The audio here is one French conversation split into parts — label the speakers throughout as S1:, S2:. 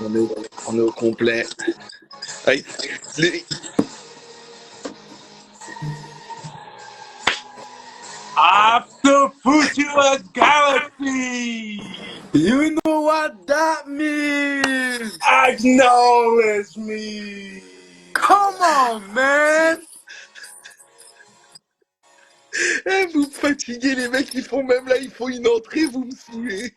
S1: On est, on est au complet. Ah, les-
S2: After Future Galaxy!
S3: You know what that means?
S2: Acknowledge me!
S3: Come on, man!
S1: Eh, vous me fatiguez, les mecs, ils font même là, ils font une entrée, vous me saoulez.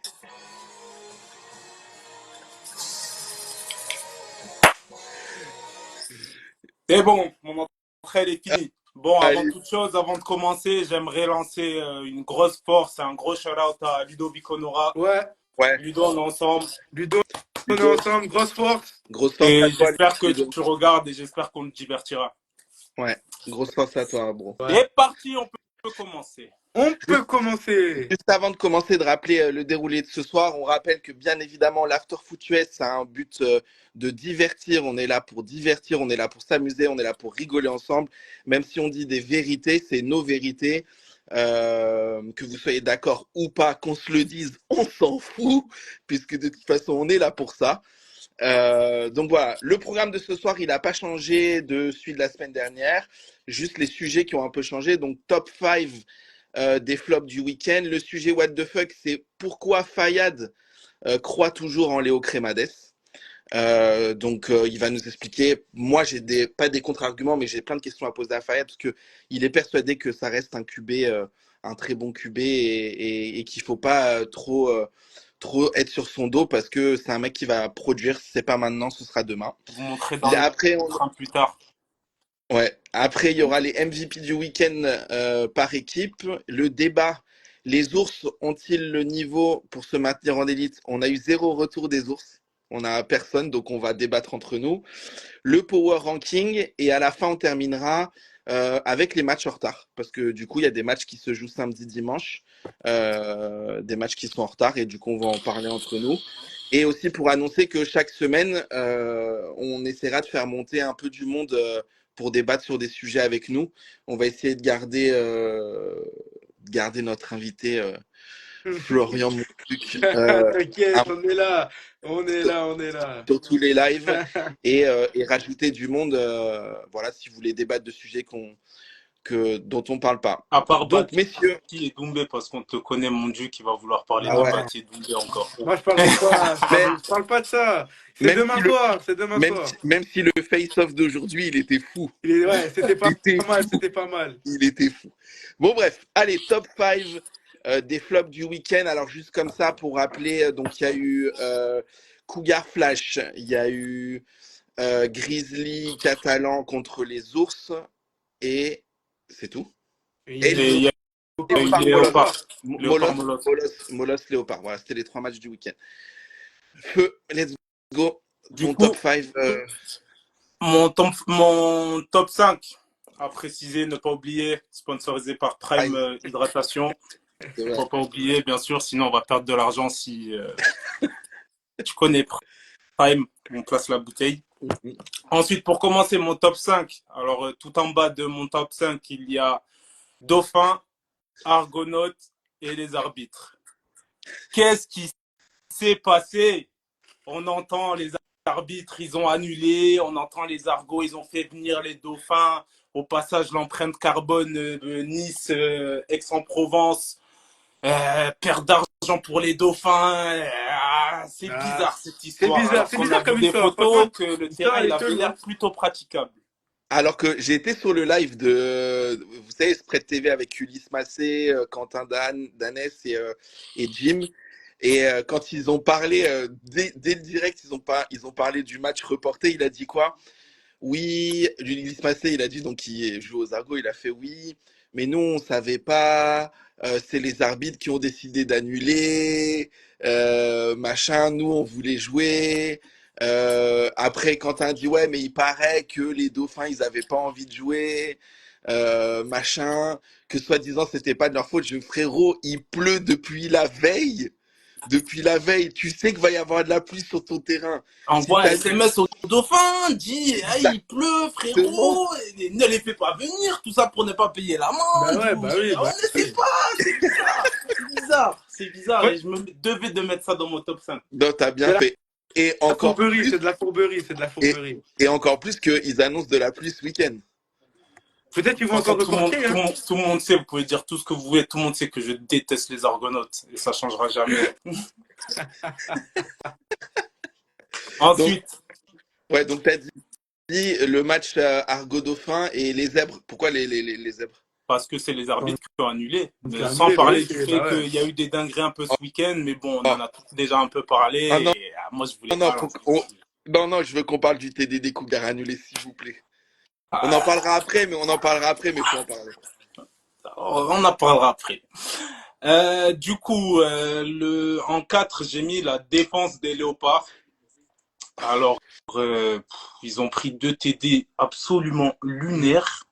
S2: C'est bon, mon entrée elle est finie. Bon, avant
S1: Allez,
S2: toute chose, avant de commencer, j'aimerais lancer une grosse force, un gros shout-out à Ludovic Honora.
S3: Ouais,
S1: ouais,
S2: Ludo, on est ensemble.
S3: Ludo, on est
S1: Ludo,
S3: ensemble, grosse force.
S1: grosse force à
S2: Et
S1: toi,
S2: j'espère que
S1: Ludo.
S2: tu regardes et j'espère qu'on te divertira.
S1: Ouais, grosse force à toi, bro.
S3: Ouais.
S2: C'est parti, on peut commencer.
S3: On peut
S1: Juste,
S3: commencer.
S1: juste avant de commencer de rappeler le déroulé de ce soir, on rappelle que bien évidemment, l'After Foot US, ça a un but de divertir. On est là pour divertir, on est là pour s'amuser, on est là pour rigoler ensemble. Même si on dit des vérités, c'est nos vérités. Que vous soyez d'accord ou pas, qu'on se le dise, on s'en fout, puisque de toute façon, on est là pour ça. Donc voilà, le programme de ce soir, il n'a pas changé de celui de la semaine dernière. Juste les sujets qui ont un peu changé. Donc top 5 des flops du week-end. Le sujet what the fuck, c'est pourquoi Fayad croit toujours en Léo Crémades. Donc il va nous expliquer. Moi, j'ai pas des contre-arguments, mais j'ai plein de questions à poser à Fayad parce que il est persuadé que ça reste un QB, un très bon QB et qu'il faut pas trop être sur son dos parce que c'est un mec qui va produire. Si c'est pas maintenant, ce sera demain.
S2: Vous montrez dans le
S1: Après,
S2: train plus tard.
S1: ouais. Après, il y aura les MVP du week-end par équipe. Le débat, les ours ont-ils le niveau pour se maintenir en élite? On a eu 0 retour des ours. On n'a personne, donc on va débattre entre nous. Le power ranking, et à la fin, on terminera avec les matchs en retard. Parce que du coup, il y a des matchs qui se jouent samedi, dimanche, des matchs qui sont en retard, et du coup, on va en parler entre nous. Et aussi pour annoncer que chaque semaine, on essaiera de faire monter un peu du monde pour débattre sur des sujets avec nous. On va essayer de garder notre invité Florian Montluc
S3: T'inquiète, on est là. On est là, on est là.
S1: sur tous les lives et rajouter du monde. Voilà, si vous voulez débattre de sujets dont on parle pas.
S2: À part
S1: Donc,
S2: Bati
S1: messieurs,
S2: et Doumbé, parce qu'on te connaît, mon Dieu, qui va vouloir parler
S1: ah
S2: de
S1: ouais,
S2: Bati et Doumbé encore.
S3: Moi, je parle de quoi?
S1: mais
S3: Je parle pas de ça. C'est
S1: même
S3: demain
S1: si le,
S3: soir, c'est demain
S1: même
S3: soir.
S1: si, même si le face-off d'aujourd'hui, il était fou.
S3: Ouais, c'était
S1: Il
S3: pas
S1: était
S3: mal,
S1: fou.
S3: c'était pas mal.
S1: Il était fou. Bon, bref, allez, top 5 des flops du week-end. Alors, juste comme ça, pour rappeler, donc il y a eu Cougar Flash, il y a eu Grizzly Catalan contre les ours, et c'est tout.
S3: Et il y a
S1: Et
S3: eu
S2: Et il y a eu
S3: Léopard,
S1: Léopard
S3: Léopard,
S1: Molos.
S2: Léopard.
S3: Léopard.
S2: Léopard
S1: Molos,
S2: Molos.
S1: Molos, Léopard. Voilà, c'était les 3 matchs du week-end. Feu, let's go.
S2: Du
S1: Ton top
S2: coup,
S1: 5.
S2: mon top 5, à préciser, ne pas oublier, sponsorisé par Prime
S1: Aïe,
S2: Hydratation.
S1: c'est
S2: Il ne
S1: vrai.
S2: faut pas oublier, bien sûr, sinon on va perdre de l'argent si tu connais Prime, on place la bouteille. Ensuite, pour commencer mon top 5, alors tout en bas de mon top 5, il y a Dauphin, Argonautes et les arbitres. Qu'est-ce qui s'est passé? On entend les arbitres, ils ont annulé, on entend les argots, ils ont fait venir les dauphins. Au passage, l'empreinte carbone de Nice, Aix-en-Provence, perte d'argent pour les dauphins. C'est
S3: Ah,
S2: bizarre cette
S3: c'est
S2: histoire.
S3: bizarre,
S2: Alors
S3: c'est
S2: qu'on a
S3: bizarre
S2: vu
S3: comme
S2: des
S3: histoire. Franchement,
S2: photos que le
S3: l'histoire,
S2: terrain
S3: elle
S2: il
S3: est
S2: avait l'air
S3: chelou.
S2: plutôt praticable.
S1: Alors que j'ai été sur le live vous savez, Spread TV avec Ulysse Massé, Quentin Danès et Jim. Et quand ils ont parlé, dès le direct, ils ont parlé du match reporté. Il a dit quoi? Oui, Ulysse Massé, il a dit, donc il joue aux Argos, il a fait oui, mais nous, on savait pas. C'est les arbitres qui ont décidé d'annuler, machin. Nous, on voulait jouer. Après, Quentin dit ouais, mais il paraît que les Dauphins, ils avaient pas envie de jouer, machin. Que soi-disant, c'était pas de leur faute. Frérot, il pleut depuis la veille. Depuis la veille, tu sais qu'il va y avoir de la pluie sur ton terrain. Si
S2: Envoie un
S1: t'annules
S2: SMS au dauphin, dit ah, il pleut,
S1: exactement,
S2: frérot, ne les fais pas venir, tout ça pour ne pas payer
S3: Bah
S2: l'amende.
S3: ouais, bah oui,
S2: On
S3: bah
S2: ne sait
S3: oui.
S2: pas, c'est bizarre. C'est bizarre. C'est bizarre
S3: Ouais,
S2: et je me devais de mettre ça dans mon top 5.
S1: non, t'as bien
S3: c'est la
S1: fait. Et
S3: La
S1: encore
S3: fourberie,
S1: plus,
S3: c'est de la fourberie, c'est de la
S1: et,
S3: fourberie.
S1: et encore plus qu'ils annoncent de la pluie ce week-end.
S3: Peut-être qu'ils
S2: De
S3: vont
S2: toute façon,
S3: encore reporter, hein.
S2: tout le monde sait, vous pouvez dire tout ce que vous voulez, tout le monde sait que je déteste les Argonautes et ça changera jamais.
S1: Donc,
S2: Ensuite,
S1: ouais, donc t'as dit le match Argo-Dauphin et les zèbres. Pourquoi les zèbres?
S2: parce que c'est les arbitres qui ont annulé.
S3: Donc, c'est
S2: Sans
S3: annulé, bah oui,
S2: parler du
S3: c'est,
S2: fait
S3: bah ouais.
S2: qu'il y a eu des dingueries un peu ce week-end, mais bon, on
S1: Oh,
S2: en a déjà un peu parlé
S1: ah non,
S2: et moi je voulais
S1: non,
S2: pas lancer
S1: oh,
S2: dessus.
S1: non, non, je veux qu'on parle du TDD Cougar annulé, s'il vous plaît. On en
S2: Ah,
S1: parlera après, mais faut en parler.
S2: on en parlera après. Du coup, en 4, j'ai mis la défense des Léopards. Alors, ils ont pris 2 TD absolument lunaires.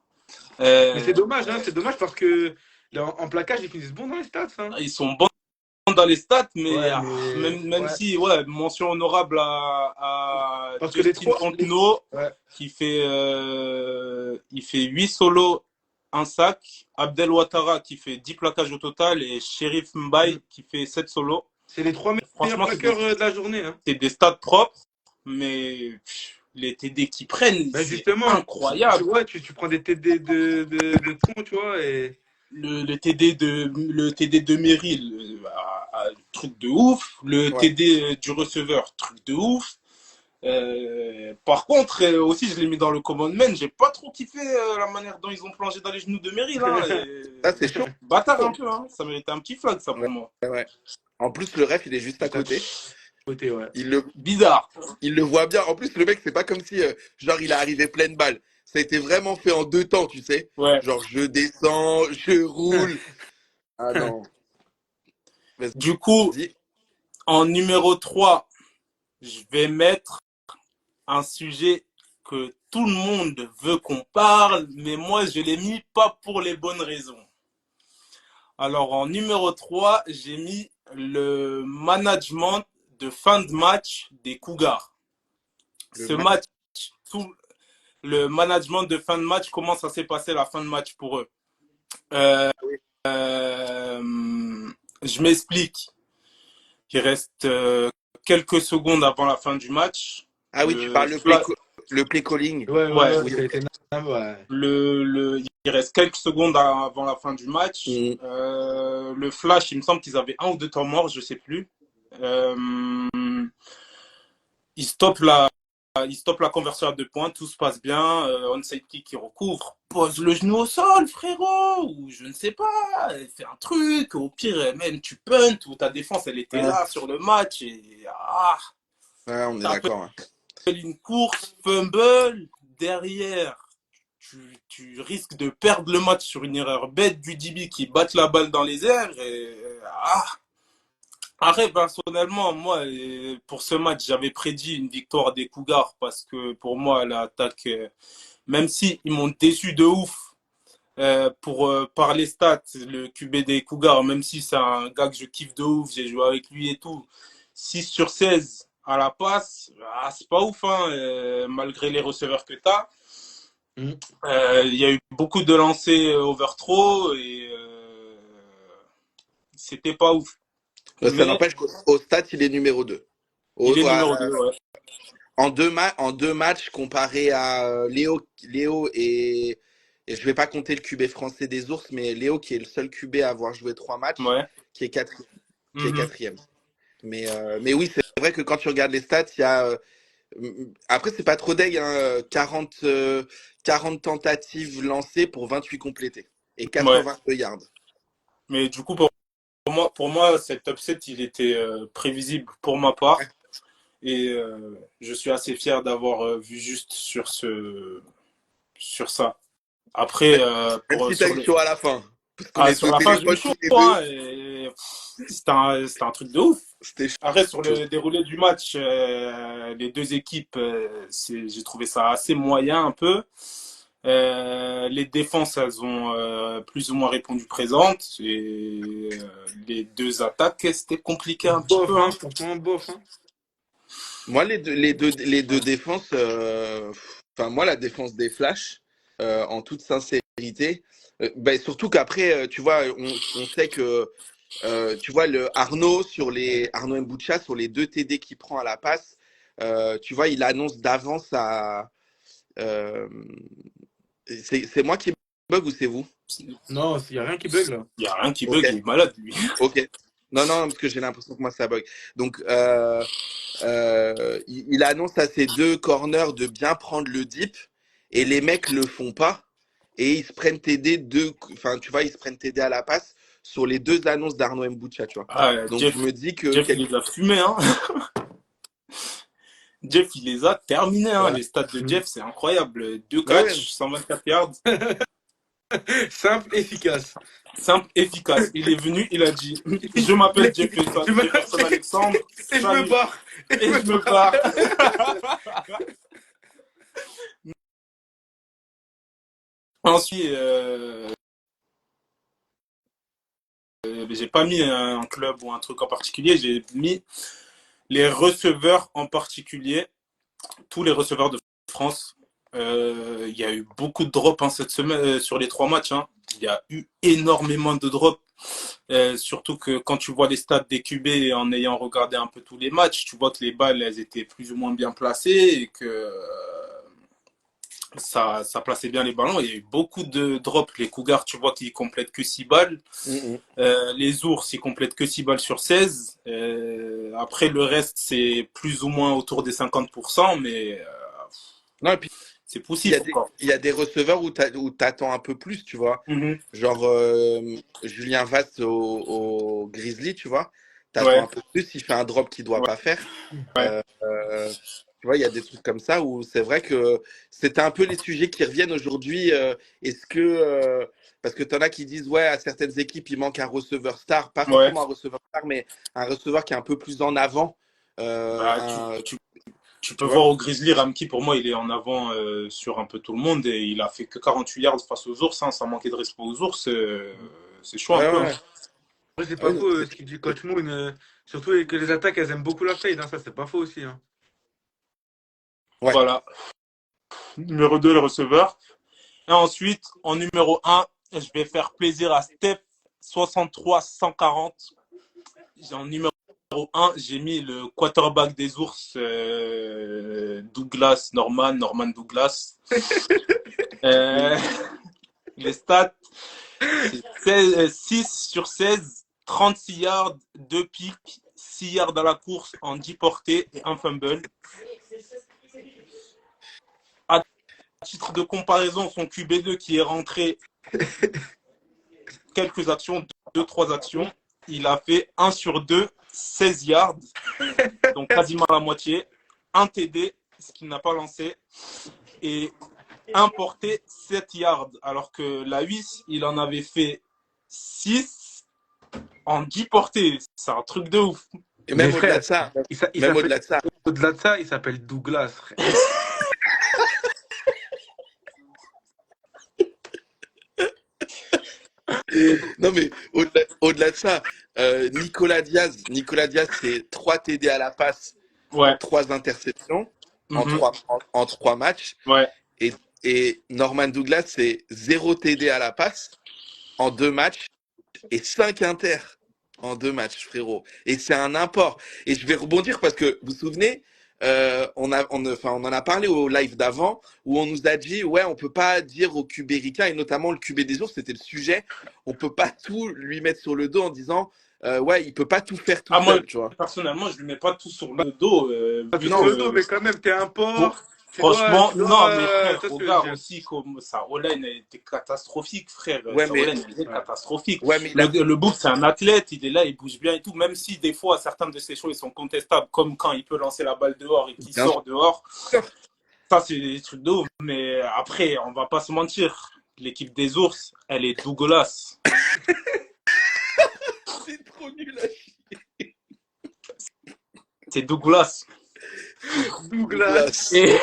S3: Mais c'est
S2: Euh,
S3: dommage, hein, c'est dommage parce que en plaquage, ils finissent bons dans les stats, hein.
S2: Ils sont bons dans les stats, mais
S3: Ouais, mais
S2: même
S3: ouais.
S2: si, ouais, mention honorable à
S3: Parce que
S2: Justin Fontenot,
S3: ouais,
S2: il fait 8 solos, un sac. Abdel Ouattara qui fait 10 plaquages au total et Sheriff Mbaye qui fait 7 solos.
S3: c'est les trois meilleurs
S2: Franchement,
S3: plaqueurs de la journée, hein.
S2: c'est des stats propres, mais les TD qu'ils prennent,
S3: Ben
S2: c'est
S3: justement,
S2: incroyable.
S3: ouais, tu prends des TD de fond, tu vois, et
S2: Le TD de Meryl, truc de ouf. Le
S1: Ouais.
S2: TD du receveur, truc de ouf. Par contre, aussi, je l'ai mis dans le commandement. J'ai pas trop kiffé la manière dont ils ont plongé dans les genoux de Meryl. Hein,
S1: Ça, c'est chaud.
S2: bâtard un peu. Hein. Ça méritait un petit flag, ça,
S1: Ouais,
S2: pour moi.
S1: ouais. En plus, le ref, il est juste à
S3: juste à
S1: côté.
S3: côté, ouais.
S1: Il le,
S2: Bizarre.
S1: il le voit bien. En plus, le mec, c'est pas comme si, genre, il est arrivé pleine balle. Ça a été vraiment fait en 2 temps, tu sais.
S2: Ouais.
S1: Genre, je descends, je roule. Ah non.
S2: Du coup,
S1: Vas-y.
S2: en numéro 3, je vais mettre un sujet que tout le monde veut qu'on parle, mais moi, je l'ai mis pas pour les bonnes raisons. Alors, en numéro 3, j'ai mis le management de fin de match des Cougars.
S1: Le
S2: Ce
S1: match.
S2: match, tout le management de fin de match, comment ça s'est passé la fin de match pour eux. Euh, je m'explique. Il reste quelques secondes avant la fin du match.
S1: Ah oui, tu parles le play calling.
S3: Ouais,
S2: Ouais,
S3: ouais, ça a été ouais.
S2: il reste quelques secondes avant la fin du match.
S1: Mm.
S2: Le flash, il me semble qu'ils avaient 1 ou 2 temps morts, je sais plus. Ils stoppent la conversion à 2 points, tout se passe bien. Onside kick qui recouvre, pose le genou au sol, frérot, ou je ne sais pas, fais un truc. Au pire, même tu punt, ou ta défense, elle était
S1: Ouais.
S2: là sur le match. Et
S1: Ouais, on est
S2: t'appelles
S1: d'accord. Hein.
S2: une course, fumble, derrière. Tu risques de perdre le match sur une erreur bête du DB qui batte la balle dans les airs. Après, personnellement, moi, pour ce match, j'avais prédit une victoire des Cougars parce que pour moi, l'attaque, même si ils m'ont déçu de ouf par les stats, le QB des Cougars, même si c'est un gars que je kiffe de ouf, j'ai joué avec lui et tout, 6 sur 16 à la passe, c'est pas ouf, hein, malgré les receveurs que tu as.
S3: Mm.
S2: Il y a eu beaucoup de lancers overthrow et c'était pas ouf.
S1: Ça
S2: Mais
S1: n'empêche qu'au stade, il est numéro 2.
S2: il est numéro 2, ouais.
S1: En deux matchs, comparé à Léo et je vais pas compter le QB français des Ours, mais Léo qui est le seul QB à avoir joué 3 matchs,
S2: Ouais.
S1: qui est quatrième. Qui est
S2: Mhm.
S1: quatrième. Mais oui, c'est vrai que quand tu regardes les stats, il y a. Après, c'est pas trop deg, hein, 40 tentatives lancées pour 28 complétées et
S2: Ouais.
S1: 82 yards.
S2: Mais du coup, pour moi, cet upset, il était prévisible pour ma part. Et je suis assez fier d'avoir vu juste sur ça. Après,
S1: Même si t'as eu chaud à la fin. Parce qu'on
S2: sur
S1: était au
S2: la fin, j'ai eu
S1: téléphone tous
S2: chaud,
S1: les deux.
S2: hein, et c'était un truc de ouf.
S1: C'était chaud.
S2: Après, sur le déroulé du match, les deux équipes, j'ai trouvé ça assez moyen un peu. Les défenses, elles ont plus ou moins répondu présentes. Et les deux attaques, c'était compliqué un petit
S3: Bof,
S2: peu.
S3: hein,
S2: Hein.
S3: franchement, bof, hein.
S1: Moi, les deux défenses, enfin, moi, la défense des Flash, en toute sincérité, ben, surtout qu'après, tu vois, on sait que, tu vois, Arnaud Mbucha, sur les 2 TD qu'il prend à la passe, tu vois, il annonce d'avance à. euh, c'est moi qui bug ou c'est vous?
S3: Non, il n'y a rien qui bug là.
S2: Il n'y a rien qui
S1: Ok,
S2: bug, il est malade, lui.
S1: ok. Non, non, parce que j'ai l'impression que moi ça bug. Donc, il annonce à ses deux corners de bien prendre le deep et les mecs le font pas et ils se prennent TD enfin tu vois, ils se prennent TD à la passe sur les deux annonces d'Arnaud Mbucha, tu vois.
S2: Ah,
S1: Donc je me dis que
S2: Jeff, il les a fumés, hein. Jeff, il les a terminés, hein.
S1: ouais,
S2: Les stats de Jeff, c'est incroyable. Deux
S1: ouais, ouais.
S2: catchs, 124 yards.
S3: Simple, efficace.
S2: Simple, efficace. Il est venu, il a dit, je m'appelle
S3: Je me...
S2: Jefferson Alexandre,
S3: Et je me
S2: salut,
S3: barre. Et
S2: et je
S3: je
S2: me
S3: me barre.
S2: barre. Ensuite, j'ai pas mis un club ou un truc en particulier, j'ai mis les receveurs en particulier, tous les receveurs de France. Il y a eu beaucoup de drops hein, cette semaine sur les 3 matchs. Hein. Il y a eu énormément de drops. Surtout que quand tu vois les stats des QB en ayant regardé un peu tous les matchs, tu vois que les balles elles étaient plus ou moins bien placées et que ça plaçait bien les ballons. Il y a eu beaucoup de drops. Les Cougars, tu vois qu'ils complètent que 6 balles.
S1: Mhm.
S2: Les Ours, ils complètent que 6 balles sur 16. Après, le reste, c'est plus ou moins autour des 50%, mais
S1: Non, et puis
S2: c'est poussif encore.
S1: il y a des receveurs où t'attends un peu plus, tu vois.
S2: Mhm.
S1: Genre Julien Vasse au Grizzly, tu vois. T'attends
S2: Ouais,
S1: un peu plus, il fait un drop qu'il doit
S2: ouais,
S1: pas faire.
S2: ouais,
S1: Euh, tu vois, il y a des trucs comme ça où c'est vrai que c'était un peu les sujets qui reviennent aujourd'hui. Est-ce que parce que t'en as qui disent ouais, à certaines équipes il manque un receveur star, pas
S2: ouais.
S1: forcément un receveur star, mais un receveur qui est un peu plus en avant.
S2: Bah,
S1: Un,
S2: tu peux
S1: tu vois?
S2: voir au Grizzly, Ramki, pour moi, il est en avant sur un peu tout le monde et il a fait que 48 yards face aux ours, hein, sans manquer de respect aux ours. C'est chaud un
S1: Ouais,
S2: peu.
S1: ouais,
S2: Hein.
S1: ouais.
S3: Après, c'est
S1: Ah
S3: pas
S1: oui, non,
S3: faux
S1: c'est-
S3: ce qu'il dit Coach Moon. Surtout que les attaques, elles aiment beaucoup la fade. Hein, ça, c'est pas faux aussi. Hein.
S1: ouais.
S2: Voilà. Numéro 2 le receveur. Et ensuite, en numéro un je vais faire plaisir à Steph 63-140. En numéro un j'ai mis le quarterback des ours, Douglas, Norman Douglas. Euh, les stats, c'est 6 sur 16, 36 yards, 2 pics, 6 yards à la course en 10 portées et un fumble. À titre de comparaison, son QB2 qui est rentré quelques actions, 2-3 actions, il a fait 1 sur 2, 16 yards, donc quasiment la moitié, un TD, ce qu'il n'a pas lancé, et un porté 7 yards, alors que la 8, il en avait fait 6 en 10 portées. C'est un truc de ouf.
S1: Et
S3: Mais
S1: même au-delà de
S3: frère,
S1: ça,
S3: il
S1: même
S3: s'appelle,
S1: au-delà de ça.
S3: au-delà de ça, il s'appelle Douglas, frère.
S1: Non, mais au-delà de ça, Nicolas Diaz, c'est 3 TD à la passe pour
S2: Ouais.
S1: 3 interceptions
S2: Mhm.
S1: en 3 matchs.
S2: Ouais.
S1: Et Norman Douglas, c'est 0 TD à la passe en 2 matchs et 5 inter en 2 matchs, frérot. Et c'est un import. Et je vais rebondir parce que, vous vous souvenez, enfin, on en a parlé au live d'avant où on nous a dit, ouais, on peut pas dire au QB ricain, et notamment le QB des ours, c'était le sujet, on peut pas tout lui mettre sur le dos en disant, ouais, il peut pas tout faire tout
S2: Ah, moi,
S1: seul, tu vois.
S2: personnellement, je ne lui mets pas tout sur le dos,
S3: Pas
S2: vu
S3: tout sur le dos,
S2: que
S3: mais quand même, t'es un
S2: bon,
S3: porc.
S2: franchement,
S3: Tu
S2: non,
S3: dois,
S2: mais frère,
S3: tu vois ce que je veux
S2: regarde
S3: dire.
S2: aussi comme sa O-line était catastrophique, frère.
S1: Ouais,
S2: Sa
S1: mais,
S2: O-line était
S3: Ouais.
S2: catastrophique.
S1: ouais, mais
S2: Le Book, c'est un athlète, il est là, il bouge bien et tout. Même si des fois, certains de ses choix, ils sont contestables, comme quand il peut lancer la balle dehors et qu'il
S1: bien
S2: sort dehors.
S1: sûr.
S2: Ça, c'est des trucs de ouf. Mais après, on va pas se mentir. L'équipe des ours, elle est dégueulasse.
S1: C'est trop nul à chier.
S2: C'est dégueulasse.
S3: Douglas.
S1: Douglas.
S2: Et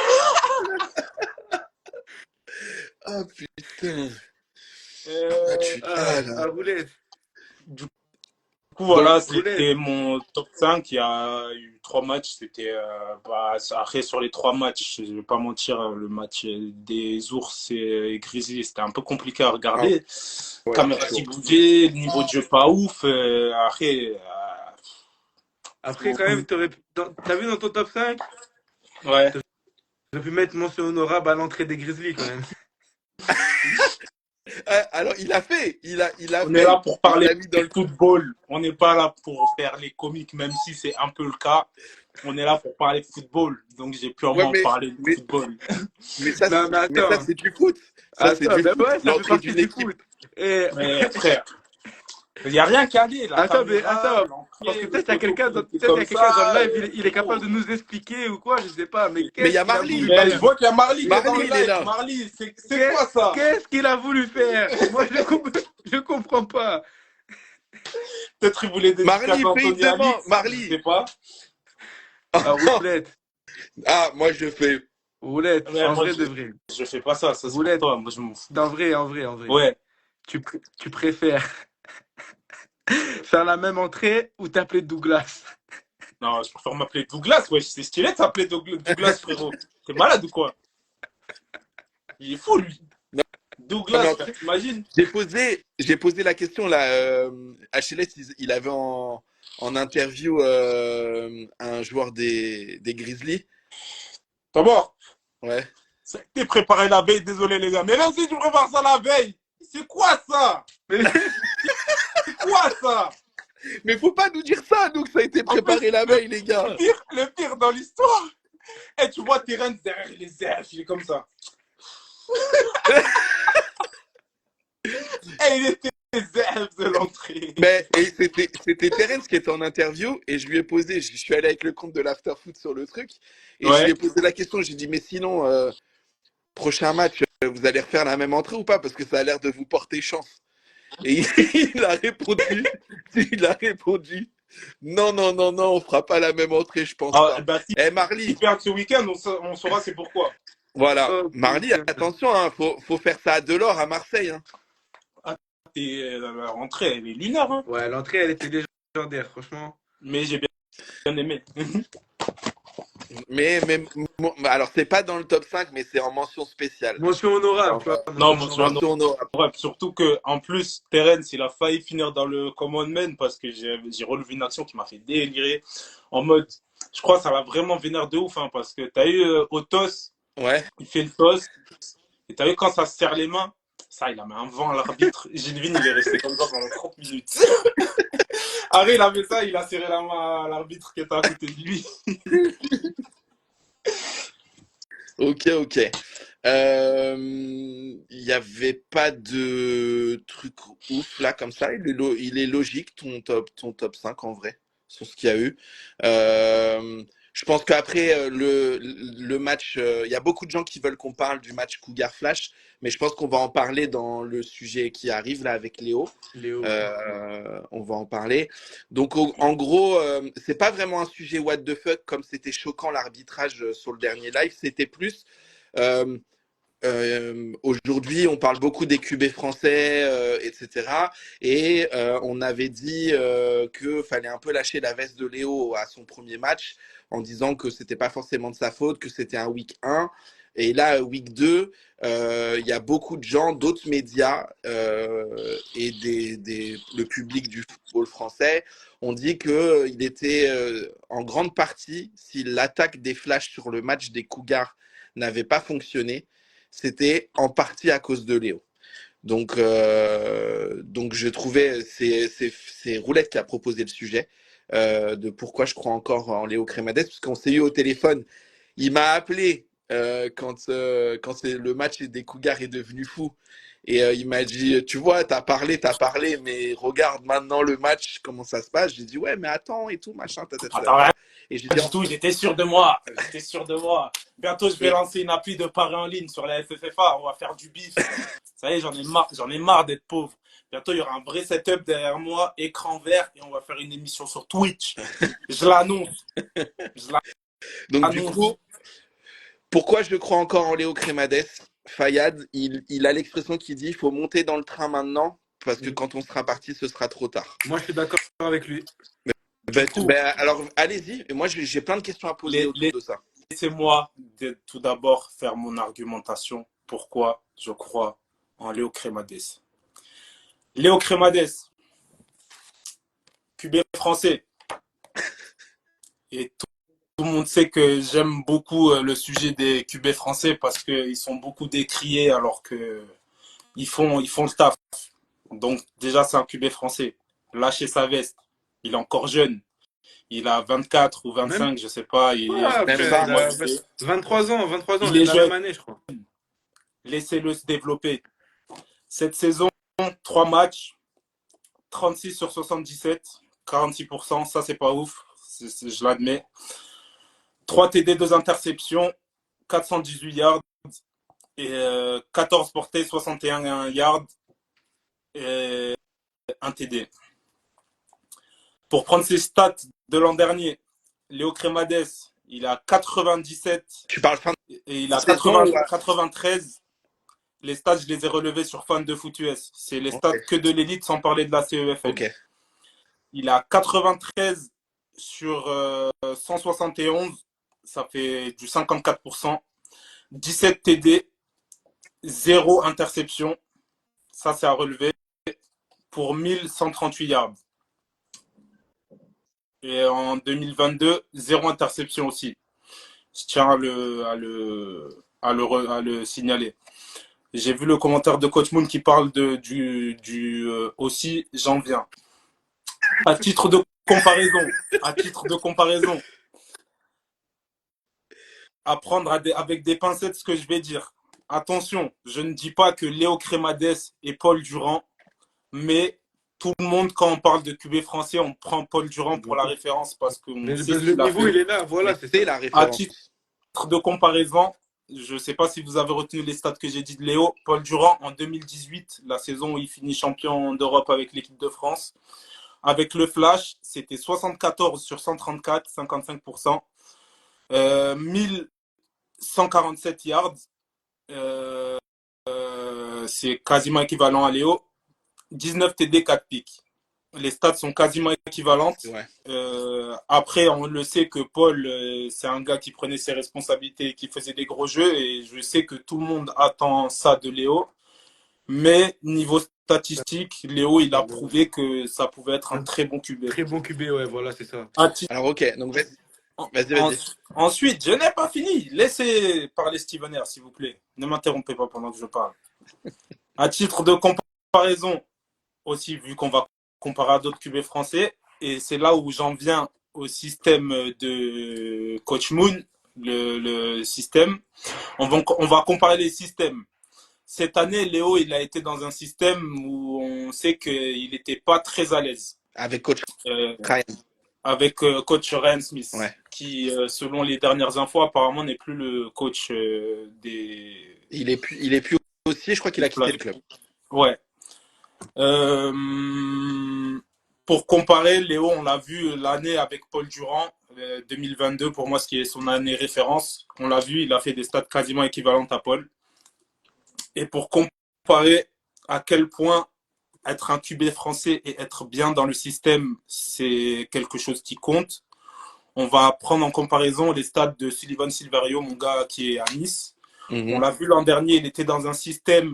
S1: Ah, putain. Ah,
S2: euh,
S1: ah,
S3: À
S1: là.
S3: roulette.
S2: du coup,
S1: Donc,
S2: voilà,
S3: Roulette.
S2: c'était mon top 5. Il y a eu 3 matchs. C'était après sur les 3 matchs, je vais pas mentir, le match des ours et Grizzlies, c'était un peu compliqué à
S1: ah,
S2: regarder.
S1: ouais,
S2: Caméra qui
S1: chaud.
S2: bougeait, niveau de jeu pas ouf. Après,
S3: Après,
S2: faut-
S3: quand même, t'as vu dans ton top 5,
S2: Ouais.
S3: J'aurais pu mettre mention honorable à l'entrée des Grizzlies quand même.
S1: Alors, il a
S2: On est là
S1: fait.
S2: pour
S1: Il
S2: parler
S1: l'a mis dans le.
S2: football. On n'est pas là pour faire les comiques, même si c'est un peu le cas. On est là pour parler football. Donc, j'ai
S1: Ouais,
S2: purement parlé de
S1: mais,
S2: football.
S1: mais ça,
S3: Non, mais attends.
S1: c'est du foot. Ça, c'est
S3: Attends,
S1: du
S3: ben
S1: foot.
S3: ouais, ça fait
S1: L'entrée
S3: partie
S1: d'une
S3: du
S1: équipe.
S3: foot. Et...
S2: Mais frère, il n'y a rien qu'à aller. La
S3: Attends, mais
S2: caméra,
S3: attends. Parce que
S2: l'entrée, le
S3: peut-être il y a
S2: poteau
S3: quelqu'un
S2: qui
S3: dans,
S2: était
S3: peut-être il y
S2: comme
S3: a quelqu'un dans le
S2: ça.
S3: live, il est capable de nous expliquer ou quoi, je sais pas. Mais
S1: Mais il y
S3: qu'est-ce
S1: a
S3: qu'il a voulu
S1: Marley.
S2: Mais je
S3: faire?
S2: vois qu'il y a Marley qui est dans
S1: Marley,
S2: le
S1: il est
S2: live.
S1: là.
S2: Marley, c'est quoi ça?
S3: Qu'est-ce qu'il a voulu faire? Moi, je comprends pas.
S2: Peut-être il voulait dédicacer
S1: Marley, fais une
S2: Anthony
S1: demande.
S2: Alix. Je sais
S1: Marley.
S2: pas.
S3: Ah, roulette.
S1: Ah, moi, je fais.
S3: Roulette.
S2: Mais
S3: En
S2: moi,
S3: vrai de vrai.
S2: je fais pas ça. Ça, c'est pour
S3: Roulette.
S2: toi. Moi, je m'en fous.
S3: En vrai.
S2: Ouais.
S3: Tu préfères faire la même entrée ou t'appeler Douglas?
S2: Non, je préfère m'appeler Douglas. Ouais, c'est stylé de s'appeler Douglas, frérot. T'es malade ou quoi? Il est fou, lui.
S1: Non, mais
S2: Douglas, frère, t'imagines?
S1: j'ai posé la question là. HLS, il avait en interview un joueur des Grizzlies.
S2: T'es mort.
S1: Ouais.
S2: T'es préparé la veille, désolé les gars. Mais même si tu prépares ça la veille, c'est quoi ça?
S3: Mais-
S2: C'est quoi ça?
S1: Mais faut pas nous dire ça, nous, que ça a été
S2: En plus,
S1: préparé la veille, les gars.
S2: le pire dans l'histoire. Et tu vois Terence derrière les airs, il est comme ça. Et il était les airs de l'entrée.
S1: Mais et c'était Terence qui était en interview et je lui ai posé, je suis allé avec le compte de l'Afterfoot sur le truc et je lui
S2: Ouais.
S1: ai posé la question, j'ai dit mais sinon prochain match vous allez refaire la même entrée ou pas parce que ça a l'air de vous porter chance. Et il a répondu, non non non non, on fera pas la même entrée, je pense
S2: Ah,
S1: pas.
S2: bah, si
S1: Eh
S2: ils
S1: Marly,
S2: perdent ce week-end, on saura c'est pourquoi.
S1: voilà,
S3: Oh
S1: Marly,
S3: putain.
S1: attention hein, faut faire ça à Delors à Marseille hein.
S2: Ah, et la rentrée, elle est lunaire, hein.
S3: Ouais, l'entrée, elle était légendaire, franchement.
S2: Mais j'ai bien aimé.
S1: Mais alors c'est pas dans le top 5 mais c'est en mention spéciale.
S3: Mention honorable, tu
S1: Genre,
S3: vois.
S2: Non,
S3: Mention
S2: mention
S3: honorable.
S1: mention honorable.
S2: honorable. Surtout que en plus, Terence, il a failli finir dans le commandement parce que j'ai relevé une action qui m'a fait délirer. En mode, je crois que ça va vraiment vénère de ouf, hein, parce que t'as eu au toss,
S1: Ouais.
S2: il fait le toss, et t'as vu quand ça se serre les mains, ça, il a mis un vent à l'arbitre. Gilvin, il est resté comme ça pendant 30 minutes. Harry, il a fait ça, il a serré la main à l'arbitre qui était à côté de lui.
S1: Ok. Il n'y avait pas de truc ouf là comme ça. Il est logique ton top 5 en vrai, sur ce qu'il y a eu. Je pense qu'après le match, il y a beaucoup de gens qui veulent qu'on parle du match Cougar Flash, mais je pense qu'on va en parler dans le sujet qui arrive là avec Léo.
S3: Léo.
S1: On va en parler. Donc, en gros, c'est pas vraiment un sujet what the fuck comme c'était choquant l'arbitrage sur le dernier live. C'était plus. euh, Aujourd'hui, on parle beaucoup des QB français, etc. Et on avait dit que fallait un peu lâcher la veste de Léo à son premier match en disant que c'était pas forcément de sa faute, que c'était un week 1. Et là, week 2, il y a beaucoup de gens, d'autres médias et le public du football français ont dit qu'il était en grande partie, si l'attaque des Flashs sur le match des Cougars n'avait pas fonctionné, c'était en partie à cause de Léo. Donc je trouvais, c'est Roulette qui a proposé le sujet de pourquoi je crois encore en Léo Crémades, parce qu'on s'est eu au téléphone. Il m'a appelé quand le match des Cougars est devenu fou. Et il m'a dit, tu vois, t'as parlé, mais regarde maintenant le match, comment ça se passe. J'ai dit, ouais, mais attends et tout, machin,
S2: Attends, rien
S1: Et j'ai dit,
S2: du tout, j'étais sûr de moi. J'étais sûr de moi. Bientôt, je vais
S1: mais,
S2: lancer une appli de paris en ligne sur la FFFA. On va faire du bif. Ça y est, j'en ai marre d'être pauvre. Bientôt, il y aura un vrai setup derrière moi, écran vert, et on va faire une émission sur Twitch. Je l'annonce.
S1: donc du coup, pourquoi je crois encore en Léo Crémades? Fayad, il a l'expression qui dit il faut monter dans le train maintenant parce que quand on sera parti, ce sera trop tard.
S3: Moi, je suis d'accord avec lui.
S1: Alors, allez-y. Et moi, j'ai plein de questions à poser autour de ça.
S2: Laissez-moi tout d'abord faire mon argumentation. Pourquoi je crois en Léo Crémades. Léo Crémades, QB français, et tout le monde sait que j'aime beaucoup le sujet des QB français parce qu'ils sont beaucoup décriés alors que ils font le taf. Donc déjà, c'est un QB français. Lâcher sa veste. Il est encore jeune. Il a 24 ou
S3: Même
S2: 25, je sais pas.
S3: pas,
S1: Même
S3: frère,
S1: pas.
S3: il a 23 ans, 23 ans, on
S2: Il
S3: est
S2: est
S3: de la même
S2: jeune.
S3: année, je crois.
S2: Laissez-le se développer. Cette saison, 3 matchs, 36 sur 77, 46%. Ça, c'est pas ouf. Je l'admets. 3 TD, 2 interceptions, 418 yards et 14 portées, 61 yards et un TD. Pour prendre ses stats de l'an dernier, Léo Crémades, il a 97
S1: Tu parles fin
S2: et il
S1: de
S2: a
S1: saison ou
S2: 93. Les stats, je les ai relevés sur Fan de Foot US. C'est les stats
S1: Ok.
S2: que de l'élite sans parler de la CEFL.
S1: Ok.
S2: Il a 93 sur 171. Ça fait du 54%. 17 TD, 0 interception. Ça, c'est à relever pour 1138 yards. Et en 2022, 0 interception aussi. Je tiens à le signaler. J'ai vu le commentaire de Coach Moon qui parle aussi, j'en viens. À titre de comparaison, à prendre avec des pincettes ce que je vais dire. Attention, je ne dis pas que Léo Crémades et Paul Durand, mais tout le monde, quand on parle de QB français, on prend Paul Durand pour la référence parce qu'on sait ce
S3: Le
S2: qu'il a
S3: niveau, il
S2: fait.
S3: est là, voilà,
S1: Mais
S3: c'est
S1: c'est
S3: ça.
S1: la
S2: À
S1: référence.
S2: titre de comparaison, je ne sais pas si vous avez retenu les stats que j'ai dit de Léo. Paul Durand, en 2018, la saison où il finit champion d'Europe avec l'équipe de France, avec le Flash, c'était 74 sur 134, 55%. 1147 yards. C'est quasiment équivalent à Léo. 19 TD, 4 pics. Les stats sont quasiment équivalentes.
S1: Ouais.
S2: Après, on le sait que Paul, c'est un gars qui prenait ses responsabilités, qui faisait des gros jeux. Et je sais que tout le monde attend ça de Léo. Mais niveau statistique, Léo, il a prouvé que ça pouvait être un très bon QB.
S3: Très bon QB, ouais, voilà, c'est ça.
S1: Alors, ok. Donc, vas-y.
S2: Ensuite, je n'ai pas fini. Laissez parler Steven R, s'il vous plaît. Ne m'interrompez pas pendant que je parle. À titre de comparaison, aussi, vu qu'on va comparer à d'autres QB français, et c'est là où j'en viens au système de Coach Moon, le système. On va comparer les systèmes. Cette année, Léo, il a été dans un système où on sait qu'il n'était pas très à l'aise.
S1: Avec Coach Ryan.
S2: Avec coach Ryan Smith,
S1: Ouais.
S2: qui, selon les dernières infos, apparemment n'est plus le coach des.
S1: Il est plus aussi, je crois qu'il a quitté le club.
S2: Ouais. Pour comparer, Léo, on l'a vu l'année avec Paul Durand, 2022, pour moi, ce qui est son année référence. On l'a vu, il a fait des stats quasiment équivalentes à Paul. Et pour comparer à quel point être un QB français et être bien dans le système, c'est quelque chose qui compte. On va prendre en comparaison les stats de Sullivan Silverio, mon gars qui est à Nice. On l'a vu l'an dernier, il était dans un système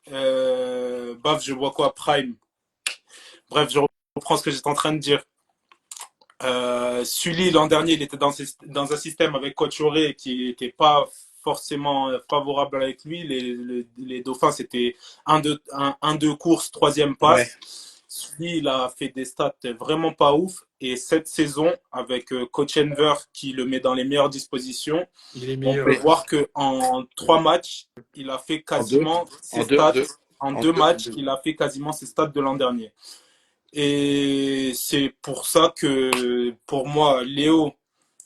S2: baf, je vois quoi, Prime. Bref, je reprends ce que j'étais en train de dire. Sully, l'an dernier, il était dans un système avec Coach Auré qui n'était pas forcément favorable avec lui. Les Dauphins, c'était 1-2 courses, 3e passe.
S1: Ouais.
S2: Sully, il a fait des stats vraiment pas ouf. Et cette saison, avec Coach Enver qui le met dans les meilleures dispositions, on peut voir qu'en 3 matchs, il a fait quasiment ses stats. En deux matchs, il a fait quasiment ses stats de l'an dernier. Et c'est pour ça que, pour moi, Léo,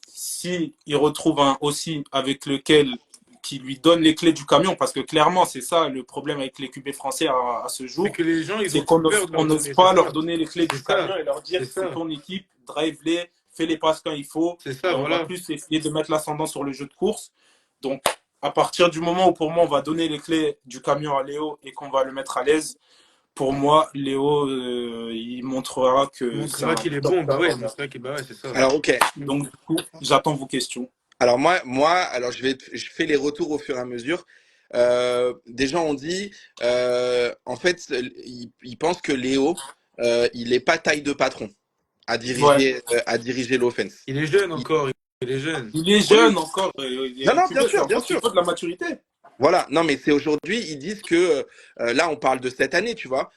S2: si il retrouve un aussi avec lequel qui lui donne les clés du camion, parce que clairement, c'est ça le problème avec les QB français à ce jour.
S3: C'est que les gens, ils
S2: c'est
S3: ont
S2: qu'on
S3: peur de leur
S2: n'ose
S3: donner,
S2: pas
S3: c'est
S2: leur
S3: ça.
S2: donner les clés du camion et leur dire c'est ton équipe, drive-les, fais les passes quand il faut.
S3: C'est ça,
S2: on
S3: voilà.
S2: va plus essayer de mettre l'ascendant sur le jeu de course. Donc, à partir du moment où pour moi on va donner les clés du camion à Léo et qu'on va le mettre à l'aise, pour moi, Léo, il montrera que
S3: Il montrera qu'il est bon, bah ouais, il montrera qu'il c'est ça.
S1: Alors, ok.
S2: Donc, du coup, j'attends vos questions.
S1: Alors alors je fais les retours au fur et à mesure. Des gens ont dit, en fait, ils pensent que Léo, il est pas taille de patron à diriger l'offense.
S3: Il est jeune encore. Il est jeune.
S2: Il est
S1: Oui,
S2: jeune
S1: oui.
S2: encore.
S1: Non, non, bien
S2: QB, c'est
S1: sûr,
S2: un
S1: bien
S2: poste, il
S1: sûr.
S2: faut de la maturité.
S1: Voilà, non, mais c'est aujourd'hui, ils disent que là, on parle de cette année, tu vois.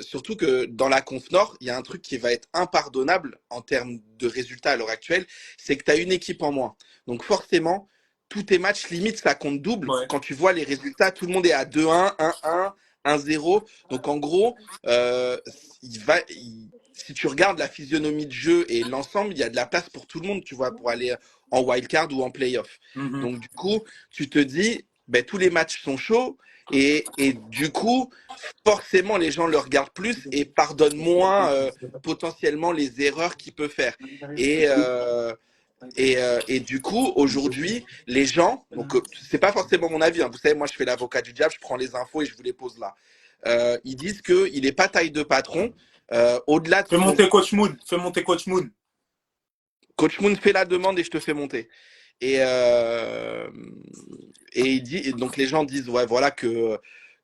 S1: Surtout que dans la Conf Nord, il y a un truc qui va être impardonnable en termes de résultats à l'heure actuelle, c'est que tu as une équipe en moins. Donc forcément, tous tes matchs, limite, ça compte double.
S2: Ouais.
S1: Quand tu vois les résultats, tout le monde est à 2-1, 1-1, 1-0. Donc en gros, si tu regardes la physionomie de jeu et l'ensemble, il y a de la place pour tout le monde, tu vois, pour aller en wildcard ou en playoff.
S2: Mhm.
S1: Donc du coup, tu te dis, ben, tous les matchs sont chauds et du coup, forcément, les gens le regardent plus et pardonnent moins potentiellement les erreurs qu'il peut faire. Et, euh, et du coup, aujourd'hui, les gens, donc c'est pas forcément mon avis, hein, vous savez, moi je fais l'avocat du diable, je prends les infos et je vous les pose là. Ils disent qu'il n'est pas taille de patron. Au-delà de
S2: Fais
S1: son
S2: monter Coach Moon. Fais monter Coach Moon.
S1: coach Moon fait la demande et je te fais monter. Et, euh, et il dit, et donc les gens disent ouais voilà que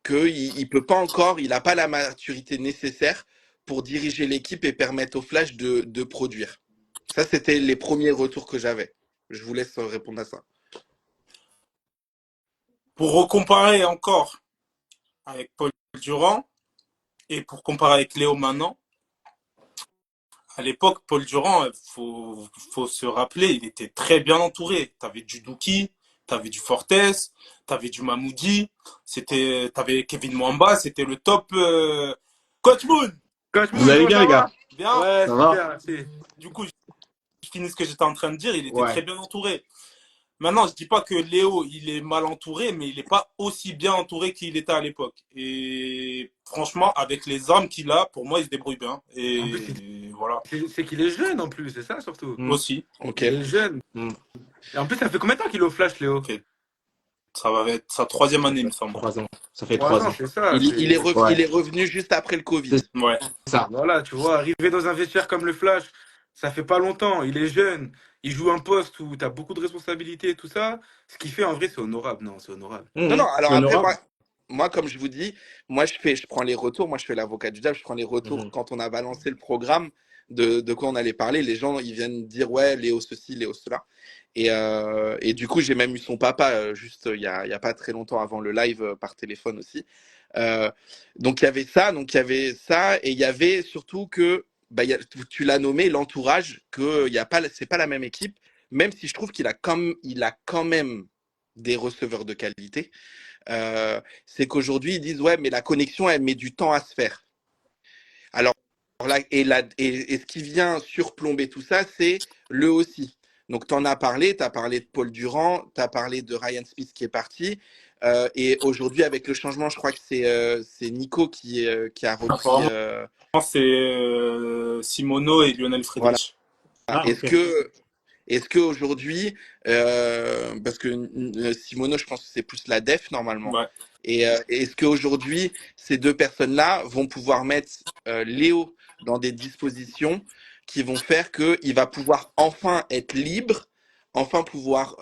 S1: il peut pas encore, il a pas la maturité nécessaire pour diriger l'équipe et permettre au Flash de produire. Ça c'était les premiers retours que j'avais. Je vous laisse répondre à ça.
S2: Pour recomparer encore avec Paul Durand et pour comparer avec Léo maintenant, à l'époque, Paul Durand, faut se rappeler, il était très bien entouré. Tu avais du Douki, tu avais du Fortes, tu avais du Mamoudi, tu avais Kevin Mwamba, c'était le top. Coach Moon,
S3: Coach
S4: Vous
S3: Moon,
S4: allez
S3: comment
S4: bien,
S3: ça
S4: les gars?
S3: va?
S2: bien.
S3: Ouais,
S4: Ça va?
S3: super, merci.
S2: Du coup, je finis ce que j'étais en train de dire, il était
S4: Ouais.
S2: très bien entouré. Maintenant, je dis pas que Léo, il est mal entouré, mais il n'est pas aussi bien entouré qu'il était à l'époque. Et franchement, avec les armes qu'il a, pour moi, il se débrouille bien.
S3: En plus,
S2: Et voilà,
S3: c'est qu'il est jeune en plus, c'est ça surtout.
S4: Hmm,
S2: aussi.
S1: Ok.
S3: Il est jeune.
S4: hmm.
S3: Et en plus, ça fait combien de temps qu'il est au Flash, Léo?
S2: Ok. Ça va être sa troisième année, il me semble.
S4: 3 ans. Ça fait
S3: 3
S4: 3
S3: ans,
S4: ans.
S3: c'est ça.
S4: Ouais.
S1: Il est revenu juste après le Covid.
S4: C'est
S2: Ouais.
S4: ça.
S3: Voilà, tu vois, arriver dans un vestiaire comme le Flash, ça fait pas longtemps. Il est jeune. Il joue un poste où tu as beaucoup de responsabilités et tout ça. Ce qu'il fait, en vrai, c'est honorable. Non, c'est honorable.
S1: Non, non,
S4: C'est
S1: alors après,
S4: honorable.
S1: moi, comme je vous dis, moi, je prends les retours, moi, je fais l'avocat du diable, je prends les retours
S4: Mhm.
S1: quand on a balancé le programme de quoi on allait parler. Les gens, ils viennent dire, ouais, Léo ceci, Léo cela. Et du coup, j'ai même eu son papa, juste il y a pas très longtemps avant le live par téléphone aussi. Euh, donc il y avait ça, et il y avait surtout que, bah, tu l'as nommé, l'entourage, que il y a pas, c'est pas la même équipe, même si je trouve il a quand même des receveurs de qualité. C'est qu'aujourd'hui, ils disent, ouais, mais la connexion, elle met du temps à se faire. Alors, là, et ce qui vient surplomber tout ça, c'est le aussi. Donc, tu en as parlé, tu as parlé de Paul Durand, tu as parlé de Ryan Smith qui est parti. Et aujourd'hui, avec le changement, je crois que c'est Nico qui a repris.
S2: Apparemment, c'est Simono et Lionel
S1: Voilà.
S2: Friedrich.
S4: Ah,
S1: Est-ce
S4: ok.
S1: que, est-ce qu'aujourd'hui, parce que Simono, je pense que c'est plus la def normalement.
S2: Ouais.
S1: Et est-ce qu'aujourd'hui, ces deux personnes-là vont pouvoir mettre Léo dans des dispositions qui vont faire qu'il va pouvoir enfin être libre, enfin pouvoir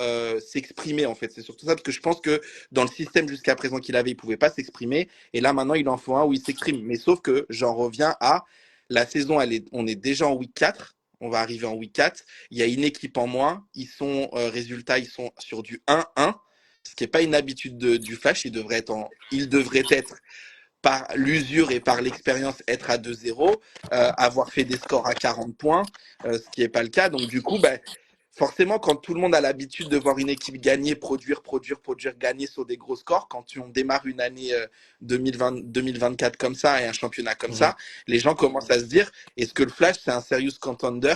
S1: s'exprimer en fait. C'est surtout ça, parce que je pense que dans le système jusqu'à présent qu'il avait, il pouvait pas s'exprimer. Et là, maintenant, il en faut un où il s'exprime. Mais sauf que j'en reviens à la saison, on est déjà en week 4. On va arriver en week 4. Il y a une équipe en moins. Résultat, ils sont sur du 1-1, ce qui n'est pas une habitude du Flash. Il devrait être par l'usure et par l'expérience être à 2-0, avoir fait des scores à 40 points, ce qui n'est pas le cas. Donc du coup, ben, forcément, quand tout le monde a l'habitude de voir une équipe gagner, produire, gagner sur des gros scores, quand on démarre une année 2024 comme ça et un championnat comme
S4: Mhm.
S1: ça, les gens commencent à se dire, est-ce que le Flash, c'est un serious contender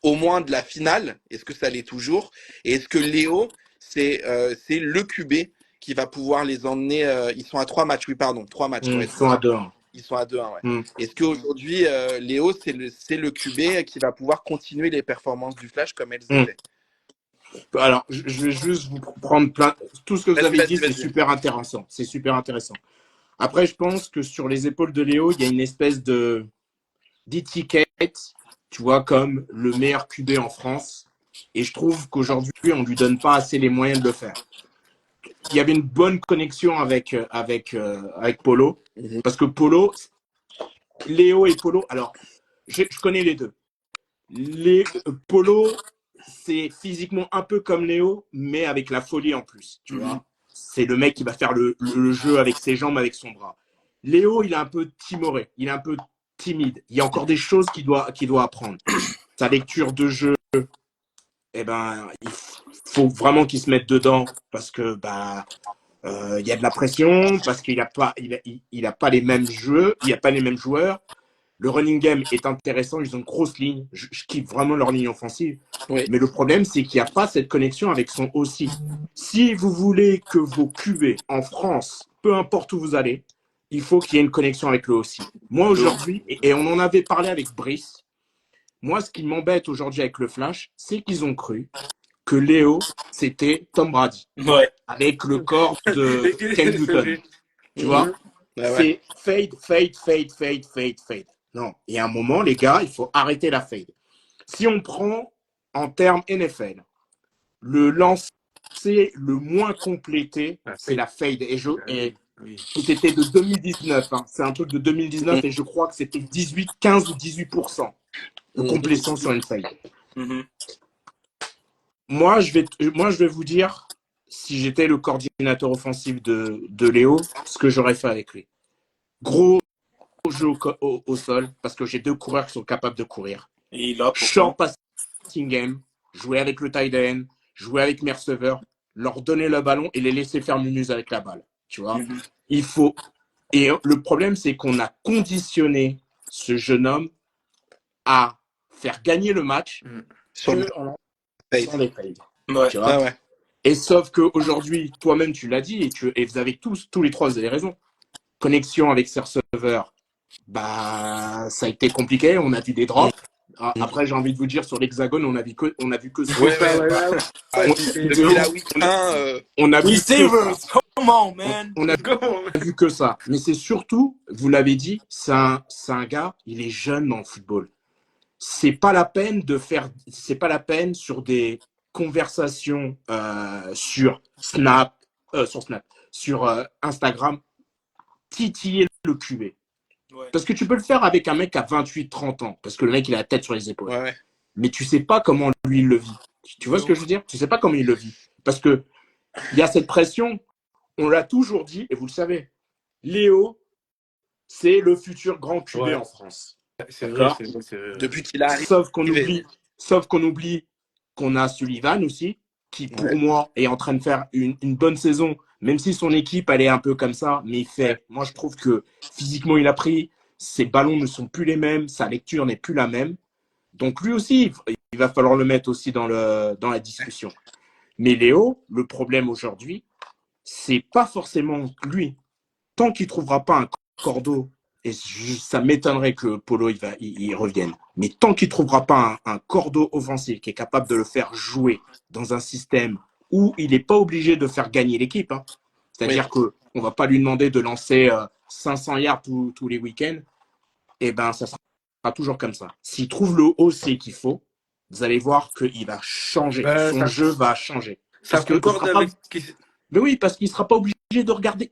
S1: au moins de la finale? Est-ce que ça l'est toujours? Et est-ce que Léo, c'est le QB qui va pouvoir les emmener. Ils sont à 3 matchs, oui, pardon, 3 matchs pour
S4: Ils
S1: être
S4: sont à
S1: précis.
S4: 2-1.
S1: Ils sont à 2-1, ouais.
S4: Hmm.
S1: Est-ce qu'aujourd'hui, Léo, c'est le QB qui va pouvoir continuer les performances du Flash comme elles
S4: Hmm.
S1: étaient?
S4: Alors, je vais juste vous prendre plein. Tout ce que vous
S1: Vas-y,
S4: avez dit,
S1: vas-y,
S4: c'est
S1: vas-y.
S4: super intéressant. C'est super intéressant. Après, je pense que sur les épaules de Léo, il y a une espèce de d'étiquette, tu vois, comme le meilleur QB en France. Et je trouve qu'aujourd'hui, on ne lui donne pas assez les moyens de le faire. Il y avait une bonne connexion avec Polo.
S1: Mhm.
S4: Parce que Polo, Léo et Polo, alors, je connais les deux. Polo, c'est physiquement un peu comme Léo, mais avec la folie en plus, tu vois. C'est le mec qui va faire le jeu avec ses jambes, avec son bras. Léo, il est un peu timoré, il est un peu timide. Il y a encore des choses qu'il doit apprendre. Sa lecture de jeu, eh ben, il faut vraiment qu'il se mette dedans parce que il y a de la pression, parce qu'il a pas les mêmes jeux, il n'y a pas les mêmes joueurs. Le running game est intéressant, ils ont une grosse ligne. Je kiffe vraiment leur ligne offensive.
S1: Oui.
S4: Mais le problème, c'est qu'il n'y a pas cette connexion avec son OC. Si vous voulez que vos QB en France, peu importe où vous allez, il faut qu'il y ait une connexion avec le OC. Moi, aujourd'hui, et on en avait parlé avec Brice, moi, ce qui m'embête aujourd'hui avec le Flash, c'est qu'ils ont cru que Léo, c'était Tom Brady,
S2: Ouais.
S4: avec le corps de Ken Newton. Tu vois,
S1: Ouais.
S4: c'est fade. Non, il y a un moment, les gars, il faut arrêter la fade. Si on prend en termes NFL, le lancer le moins complété, c'est la fade. Et c'était de 2019. Hein. C'est un truc de 2019 et je crois que c'était 15 ou 18% de complétion sur une fade. Moi, je vais vous dire, si j'étais le coordinateur offensif de Léo, ce que j'aurais fait avec lui. Gros jeu au sol, parce que j'ai 2 coureurs qui sont capables de courir.
S2: Et là,
S4: Short passing game, jouer avec le tight end, jouer avec mes receveurs, leur donner le ballon et les laisser faire mumuse avec la balle. Tu vois, il faut. Et le problème, c'est qu'on a conditionné ce jeune homme à faire gagner le match
S1: Sur le
S4: en
S1: fade.
S4: lançant les fades.
S2: Ouais.
S4: Tu vois.
S1: Ouais.
S4: Et sauf qu'aujourd'hui, toi-même, tu l'as dit, et vous avez tous les 3, vous avez raison. Connexion avec ses receveurs, ça a été compliqué. On a vu des drops. Après, j'ai envie de vous dire, sur l'Hexagone, on a vu que ça.
S1: Depuis la week 1,
S4: on a vu que
S2: Receivers,
S4: ça.
S2: come on, man.
S4: On a vu que ça. Mais c'est surtout, vous l'avez dit, c'est un gars, il est jeune dans le football. C'est pas la peine sur des conversations sur Instagram, titiller le QB.
S2: Ouais.
S4: Parce que tu peux le faire avec un mec à 28-30 ans, parce que le mec, il a la tête sur les épaules.
S1: ouais.
S4: Mais tu sais pas comment lui, il le vit. Tu vois ce que je veux dire? Tu sais pas comment il le vit. Parce que il y a cette pression, on l'a toujours dit, et vous le savez, Léo, c'est le futur grand QB en France.
S3: C'est vrai,
S4: D'accord.
S3: c'est vrai.
S1: Depuis qu'il arrive.
S4: Sauf qu'on oublie qu'on a Sullivan aussi, qui pour moi est en train de faire une bonne saison, même si son équipe elle est un peu comme ça, mais moi je trouve que physiquement il a pris, ses ballons ne sont plus les mêmes, sa lecture n'est plus la même. Donc lui aussi, il va falloir le mettre aussi dans la discussion. Mais Léo, le problème aujourd'hui, c'est pas forcément lui. Tant qu'il trouvera pas un cordeau, et ça m'étonnerait que Polo il revienne. Mais tant qu'il ne trouvera pas un cordeau offensif qui est capable de le faire jouer dans un système où il n'est pas obligé de faire gagner l'équipe, hein. C'est-à-dire qu'on ne va pas lui demander de lancer 500 yards tous les week-ends, et ben ça sera toujours comme ça. S'il trouve le OC qu'il faut, vous allez voir qu'il va changer. Son jeu va changer.
S3: Ça concorde avec ce qui...
S4: Mais oui, parce qu'il ne sera pas obligé de regarder.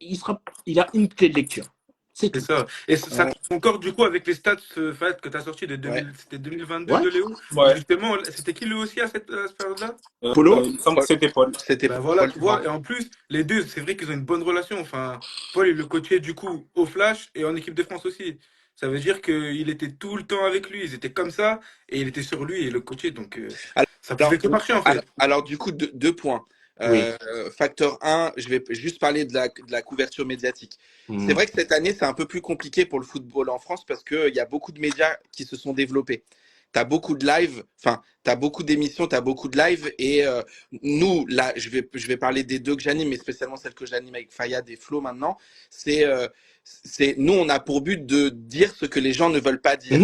S4: Il a une clé de lecture. C'est
S3: ça. Et ça concorde du coup avec les stats que tu as sorti de 2022 de Léo.
S2: Ouais.
S3: Justement, c'était qui lui aussi à cette période-là?
S4: Polo.
S2: C'était Paul.
S1: C'était
S3: voilà,
S1: Paul.
S3: tu vois. Et en plus, les deux, c'est vrai qu'ils ont une bonne relation. Enfin, Paul, il le coachait du coup au Flash et en équipe de France aussi. Ça veut dire qu'il était tout le temps avec lui. Ils étaient comme ça et il était sur lui et le coachait. Donc, ça pouvait que marcher en fait.
S1: Alors du coup, 2 points. Facteur 1, je vais juste parler de la couverture médiatique. C'est vrai que cette année, c'est un peu plus compliqué pour le football en France parce qu'il y a beaucoup de médias qui se sont développés. Tu as beaucoup de live, enfin, tu as beaucoup d'émissions, tu as beaucoup de live. Et nous, là, je vais parler des 2 que j'anime, mais spécialement celle que j'anime avec Fayad et Flo maintenant. Nous, on a pour but de dire ce que les gens ne veulent pas dire.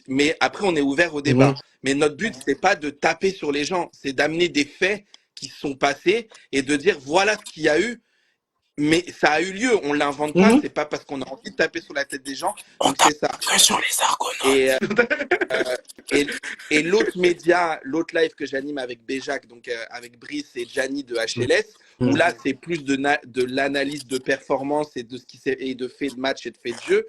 S1: Mais après, on est ouvert au débat. Mais notre but, c'est pas de taper sur les gens, c'est d'amener des faits qui se sont passés et de dire voilà ce qu'il y a eu. Mais ça a eu lieu, on l'invente pas, c'est pas parce qu'on a envie de taper sur la tête des gens. Donc c'est ça.
S2: Sur les Argonautes.
S1: Et l'autre média, l'autre live que j'anime avec Béjac, donc avec Brice et Gianni de HLS, où là c'est plus de l'analyse de performance et de ce qui et de fait de match et de fait de jeu.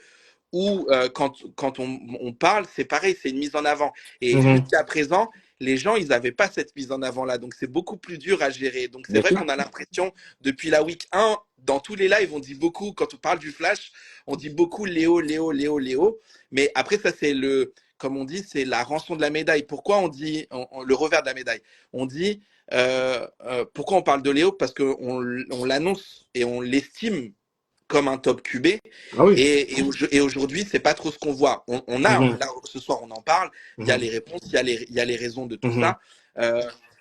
S1: où quand on parle, c'est pareil, c'est une mise en avant. Et
S4: Mhm.
S1: jusqu'à présent, les gens, ils n'avaient pas cette mise en avant-là. Donc, c'est beaucoup plus dur à gérer. Donc, c'est
S4: Bien
S1: vrai
S4: sûr.
S1: qu'on a l'impression, depuis la week 1, dans tous les lives, on dit beaucoup, quand on parle du Flash, on dit beaucoup Léo, Léo, Léo, Léo. Mais après, ça, c'est comme on dit, c'est la rançon de la médaille. Pourquoi on dit le revers de la médaille? On dit, pourquoi on parle de Léo? Parce qu'on l'annonce et on l'estime comme un top QB.
S4: Ah oui.
S1: Et aujourd'hui, c'est pas trop ce qu'on voit. On a,
S4: Mhm.
S1: là, ce soir, on en parle. Il y a
S4: Mhm.
S1: les réponses, il y a les raisons de tout
S4: Mhm.
S1: ça.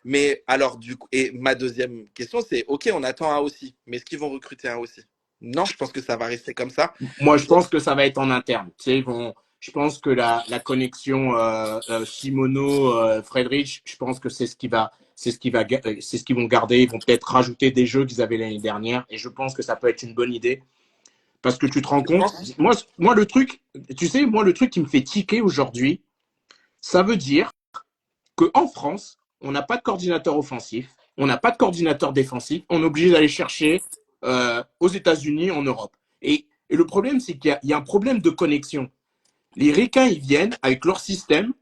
S1: Mais alors, du coup, et ma deuxième question, c'est OK, on attend un aussi. Mais est-ce qu'ils vont recruter un aussi? Non, je pense que ça va rester comme ça.
S4: Moi, je pense que ça va être en interne. Tu sais, je pense que la connexion Simono Friedrich, je pense que c'est ce c'est ce qu'ils vont garder. Ils vont peut-être rajouter des jeux qu'ils avaient l'année dernière, et je pense que ça peut être une bonne idée parce que tu te rends
S1: Je
S4: compte.
S1: pense.
S4: Moi le truc, tu sais, moi le truc qui me fait tiquer aujourd'hui, ça veut dire qu'en France, on n'a pas de coordinateur offensif, on n'a pas de coordinateur défensif, on est obligé d'aller chercher aux États-Unis, en Europe. Et le problème, c'est qu'il y a un problème de connexion. Les Ricains, ils viennent avec leur système,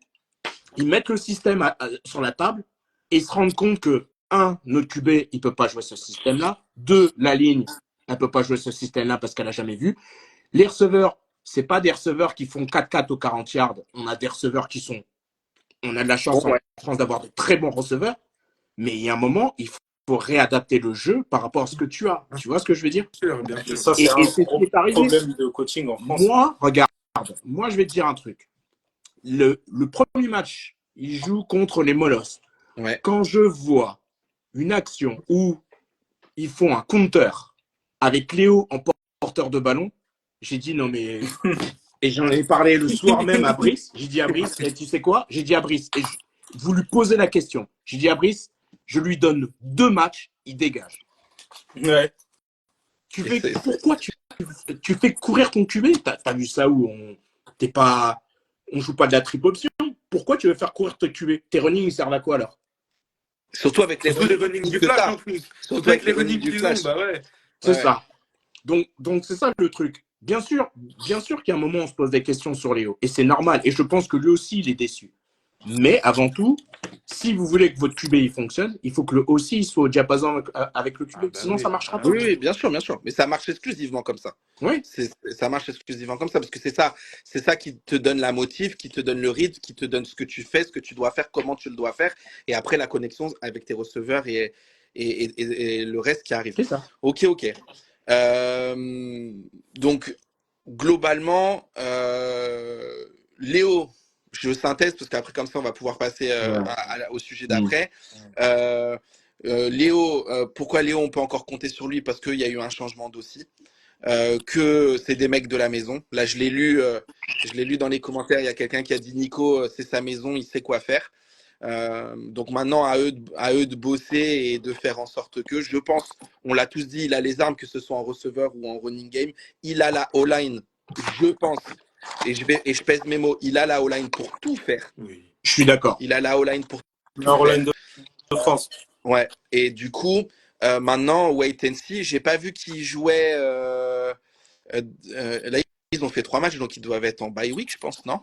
S4: ils mettent le système sur la table et ils se rendent compte que, un, notre QB, il ne peut pas jouer ce système-là. Deux, la ligne, elle ne peut pas jouer ce système-là parce qu'elle n'a jamais vu. Les receveurs, ce pas des receveurs qui font 4-4 aux 40 yards. On a des receveurs qui sont. On a de la chance
S1: Bon,
S4: en
S1: ouais.
S4: France d'avoir de très bons receveurs, mais il y a un moment, il faut réadapter le jeu par rapport à ce que tu as. Tu vois ce que je veux dire?
S3: Bien
S2: Et
S3: sûr.
S2: ça, c'est
S4: Et
S2: un
S4: c'est ce qui
S2: gros
S4: est arrivé.
S2: problème de coaching en France.
S4: Moi, regarde, moi, je vais te dire un truc. Le premier match, il joue contre les Molosses.
S1: Ouais.
S4: Quand je vois une action où ils font un counter avec Léo en porteur de ballon, j'ai dit non mais. Et j'en ai parlé le soir même à Brice. J'ai dit à Brice, et tu sais quoi? J'ai dit à Brice, et vous lui posez la question. J'ai dit à Brice, je lui donne 2 matchs, il dégage.
S2: Ouais.
S4: Pourquoi tu fais courir ton QB? T'as vu ça où on joue pas de la triple option? Pourquoi tu veux faire courir ton QB? Tes running, ils servent à quoi alors?
S1: Surtout avec les
S3: Surtout les
S1: running,
S3: running
S1: plus
S3: du
S1: que
S3: flash
S1: ça.
S3: en plus.
S1: Surtout
S3: Surtout avec
S1: avec
S3: les
S1: les running
S3: running
S1: du
S3: qu'ils ont,
S1: flash.
S3: bah ouais.
S4: C'est
S1: Ouais.
S4: ça. Donc c'est ça le truc. Bien sûr qu'à un moment, on se pose des questions sur Léo. Et c'est normal. Et je pense que lui aussi, il est déçu. Mais avant tout, si vous voulez que votre QB il fonctionne, il faut que le aussi il soit au diapason avec le QB.
S3: Ah bah
S4: Sinon, ça
S3: oui.
S4: ne marchera
S3: Ah
S4: pas.
S1: Oui,
S3: oui.
S1: oui, bien sûr, bien sûr. Mais ça marche exclusivement comme ça.
S4: Oui,
S1: Ça marche exclusivement comme ça parce que c'est ça qui te donne la motive, qui te donne le rythme, qui te donne ce que tu fais, ce que tu dois faire, comment tu le dois faire, et après la connexion avec tes receveurs et le reste qui arrive.
S4: c'est ça.
S1: Ok, ok. Donc globalement, Léo, je synthèse parce qu'après comme ça on va pouvoir passer au sujet d'après. Léo, pourquoi Léo on peut encore compter sur lui? Parce qu'il y a eu un changement d'aussi. Que c'est des mecs de la maison. Là, je l'ai lu dans les commentaires. Il y a quelqu'un qui a dit Nico, c'est sa maison, il sait quoi faire. Donc maintenant, à eux de bosser et de faire en sorte que, je pense, on l'a tous dit, il a les armes, que ce soit en receveur ou en running game. Il a la O-line, je pense, et je pèse mes mots, il a la O-line pour tout faire.
S3: Oui.
S4: Je suis d'accord.
S1: Il a la O-line pour
S2: La Roland de France.
S1: Ouais, et du coup, maintenant, wait and see, j'ai pas vu qu'il jouait. Là, ils ont fait 3 matchs, donc ils doivent être en bye week, je pense, non?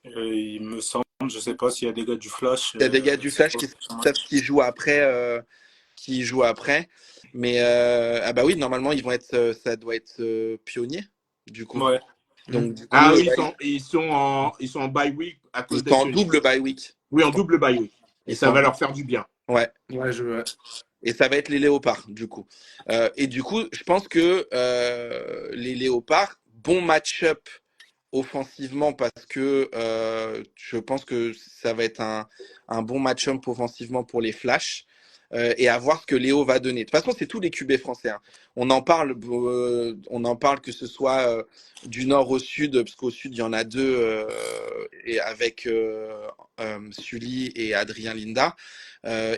S2: Il me semble, je sais pas s'il y a des gars du Flash.
S1: Il y a des gars du Flash qui savent qu'ils jouent après. Mais ah bah oui, normalement, ça doit être pionnier, du coup.
S2: Ouais.
S1: Donc, du coup,
S4: Ah oui,
S1: ouais,
S4: ils sont en bye week à cause
S1: ils
S4: des
S1: sont en
S4: pionniers.
S1: double bye week.
S4: Oui, en double bye week. Et
S1: Ils
S4: ça
S1: sont
S4: va
S1: en-
S4: leur faire du bien.
S1: Ouais.
S3: Ouais,
S1: Et ça va être les léopards, du coup. Et du coup, je pense que les léopards, bon match-up offensivement parce que je pense que ça va être un bon match-up offensivement pour les Flash. Et à voir ce que Léo va donner. De toute façon, c'est tous les QB français. Hein. On en parle que ce soit du nord au sud, parce qu'au sud, il y en a deux, et avec Sully et Adrien Linda.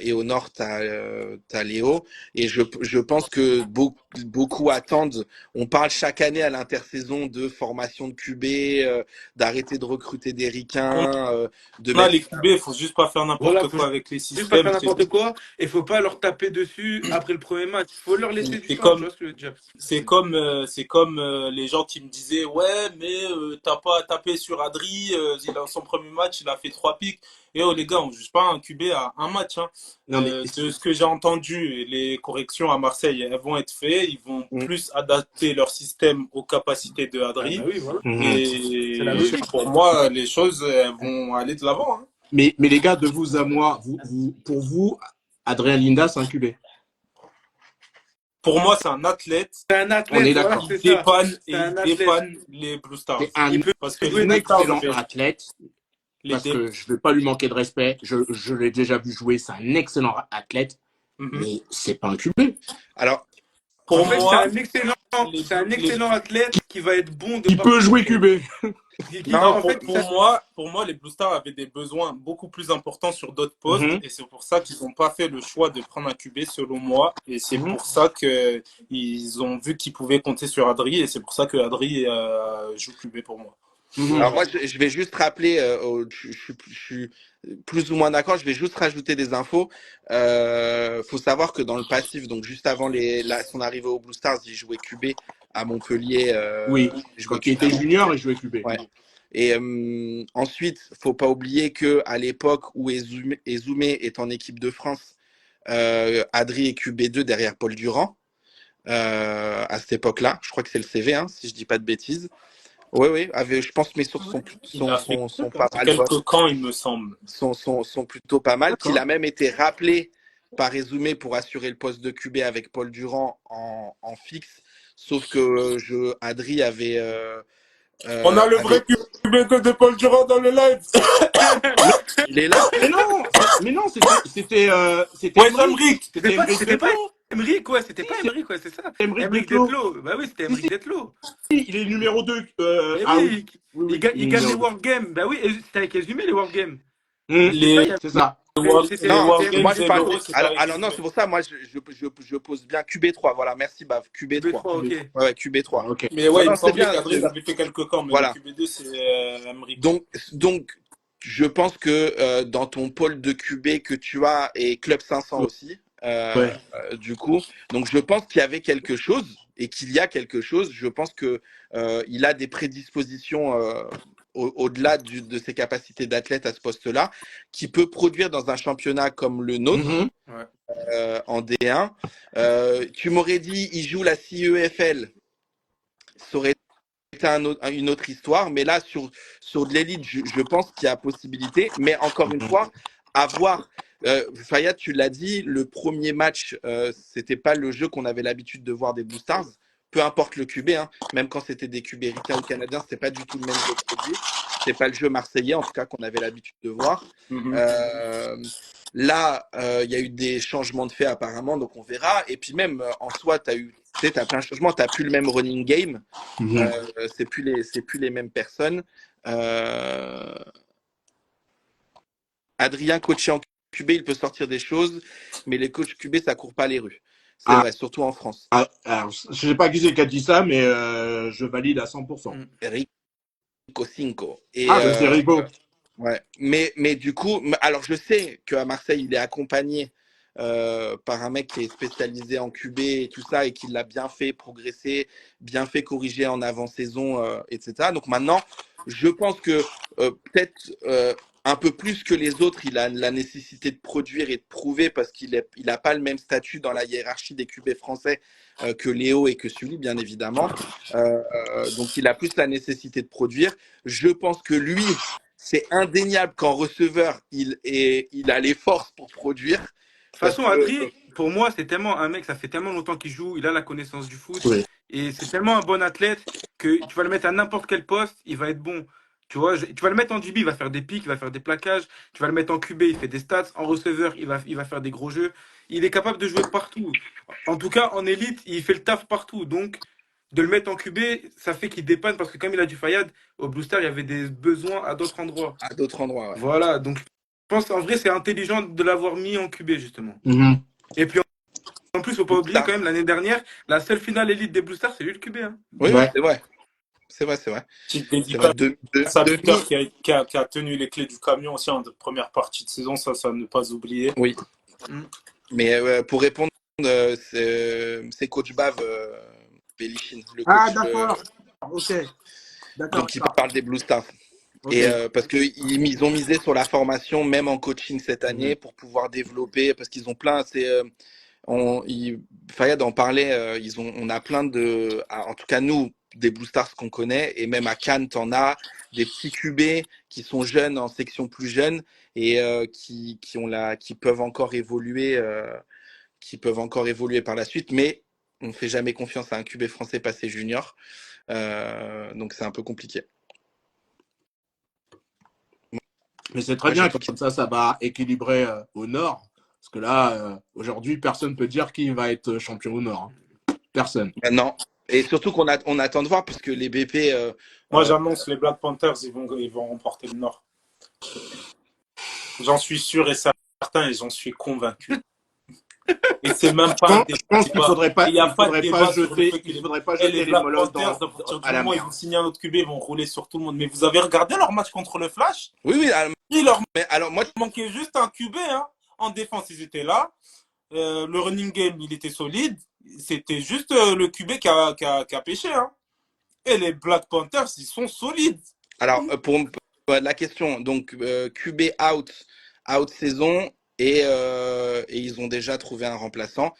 S1: Et au nord, tu as Léo. Et je pense que beaucoup attendent. On parle chaque année à l'intersaison de formation de QB, d'arrêter de recruter des ricains, de
S2: On a
S1: mettre.
S2: les QB, il faut juste pas faire n'importe
S3: Voilà,
S2: quoi avec les
S3: juste pas
S2: systèmes.
S3: faire n'importe quoi et faut pas leur taper dessus après le premier match. Faut leur laisser du
S2: C'est
S3: temps, tu
S2: comme
S3: vois ce que je veux dire?
S2: C'est comme les gens qui me disaient ouais mais t'as pas tapé sur Adri, son premier match il a fait 3 pics. Et oh les gars, on juge pas un QB à un match, hein.
S4: Non, mais
S2: De ce que j'ai entendu, les corrections à Marseille elles vont être faites, ils vont plus adapter leur système aux capacités de
S3: Ah bah
S2: Adri.
S3: oui, voilà. C'est la
S2: Et
S3: logique.
S2: pour moi les choses elles vont aller de l'avant, hein.
S4: mais les gars, de vous à moi, pour vous, Adrien Linda, c'est un QB.
S2: Pour moi c'est un athlète
S3: C'est un
S4: On est
S3: athlète, voilà,
S4: d'accord.
S2: qui
S3: c'est ça.
S2: dépanne
S3: C'est
S2: et
S3: un
S2: il
S3: athlète.
S2: dépanne les Blue Stars.
S4: C'est un
S3: Il peut
S2: Parce que les
S3: jouer
S2: Blue Stars
S4: excellent
S2: avaient
S4: athlète,
S2: les
S4: parce
S2: dé-
S4: que je ne vais pas lui manquer de respect. Je l'ai déjà vu jouer, c'est un excellent athlète,
S2: Mhm.
S4: mais c'est pas un QB.
S1: Alors,
S2: Pour
S3: En fait,
S2: moi,
S3: c'est un excellent athlète qui va être bon de
S4: Il peut
S3: partout.
S4: jouer QB.
S1: Non,
S3: En fait,
S2: pour moi, les Blue Stars avaient des besoins beaucoup plus importants sur d'autres postes,
S4: Mhm.
S2: et c'est pour ça qu'ils n'ont pas fait le choix de prendre un QB selon moi, et c'est pour ça que ils ont vu qu'ils pouvaient compter sur Adri, et c'est pour ça que Adri joue QB pour moi.
S1: alors moi, je vais juste rappeler, je suis plus ou moins d'accord, je vais juste rajouter des infos. Faut savoir que dans le passif, donc juste avant son arrivée au Blue Stars, il jouait QB à Montpellier.
S4: Oui,
S1: il jouait
S4: quand il
S1: QB à
S4: était junior,
S1: Montpellier.
S4: il jouait QB.
S1: Ouais. Et ensuite, faut pas oublier que à l'époque où Ezoumé est en équipe de France, Adri est QB2 derrière Paul Durand. À cette époque-là, je crois que c'est le CV, hein, si je dis pas de bêtises. Oui, je pense que mes sources
S2: Il a fait
S1: sont pas mal bonnes.
S2: quelques camps, il me semble.
S1: Sont plutôt pas mal.
S4: D'accord.
S1: Qu'il a même été rappelé par Ezoumé pour assurer le poste de QB avec Paul Durand en fixe. Sauf que Adri avait.
S2: On a le vrai QB de Paul Durand dans le live.
S1: Il est là.
S4: Mais non, c'était
S2: Ouais, Emric.
S4: C'était Emric
S3: c'était pas
S4: Detlo.
S3: Emric, ouais, c'était pas
S4: Si,
S3: Emric, ouais, c'est ça.
S4: Emric
S3: Emric
S4: Detlo.
S3: Detlo. Bah oui, c'était
S4: Si,
S3: Emric
S4: si.
S3: Detlo.
S4: Il est numéro 2.
S3: Mais
S4: Ah
S3: oui,
S4: oui.
S3: il gagne les World Games. Bah oui, c'était avec Exhumé les World Games.
S4: C'est ça.
S2: Les
S1: Non,
S2: Wargames
S1: moi je
S2: et
S1: parle.
S2: l'Euro, c'est
S1: Alors non, c'est pour ça, moi je pose bien QB3. Voilà, merci, Baf. QB3.
S3: QB3, ok.
S1: Ouais, QB3.
S4: Ok.
S2: Mais ouais, il
S1: Non,
S2: me
S1: c'est
S2: semblait
S1: bien.
S2: qu'Adrien avait fait quelques camps, mais
S1: Voilà.
S2: le QB2, c'est Emric.
S1: Donc, je pense que dans ton pôle de QB que tu as, et Club 500 aussi, du coup, donc je pense qu'il y avait quelque chose, et qu'il y a quelque chose. Je pense que il a des prédispositions au-delà de ses capacités d'athlète à ce poste-là, qui peut produire dans un championnat comme le nôtre, en D1. Tu m'aurais dit, il joue la CEFL, ça aurait été une autre histoire, mais là, sur de l'élite, je pense qu'il y a possibilité, mais encore une fois, à voir. Fayad, tu l'as dit, le premier match, c'était pas le jeu qu'on avait l'habitude de voir des Blue Stars. Peu importe le QB, hein, même quand c'était des QB ricains ou canadiens, c'était pas du tout le même jeu produit. C'est pas le jeu marseillais, en tout cas, qu'on avait l'habitude de voir. Là, il y a eu des changements de fait apparemment, donc on verra. Et puis même en soi, t'as plein de changements, t'as plus le même running game, c'est plus les mêmes personnes. Adrien, coaché en QB, il peut sortir des choses, mais les coachs QB, ça court pas les rues. C'est vrai, surtout en France.
S4: Alors, je sais pas qui c'est qui a dit ça, mais je valide à 100%.
S1: Rico Cinco.
S4: C'est Rico.
S1: Ouais. Mais du coup, alors je sais qu'à Marseille, il est accompagné par un mec qui est spécialisé en QB et tout ça, et qui l'a bien fait progresser, bien fait corriger en avant-saison, etc. Donc maintenant, je pense que peut-être un peu plus que les autres, il a la nécessité de produire et de prouver, parce qu'il n'a pas le même statut dans la hiérarchie des QB français que Léo et que Sully, bien évidemment. Donc il a plus la nécessité de produire. Je pense que lui, c'est indéniable qu'en receveur, il a les forces pour produire.
S3: De toute façon, Adri, pour moi, c'est tellement un mec, ça fait tellement longtemps qu'il joue, il a la connaissance du foot, et c'est tellement un bon athlète que tu vas le mettre à n'importe quel poste, il va être bon. Tu vois, tu vas le mettre en DB, il va faire des pics, il va faire des plaquages. Tu vas le mettre en QB, il fait des stats. En receveur, il va faire des gros jeux. Il est capable de jouer partout. En tout cas, en élite, il fait le taf partout. Donc, de le mettre en QB, ça fait qu'il dépanne, parce que comme il a du Fayad, au Blue Star, il y avait des besoins à d'autres endroits.
S1: À d'autres endroits, ouais.
S3: Voilà, donc je pense qu'en vrai, c'est intelligent de l'avoir mis en QB, justement. Et puis, en plus, faut pas oublier quand même, l'année dernière, la seule finale élite des Blue Stars, c'est lui le QB. Hein.
S1: Oui, c'est vrai. C'est vrai.
S2: Petite dédicace à Peter qui a tenu les clés du camion aussi en première partie de saison, ça ne pas oublier.
S1: Oui. Mais pour répondre c'est coach Bav, Belichin, le
S4: Ah,
S1: coach.
S4: d'accord. Ok. D'accord.
S1: Donc, il parle des Blue Stars.
S4: Ok.
S1: Et parce qu'ils ont misé sur la formation, même en coaching cette année, pour pouvoir développer, parce qu'ils ont plein. Fayad en parlait, on a plein en tout cas nous, des Blue Stars qu'on connaît, et même à Cannes, t'en as des petits QB qui sont jeunes en section plus jeune et qui peuvent encore évoluer, par la suite, mais on ne fait jamais confiance à un QB français passé junior, donc c'est un peu compliqué.
S4: Mais c'est très
S1: Moi,
S4: bien,
S1: j'ai tout
S4: comme ça va équilibrer au nord. Parce que là, aujourd'hui, personne ne peut dire qui va être champion au nord. Hein. Personne.
S1: Non. Et surtout qu'on attend de voir, puisque les BP.
S2: Moi, j'annonce les Black Panthers, ils vont remporter le Nord. J'en suis sûr et certain et j'en suis convaincu. Et c'est même pas un
S4: Je pense qu'il
S2: débat.
S4: faudrait pas,
S2: Il n'y a pas de débat sur le fait que
S4: jeter
S2: les
S4: les
S2: Black
S4: molosses
S2: Panthers, à partir du
S4: à la
S2: moment où ils
S4: mer.
S2: vont signer un autre QB, ils vont rouler sur tout le monde. Mais vous avez regardé leur match contre le Flash?
S1: Oui,
S2: Il leur
S1: mais alors moi,
S2: manquait juste un QB. Hein. En défense, ils étaient là. Le running game, il était solide. C'était juste le QB qui a pêché. Hein. Et les Black Panthers, ils sont solides.
S1: alors pour la question, donc QB out saison, et ils ont déjà trouvé un remplaçant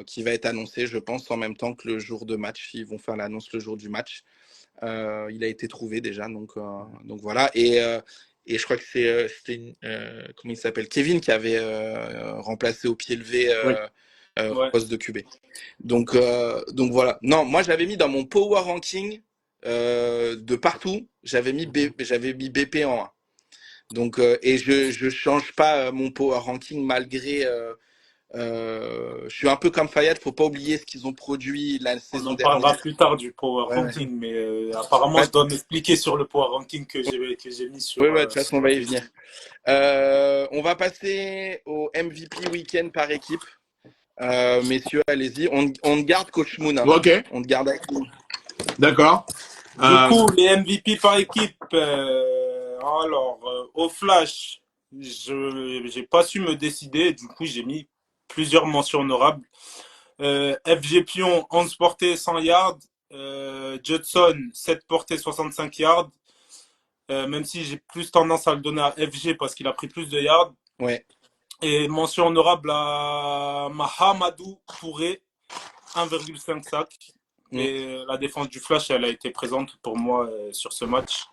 S1: qui va être annoncé, je pense, en même temps que le jour de match. Ils vont faire l'annonce le jour du match. Il a été trouvé déjà, donc voilà. Et je crois que c'était comment il s'appelle, Kevin, qui avait remplacé au pied levé
S2: Ouais.
S1: poste de QB. Donc voilà. Non, moi j'avais mis dans mon power ranking de partout, j'avais mis BP en 1. Donc et je change pas mon power ranking malgré. Je suis un peu comme Fayad, faut pas oublier ce qu'ils ont produit la
S2: On
S1: saison
S2: en parlera
S1: dernière.
S2: plus tard du Power
S1: Ouais.
S2: Ranking, mais apparemment,
S1: Ouais.
S2: je dois m'expliquer sur le Power Ranking que j'ai mis sur.
S1: Oui, de toute façon, on va y venir. On va passer au MVP week-end par équipe. Messieurs, allez-y. On garde Coach Moon. Hein.
S4: Ok,
S1: On te garde avec nous.
S4: d'accord.
S2: Du coup, les MVP par équipe. Alors, au Flash, je n'ai pas su me décider. Du coup, j'ai mis plusieurs mentions honorables. FG Pion, 11 portées, 100 yards. Judson, 7 portées, 65 yards. Même si j'ai plus tendance à le donner à FG parce qu'il a pris plus de yards.
S1: Ouais.
S2: Et mention honorable à Mahamadou Touré, 1,5 sac. Et la défense du Flash, elle a été présente pour moi sur ce match.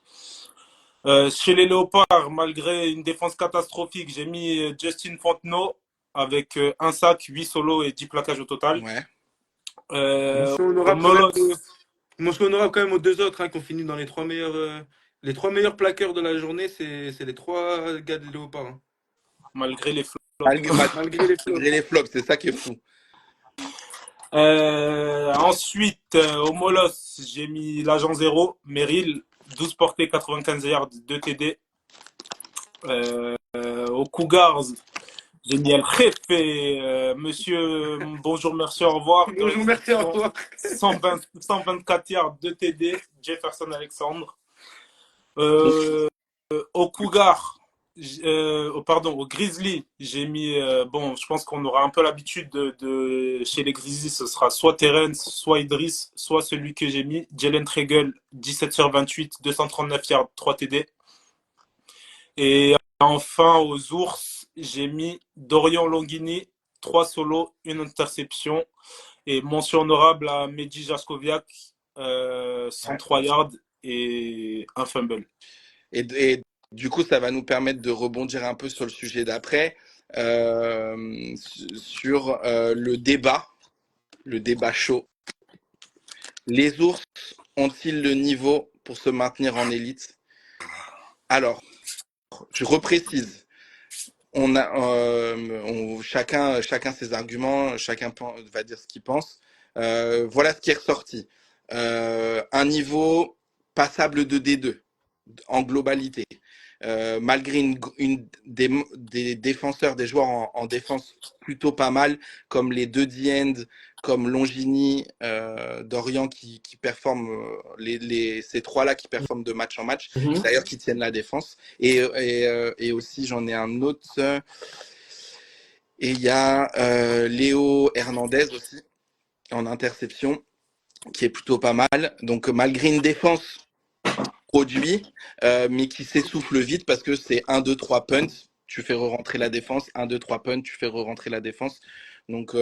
S2: Chez les Léopards, malgré une défense catastrophique, j'ai mis Justin Fontenot avec 1 sac, 8 solos et 10 plaquages au total.
S1: Ouais.
S3: Mention honorable, mention honorable quand même aux deux autres hein, qui ont fini dans les trois meilleurs plaqueurs de la journée, c'est les trois gars des Léopards. Hein.
S2: Malgré les flops.
S3: Malgré les flops.
S1: Malgré les flops, c'est ça qui est fou.
S2: Ensuite, au Molos, j'ai mis l'agent 0, Meryl, 12 portées, 95 yards, 2 TD. Aux Cougars, j'ai mis El Jefe, monsieur, bonjour, merci, au revoir.
S3: Bonjour, merci, au revoir.
S2: 124 yards, 2 TD, Jefferson Alexandre. Au Cougar, au Grizzly, j'ai mis, bon, je pense qu'on aura un peu l'habitude chez les Grizzlies, ce sera soit Terence, soit Idris, soit celui que j'ai mis, Jalen Tregel, 17 sur 28, 239 yards, 3 TD. Et enfin, aux Ours, j'ai mis Dorian Longini, 3 solos, 1 interception. Et mention honorable à Mehdi Jaskoviak, 103 yards et 1 fumble.
S1: Et du coup, ça va nous permettre de rebondir un peu sur le sujet d'après, sur le débat chaud. Les Ours ont-ils le niveau pour se maintenir en élite? Alors, je reprécise. Chacun ses arguments, chacun va dire ce qu'il pense. Voilà ce qui est ressorti. Un niveau passable de D2 en globalité. Malgré des défenseurs, des joueurs en défense plutôt pas mal, comme les deux D-end, comme Longini, Dorian qui performent, ces trois-là qui performent de match en match, d'ailleurs qui tiennent la défense. Et aussi, j'en ai un autre. Et il y a Léo Hernandez aussi en interception, qui est plutôt pas mal. Donc malgré une défense produit, mais qui s'essouffle vite parce que c'est 1, 2, 3 punts, tu fais re-rentrer la défense, 1, 2, 3 punts, tu fais re-rentrer la défense. Donc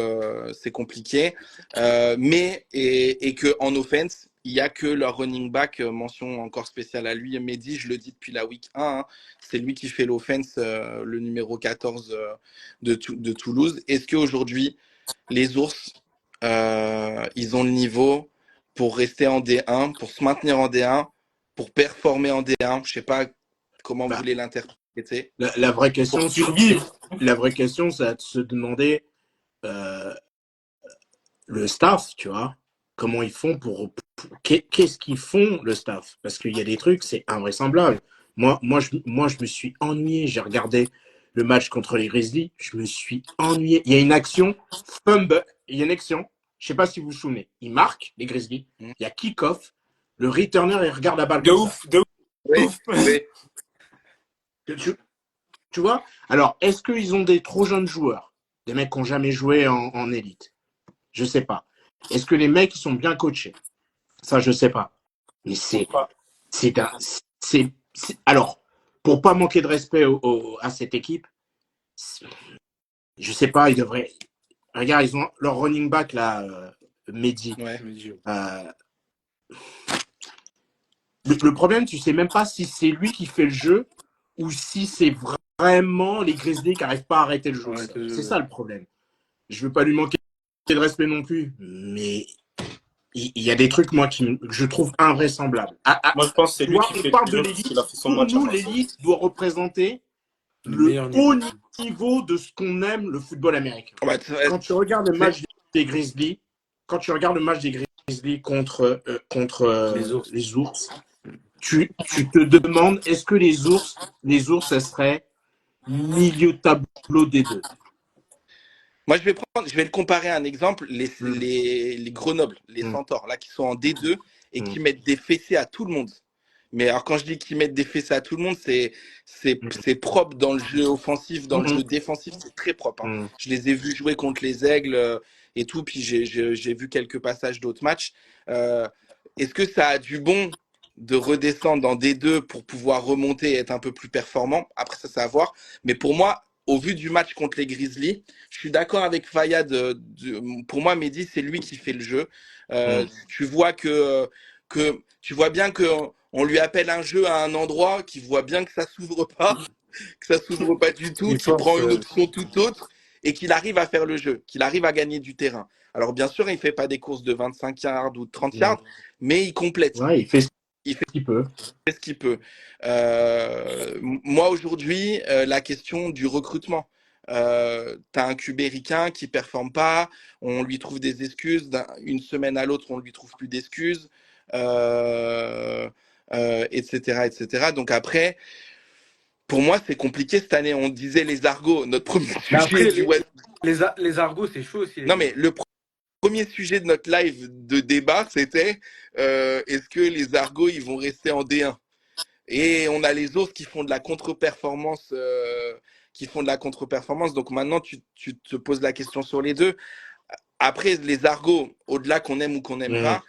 S1: c'est compliqué. Et que en offense, il n'y a que leur running back, mention encore spéciale à lui, Mehdi, je le dis depuis la week 1, hein, c'est lui qui fait l'offense, le numéro 14 de Toulouse. Est-ce qu'aujourd'hui, les ours, ils ont le niveau pour rester en D1, pour se maintenir en D1, pour performer en D1? Je sais pas comment vous
S4: Bah,
S1: voulez l'interpréter.
S4: la vraie question,
S2: Pour survivre.
S4: la vraie question, c'est de se demander euh, le staff, tu vois, comment ils font qu'est-ce qu'ils font le staff? Parce qu'il y a des trucs, c'est invraisemblable. Moi, je me suis ennuyé. J'ai regardé le match contre les Grizzlies, je me suis ennuyé. Il y a une action, fumble, il y a une action, je sais pas si vous vous souvenez, ils marquent les Grizzlies, il y a kick-off, le returner, il regarde la balle
S2: De
S4: comme
S2: ouf, de
S1: Oui,
S2: ouf.
S1: oui.
S4: tu vois? Alors, est-ce qu'ils ont des trop jeunes joueurs? Des mecs qui n'ont jamais joué en élite? Je sais pas. Est-ce que les mecs ils sont bien coachés? Ça, je sais pas. Mais alors, pour pas manquer de respect à cette équipe, je sais pas, ils devraient. Regarde, ils ont leur running back là, Mehdi.
S1: Ouais.
S4: Euh, le problème, tu sais même pas si c'est lui qui fait le jeu ou si c'est vraiment les Grizzlies qui n'arrivent pas à arrêter le jeu.
S3: Ouais,
S4: C'est ça le problème. Je veux pas lui manquer de respect non plus, mais il y a des trucs, moi, que je trouve invraisemblables.
S2: Moi, je pense que c'est
S4: Tu
S2: lui
S4: vois,
S2: qui
S4: on
S2: fait
S4: parle
S2: le
S4: de
S2: jeu parce qu'il
S4: l'élite.
S2: a fait son
S4: Pour
S2: match à
S4: nous,
S2: Barcelone.
S4: l'élite doit représenter
S3: le
S4: le
S3: meilleur
S4: haut
S3: niveau.
S4: niveau de ce qu'on aime, le football américain.
S1: Bah,
S4: Quand tu regardes le
S1: c'est-
S4: match des Grizzlies, quand tu regardes le match des Grizzlies contre
S3: Les ours.
S4: les ours, tu te demandes, est-ce que les ours, ça serait milieu de tableau des deux?
S1: Moi, je vais le comparer à un exemple,
S4: Mm.
S1: les Grenoble, les
S4: Mm.
S1: Centaures, là, qui sont en D2 et
S4: Mm.
S1: qui mettent des fessées à tout le monde. Mais alors, quand je dis qu'ils mettent des fessées à tout le monde, c'est propre dans le jeu offensif, dans le
S4: Mm.
S1: jeu défensif, c'est très propre, hein.
S4: Mm.
S1: Je les ai vus jouer contre les Aigles et tout, puis j'ai vu quelques passages d'autres matchs. Euh, Est-ce que ça a du bon de redescendre dans D2 pour pouvoir remonter et être un peu plus performant? Après, ça, c'est à voir. Mais pour moi, au vu du match contre les Grizzlies, je suis d'accord avec Fayad. Pour moi, Mehdi, c'est lui qui fait le jeu.
S4: Mm.
S1: Tu vois tu vois bien que on lui appelle un jeu à un endroit qui voit bien que ça s'ouvre pas, que ça s'ouvre pas du tout,
S3: Il
S1: qu'il
S3: force.
S1: prend une option tout autre et qu'il arrive à faire le jeu, qu'il arrive à gagner du terrain. Alors bien sûr, il fait pas des courses de 25 yards ou de 30
S4: Mm.
S1: yards, mais il complète.
S4: Ouais, il fait ce
S1: Il fait
S4: qu'il peut.
S1: ce qu'il peut. Moi aujourd'hui, la question du recrutement. T'as un QB ricain qui performe pas, on lui trouve des excuses, une semaine à l'autre on lui trouve plus d'excuses, etc., etc. Donc après, pour moi c'est compliqué cette année. On disait les argots, notre premier
S3: Mais
S1: sujet
S3: après,
S1: du web.
S3: les argots, c'est chaud aussi, les
S1: Non
S3: gars.
S1: mais le premier sujet de notre live de débat c'était est-ce que les argots ils vont rester en D1? Et on a les autres qui font de la contre-performance, Donc maintenant, tu te poses la question sur les deux. Après, les argots, au-delà qu'on aime ou qu'on n'aime
S4: Mm.
S1: pas,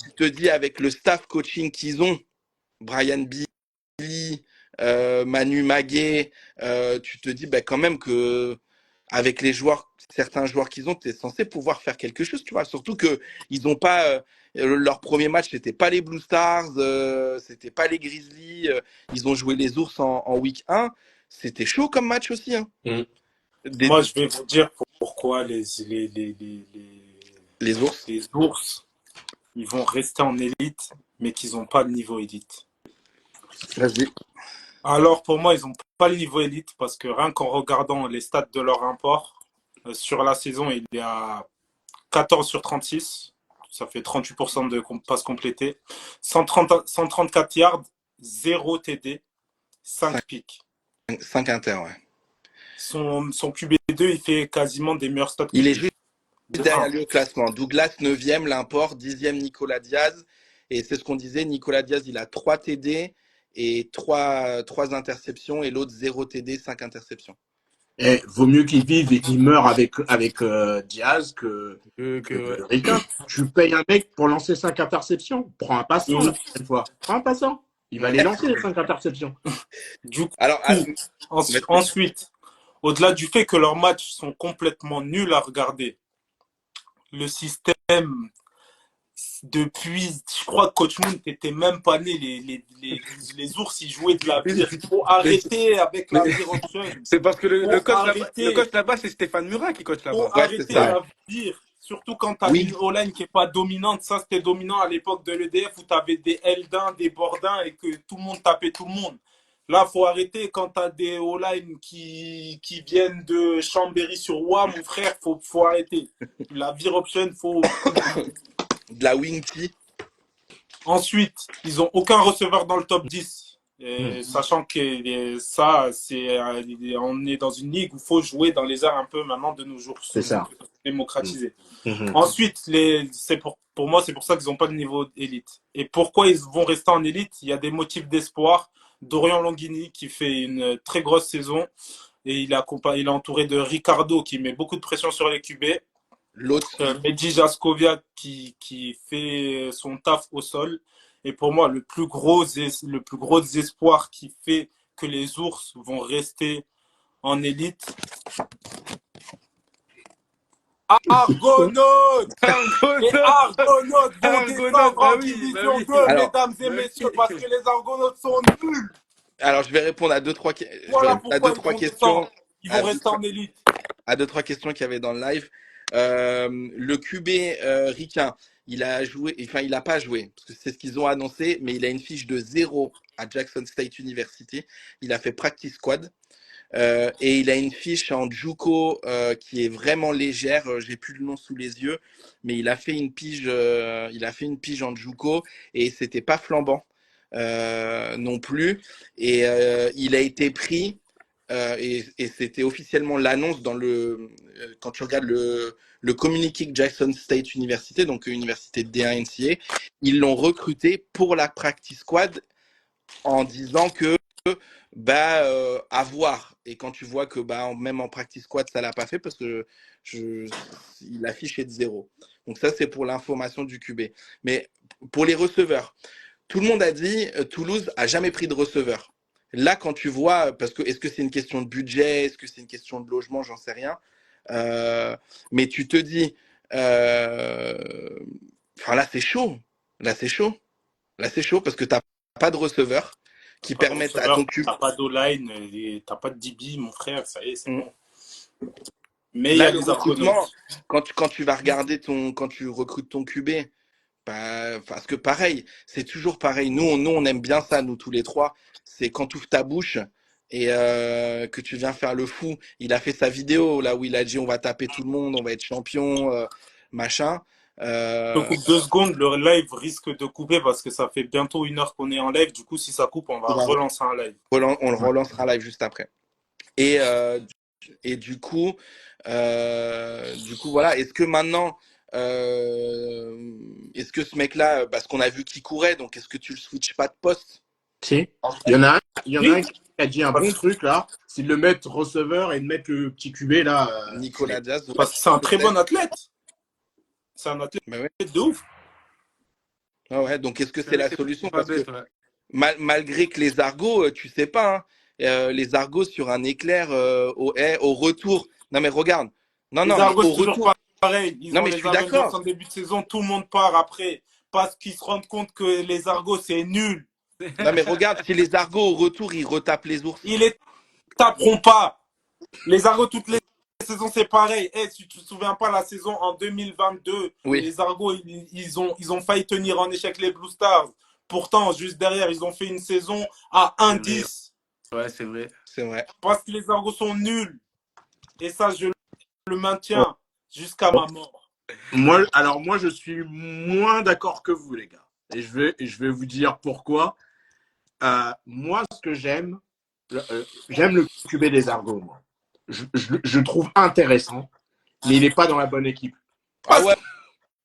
S1: tu te dis avec le staff coaching qu'ils ont, Brian Billy, Manu Maguet, tu te dis bah, quand même que avec les joueurs, certains joueurs qu'ils ont, tu es censé pouvoir faire quelque chose, tu vois. Surtout que ils n'ont pas leur premier match, c'était pas les Blue Stars, c'était pas les Grizzlies, ils ont joué les Ours en week 1. C'était chaud comme match aussi, hein.
S4: Mm.
S2: Moi, je vais vous dire pourquoi
S1: Les Ours.
S2: les ours, ils vont rester en élite, mais qu'ils n'ont pas le niveau élite.
S1: Vas-y.
S2: Alors, pour moi, ils n'ont pas le niveau élite parce que rien qu'en regardant les stats de leur import, sur la saison, il est à 14 sur 36. Ça fait 38% de passes complétées. 134 yards, 0 TD, 5 pics.
S1: 5 inter, ouais.
S2: Son QB2, il fait quasiment des meilleurs stats que
S1: Il est
S2: lui.
S1: juste derrière lui au classement. Douglas 9e, l'import, 10e Nicolas Diaz. Et c'est ce qu'on disait, Nicolas Diaz, il a 3 TD et 3 interceptions et l'autre 0 TD, 5 interceptions.
S4: Et vaut mieux qu'il vive et qu'il meure avec Diaz
S3: Ouais.
S4: que Rica. Tu payes un mec pour lancer 5 interceptions. Prends un passant la prochaine fois. Prends un passant. Il va les lancer les 5 interceptions.
S2: Du
S1: Alors,
S2: coup,
S1: vas-y.
S2: ensuite, au-delà du fait que leurs matchs sont complètement nuls à regarder, le système, depuis, je crois que Coach Moon n'était même pas né, les ours, ils jouaient de la bière. Il faut arrêter avec la beer option.
S3: C'est parce que le
S2: Faut
S3: coach là-bas,
S2: arrêter.
S3: c'est Stéphane Murat qui coach
S2: Faut
S3: là-bas.
S1: Ouais, c'est
S2: arrêter
S1: ça.
S2: la bière. Surtout quand tu as
S1: Oui.
S2: une O-line qui n'est pas dominante. Ça, c'était dominant à l'époque de l'EDF où tu avais des Eldin, des Bordins et que tout le monde tapait tout le monde. Là, il faut arrêter quand tu as des O-line qui viennent de Chambéry-sur-Oie, mon frère, faut arrêter. La beer option, faut.
S1: De la wing tee.
S2: Ensuite, ils n'ont aucun receveur dans le top 10. Et sachant que ça, on est dans une ligue où il faut jouer dans les airs un peu maintenant de nos jours.
S4: C'est ça.
S2: Démocratisé.
S4: Mhm.
S2: Ensuite, pour moi, c'est pour ça qu'ils n'ont pas de niveau élite. Et pourquoi ils vont rester en élite? Il y a des motifs d'espoir. Dorian Longhini qui fait une très grosse saison et il est entouré de Ricardo qui met beaucoup de pression sur les QB.
S1: L'autre,
S2: Mehdi Jaskovia qui fait son taf au sol. Et pour moi, le plus gros espoir qui fait que les ours vont rester en élite. Argonautes! Les Argonautes vont descendre en division 2,
S1: Alors,
S2: mesdames et messieurs, parce que les Argonautes sont nuls.
S1: alors, je vais répondre à deux, trois,
S2: Voilà pourquoi ils vont
S1: questions.
S2: descendre. Ils
S1: à
S2: vont
S1: deux,
S2: rester en élite.
S1: À deux, trois questions qu'il y avait dans le live. Le QB Ricain, il a joué, enfin, il n'a pas joué, parce que c'est ce qu'ils ont annoncé, mais il a une fiche de 0 à Jackson State University. Il a fait practice squad. Et il a une fiche en JUCO qui est vraiment légère. J'ai plus le nom sous les yeux, mais il a fait une pige en JUCO et c'était pas flambant non plus. Et il a été pris et c'était officiellement l'annonce quand tu regardes le communiqué de Jackson State University, donc université de D1 NCA, ils l'ont recruté pour la practice squad en disant que à voir. Et quand tu vois que même en practice squad, ça l'a pas fait parce que il affiche de 0. Donc ça, c'est pour l'information du QB. Mais pour les receveurs, tout le monde a dit Toulouse a jamais pris de receveur. Là, quand tu vois, parce que est-ce que c'est une question de budget, est-ce que c'est une question de logement, j'en sais rien. Mais tu te dis, là, c'est chaud. Là, c'est chaud. Là, c'est chaud parce que tu n'as pas de receveur qui permettent à ton QB.
S2: T'as pas d'O-line, t'as pas de DB, mon frère, ça y est, c'est bon. Mais
S1: Là,
S2: il y a
S1: le
S2: des
S1: recrutement,
S2: Argonautes.
S1: quand tu vas regarder quand tu recrutes ton QB, parce que pareil, c'est toujours pareil. Nous, on aime bien ça, nous tous les trois. C'est quand tu ouvres ta bouche et que tu viens faire le fou. Il a fait sa vidéo là où il a dit on va taper tout le monde, on va être champion, machin.
S2: Je coupe 2 secondes, le live risque de couper parce que ça fait bientôt 1 heure qu'on est en live. Du coup, si ça coupe, on va relancer un live.
S1: On le relancera live juste après. Et du coup, voilà. Est-ce que maintenant, est-ce que ce mec-là, parce qu'on a vu qu'il courait, donc est-ce que tu le switches pas de poste?
S4: Si. Il y en a un qui a dit un bon truc là, c'est de le mettre receveur et de mettre le petit QB là.
S1: Nicolas Diaz.
S2: Parce que c'est un très bon athlète. C'est un athlète de ouf.
S1: Ah ouais, donc est-ce que c'est la solution? Parce que
S3: ouais.
S1: malgré que les Argos, tu sais pas, hein, les Argos sur un éclair au retour. Non mais regarde. Non,
S2: Les
S1: mais
S2: Argos,
S1: au
S2: c'est toujours
S1: retour.
S2: pareil. Ils
S1: Non,
S2: ont
S1: mais je
S2: les
S1: suis
S2: Avengers
S1: d'accord.
S2: en début de saison. Tout le monde part après parce qu'ils se rendent compte que les Argos, c'est nul.
S1: Non mais regarde, si les Argos au retour, ils retapent les ours.
S2: Ils les taperont pas. Les Argos, toutes les saisons, c'est pareil. Si tu te souviens pas, la saison en 2022,
S1: Oui.
S2: les Argos, ils ont failli tenir en échec les Blue Stars. Pourtant, juste derrière, ils ont fait une saison à 1-10.
S3: Ouais, c'est vrai.
S1: C'est vrai.
S2: Parce que les Argos sont nuls. Et ça, je le maintiens jusqu'à ma mort.
S4: Moi, je suis moins d'accord que vous, les gars. Et je vais vous dire pourquoi. Moi, ce que j'aime le QB des Argos, moi. Je trouve intéressant, mais il n'est pas dans la bonne équipe.
S1: Ah ouais,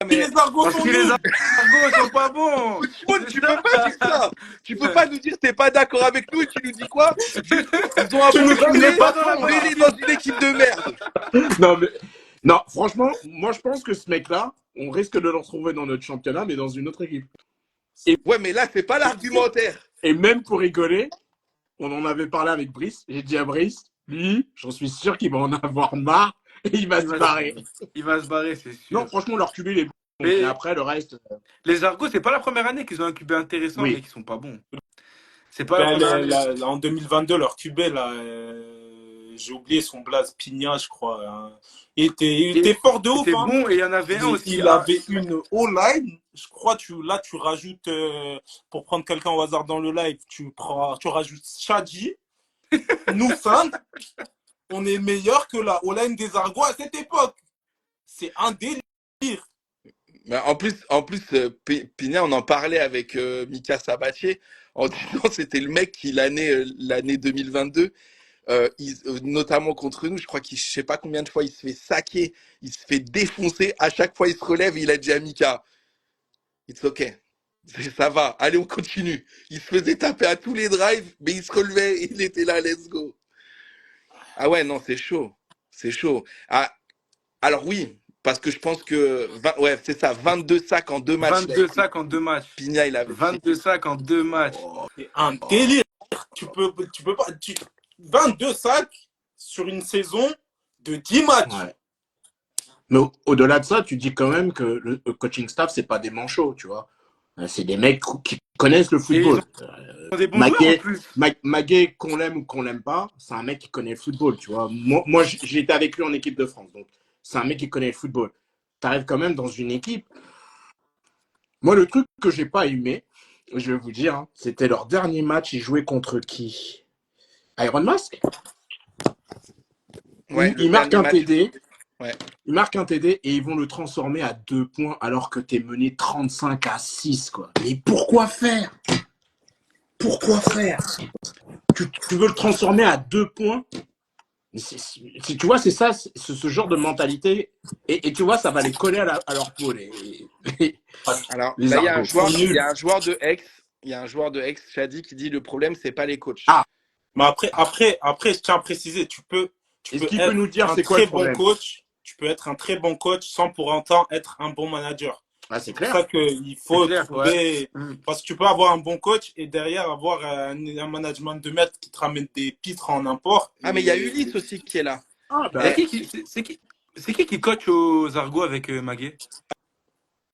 S1: mais
S2: Argos
S3: Parce
S2: sont
S3: que les
S2: nuls.
S3: Argos sont pas bons.
S1: Simone, tu peux pas dire ça. Tu peux pas nous dire que t'es pas d'accord avec nous et tu nous dis quoi? Juste, ils ont un
S2: Tu
S1: bon
S2: nous
S3: On n'est
S1: QB,
S3: pas dans la bonne
S1: mets-les dans une équipe de merde.
S4: Non, mais non, franchement, moi je pense que ce mec-là, on risque de le retrouver dans notre championnat, mais dans une autre équipe.
S1: Ouais, mais là, c'est pas l'argumentaire.
S4: Et même pour rigoler, on en avait parlé avec Brice. J'ai dit à Brice, lui, j'en suis sûr qu'il va en avoir marre et il va se barrer.
S3: Il va se barrer, c'est
S4: Non,
S3: sûr.
S4: franchement, leur QB, il est bon.
S3: Mais
S4: Mais après, le reste,
S3: les Argos, c'est pas la première année qu'ils ont un QB intéressant, mais
S4: oui.
S3: qu'ils sont pas bons. C'est pas la
S2: Ben,
S3: première année.
S2: en 2022, leur QB, là, j'ai oublié son blaze, Pigna, je crois. Hein. Il était fort de ouf.
S3: C'était
S2: Hein.
S3: bon et il y en avait un aussi.
S2: Il avait une O-line. Je crois là, tu rajoutes, pour prendre quelqu'un au hasard dans le live, tu rajoutes Shadji, Newfound. On est meilleur que la O-line des Argois à cette époque. C'est un délire.
S1: Mais en plus, Pina, on en parlait avec Mika Sabatier en disant que c'était le mec qui l'année 2022, notamment contre nous, je crois je sais pas combien de fois il se fait saquer, il se fait défoncer. À chaque fois, il se relève et il a dit à Mika, it's okay, ça va, allez, on continue. Il se faisait taper à tous les drives, mais il se relevait et il était là, let's go. Ah ouais, non, c'est chaud, c'est chaud. Ah, alors oui, parce que je pense que ouais, c'est ça, 22 sacs en 2 matchs.
S3: 22 sacs en 2 matchs.
S1: Pina, il avait
S3: 22 sacs en 2 matchs.
S2: C'est un délire. Tu peux pas. 22 sacs sur une saison de 10 matchs.
S4: Ouais. Mais au-delà de ça, tu dis quand même que le coaching staff, c'est pas des manchots, tu vois. C'est des mecs qui connaissent le football.
S3: Ils ont des bons joueurs en plus.
S4: Maguet, qu'on l'aime ou qu'on l'aime pas, c'est un mec qui connaît le football, tu vois. Moi j'ai été avec lui en équipe de France, donc c'est un mec qui connaît le football. Tu arrives quand même dans une équipe. Moi, le truc que j'ai pas aimé, je vais vous dire, hein, c'était leur dernier match. Ils jouaient contre qui? Iron Mask.
S1: Ouais,
S4: Ils marquent un TD.
S1: Ouais.
S4: Ils marquent un TD et ils vont le transformer à 2 points alors que tu es mené 35-6, quoi. Mais pourquoi faire? Pourquoi faire? Tu veux le transformer à 2 points? Tu vois, c'est ça, ce genre de mentalité. Et tu vois, ça va les coller à leur peau.
S1: Alors,
S4: les
S1: là, il y a un joueur de Aix, Shadi, qui dit le problème, c'est pas les coachs.
S4: Ah.
S2: Mais après, je tiens à préciser, tu peux
S4: peut nous dire c'est quoi
S2: très
S4: le problème?
S2: bon coach. Tu peux être un très bon coach sans pour autant être un bon manager.
S4: Ah, c'est
S2: C'est
S4: clair.
S2: ça qu'il faut trouver.
S3: Ouais.
S2: Parce que tu peux avoir un bon coach et derrière avoir un management de maître qui te ramène des pitres en import.
S1: Ah, mais il y a Ulysse aussi qui est là.
S4: Ah, bah,
S3: C'est qui coach aux Argots avec Maguet?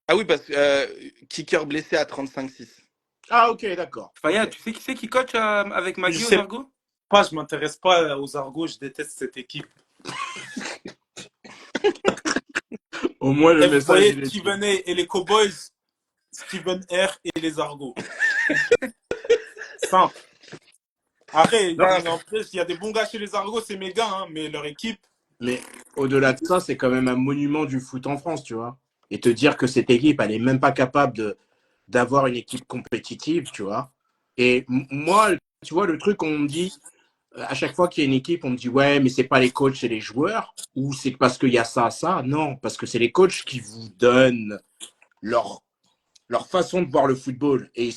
S1: Ah oui, parce que kicker blessé à 35-6.
S4: ah, ok, d'accord.
S3: Faya, tu sais qui c'est qui coach avec Maguet
S2: Je
S3: aux
S2: sais
S3: Argots?
S2: Je m'intéresse pas aux Argos, je déteste cette équipe.
S4: Au moins, le
S2: Et vous
S4: message.
S2: voyez Steven A et les Cowboys, Steven R et les Argos. Simple. Après, il y a des bons gars chez les Argos, c'est mes gars, hein, mais leur équipe.
S4: Mais au-delà de ça, c'est quand même un monument du foot en France, tu vois. Et te dire que cette équipe, elle n'est même pas capable d'avoir une équipe compétitive, tu vois. Et moi, tu vois, le truc, on me dit, à chaque fois qu'il y a une équipe, on me dit, ouais, mais c'est pas les coachs, c'est les joueurs. Ou c'est parce qu'il y a ça. Non, parce que c'est les coachs qui vous donnent leur façon de voir le football. Et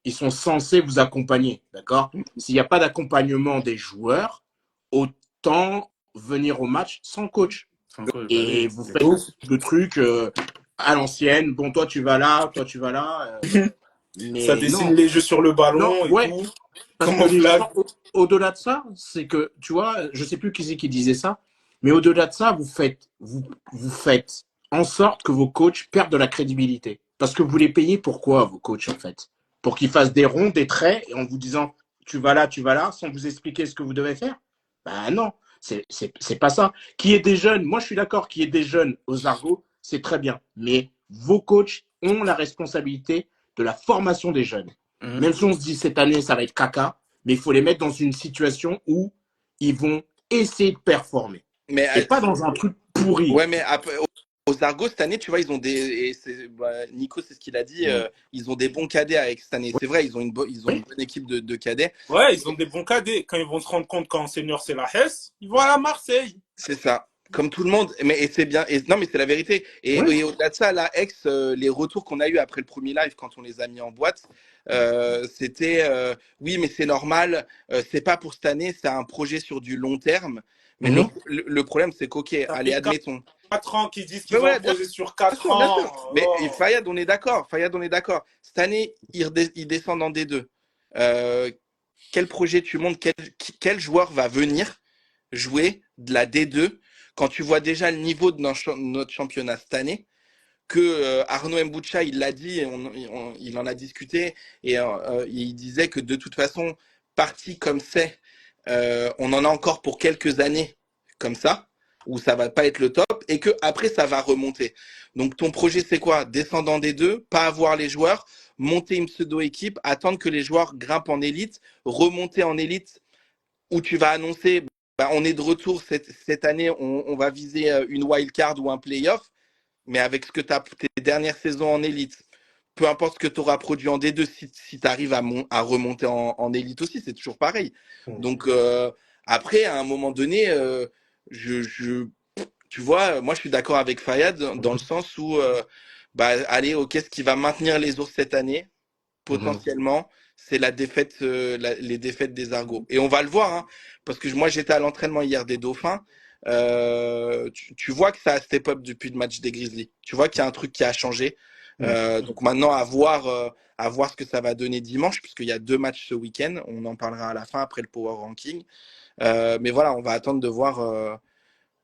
S4: ils sont censés vous accompagner, d'accord? S'il n'y a pas d'accompagnement des joueurs, autant venir au match sans coach. Et vous faites le truc à l'ancienne. Bon, toi, tu vas là, toi, tu vas là. Mais
S2: ça dessine les jeux sur le ballon et tout.
S4: Parce que au-delà de ça, c'est que, tu vois, je sais plus qui c'est qui disait ça, mais au-delà de ça, vous faites en sorte que vos coachs perdent de la crédibilité. Parce que vous les payez pourquoi, vos coachs, en fait? Pour qu'ils fassent des ronds, des traits, et en vous disant, tu vas là, sans vous expliquer ce que vous devez faire? Ben non, c'est pas ça. Qu'il y ait des jeunes, moi je suis d'accord, qu'il y ait des jeunes aux Argos, c'est très bien. Mais vos coachs ont la responsabilité de la formation des jeunes. Même si on se dit cette année, ça va être caca, mais il faut les mettre dans une situation où ils vont essayer de performer. Et pas dans un truc pourri.
S1: Ouais, mais après, aux Argos, cette année, tu vois, ils ont Nico, c'est ce qu'il a dit, ils ont des bons cadets avec cette année. C'est vrai, ils ont une bonne équipe de cadets.
S2: Ouais, ils ont des bons cadets. Quand ils vont se rendre compte qu'en senior, c'est la Hesse, ils vont à la Marseille.
S1: C'est ça. Comme tout le monde, et c'est bien. Et, non, mais c'est la vérité.
S4: Ouais.
S1: Et au-delà de ça, la ex, les retours qu'on a eu après le premier live, quand on les a mis en boîte, c'était oui, mais c'est normal. C'est pas pour cette année, c'est un projet sur du long terme. Mais
S4: Mhm.
S1: le problème, c'est qu'ok,
S2: Ça
S1: allez,
S2: fait
S1: admettons.
S2: 4 ans qu'ils disent
S1: Mais
S2: qu'ils ont un
S1: ouais, bien
S2: projet sur
S1: bien
S2: 4
S1: sûr, bien
S2: ans.
S1: sûr. Mais et
S2: Oh.
S1: Fayad, on est d'accord. Fayad, on est d'accord. Cette année, ils descendent en D2. Euh, quel projet tu montes? Quel joueur va venir jouer de la D2 quand tu vois déjà le niveau de notre championnat cette année? Que Arnaud Mboucha, il l'a dit, il en a discuté, et il disait que de toute façon, parti comme c'est, on en a encore pour quelques années comme ça, où ça va pas être le top, et que après ça va remonter. Donc ton projet, c'est quoi? Descendant des deux, pas avoir les joueurs, monter une pseudo-équipe, attendre que les joueurs grimpent en élite, remonter en élite, où tu vas annoncer, bah, on est de retour cette année, on va viser une wild card ou un playoff, mais avec ce que tu as tes dernières saisons en élite, peu importe ce que tu auras produit en D2, si tu arrives à remonter en élite aussi, c'est toujours pareil. Donc après, à un moment donné, tu vois, moi je suis d'accord avec Fayad dans le sens où, bah, allez, ok, ce qui va maintenir les ours cette année,
S4: Mhm.
S1: potentiellement, c'est la défaite, les défaites des Argos. Et on va le voir, hein, parce que moi j'étais à l'entraînement hier des Dauphins. Tu vois que ça a step up depuis le match des Grizzlies. Tu vois qu'il y a un truc qui a changé.
S4: Mhm.
S1: Donc maintenant à voir ce que ça va donner dimanche, puisqu'il y a 2 matchs ce week-end. On en parlera à la fin après le power ranking. Mais voilà, on va attendre de voir.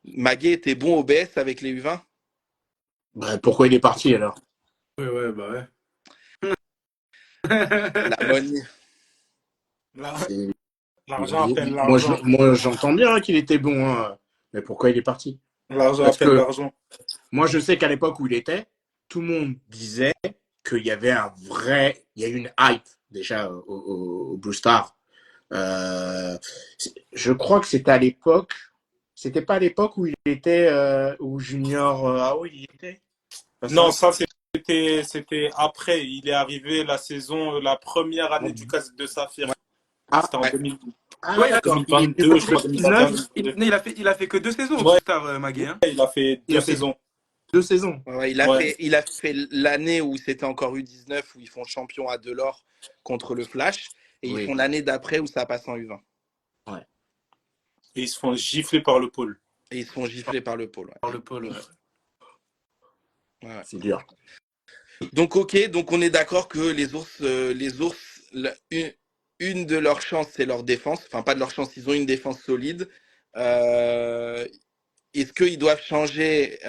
S1: Maguet était bon au BS avec les U20.
S4: Bah, pourquoi il est parti alors?
S3: Ouais, bah ouais.
S1: La money.
S2: Là,
S4: C'est-
S2: l'argent appelle
S4: Moi,
S2: l'argent.
S4: moi, j'entends bien hein, qu'il était bon, hein, mais pourquoi il est parti?
S2: L'argent
S4: Parce
S2: appelle
S4: que
S2: l'argent.
S4: moi, je sais qu'à l'époque où il était, tout le monde disait qu'il y avait il y a eu une hype déjà au Blue Star. Je crois que c'était à l'époque, c'était pas à l'époque où il était, où Junior, ah oui, il y était, pas
S2: Non,
S4: ça?
S2: ça c'était après. Il est arrivé la saison, la première année du cas de Saphir.
S1: Ouais,
S4: Ah,
S2: C'était en
S1: ouais.
S2: 2000
S3: Ouais,
S4: d'accord, il est venu
S2: 2022,
S4: en
S2: je crois,
S4: 2019,
S2: 2021.
S3: non, il a fait que 2 saisons au Blue
S2: Ouais,
S3: Star, Maguet, hein.
S2: il a fait
S4: il
S2: deux
S4: a fait
S2: saisons.
S4: 2 saisons.
S1: Ouais,
S2: Ouais.
S1: il a fait l'année où c'était encore U19, où ils font champion à Delors contre le Flash, et ils
S4: Oui,
S1: font l'année d'après où ça passe en U20.
S4: ouais,
S2: Et ils se font gifler par le pôle.
S1: Et ils se font gifler par le pôle.
S3: Par
S1: Ouais.
S3: le pôle, ouais.
S1: Ouais.
S4: c'est dur.
S1: Donc ok, donc on est d'accord que les ours, une de leurs chances, c'est leur défense. Enfin, pas de leur chance, ils ont une défense solide. Euh, Est-ce qu'ils doivent changer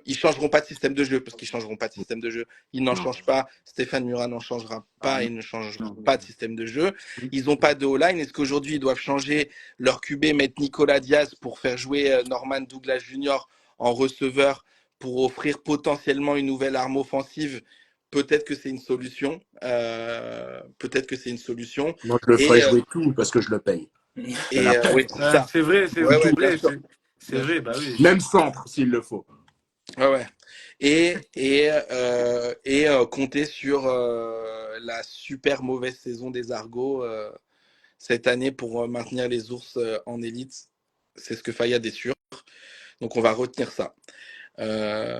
S1: Ils changeront pas de système de jeu parce qu'ils changeront pas de système de jeu. Ils n'en
S4: Non.
S1: changent pas. Stéphane Murat n'en changera
S4: Ah,
S1: pas.
S4: non.
S1: Ils ne changeront
S4: Non.
S1: pas de système de jeu. Ils n'ont pas de O-line. Est-ce qu'aujourd'hui ils doivent changer leur QB, mettre Nicolas Diaz pour faire jouer Norman Douglas Jr. en receveur pour offrir potentiellement une nouvelle arme offensive? Peut-être que c'est une solution. Peut-être que c'est une solution.
S4: Moi, je le ferai
S1: Et,
S4: jouer tout parce que je le paye. C'est la
S1: oui,
S4: première.
S1: c'est ça.
S3: C'est vrai,
S1: Ouais, ouais, bien
S3: ouais,
S1: sûr.
S3: c'est
S1: Bien
S3: vrai,
S1: sûr.
S3: bah oui.
S4: Même centre, s'il le faut.
S1: Ouais, ouais. Compter sur la super mauvaise saison des Argos cette année pour maintenir les ours en élite. C'est ce que Fayad est sûr. Donc on va retenir ça. Euh,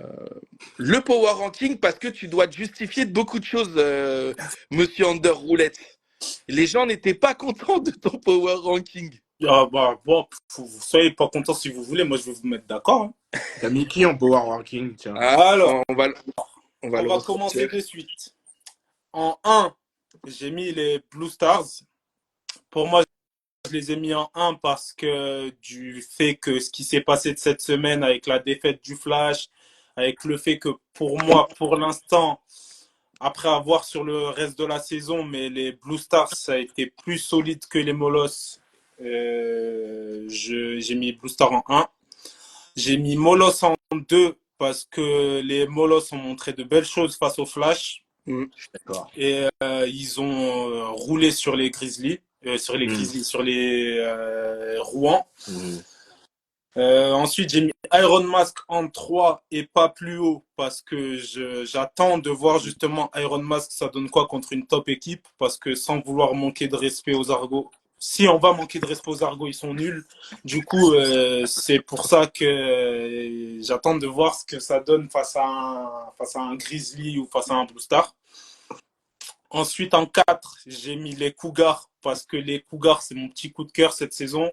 S1: le power ranking, parce que tu dois te justifier de beaucoup de choses, monsieur Under Roulette. Les gens n'étaient pas contents de ton power ranking.
S2: Ah, bah, bon, vous soyez pas content si vous voulez. Moi, je vais vous mettre d'accord, hein.
S4: T'as mis qui en power ranking, tiens?
S2: Alors,
S1: On va
S2: on
S1: le
S2: va commencer
S1: ressortir.
S2: de suite. En 1, j'ai mis les Blue Stars. Pour moi, je les ai mis en 1 parce que du fait que ce qui s'est passé de cette semaine avec la défaite du Flash, avec le fait que pour moi, pour l'instant, après avoir sur le reste de la saison, mais les Blue Stars, ça a été plus solide que les Molosses. J'ai mis Blue Stars en 1. J'ai mis Molosses en 2 parce que les Molosses ont montré de belles choses face au Flash.
S1: Mm.
S4: Je suis d'accord.
S2: Et ils ont roulé sur les Grizzlies, sur les Rouen. Ensuite, j'ai mis Iron Mask en 3 et pas plus haut parce que j'attends de voir justement Iron Mask, ça donne quoi contre une top équipe parce que sans vouloir manquer de respect aux Argos, si on va manquer de respect aux Argos, ils sont nuls. Du coup, c'est pour ça que j'attends de voir ce que ça donne face à un Grizzly ou face à un Blue Star. Ensuite, en 4, j'ai mis les Cougars parce que les Cougars, c'est mon petit coup de cœur cette saison.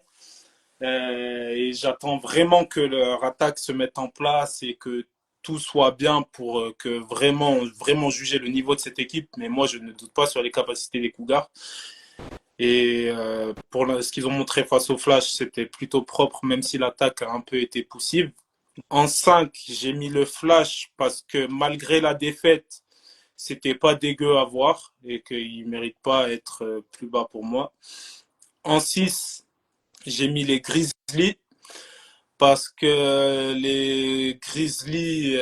S2: Et j'attends vraiment que leur attaque se mette en place et que tout soit bien pour que vraiment juger le niveau de cette équipe. Mais moi, je ne doute pas sur les capacités des Cougars. Et pour ce qu'ils ont montré face au Flash, c'était plutôt propre, même si l'attaque a un peu été poussive. En 5, j'ai mis le Flash parce que malgré la défaite, c'était pas dégueu à voir et qu'il ne mérite pas être plus bas pour moi. En 6, j'ai mis les Grizzlies parce que les Grizzlies,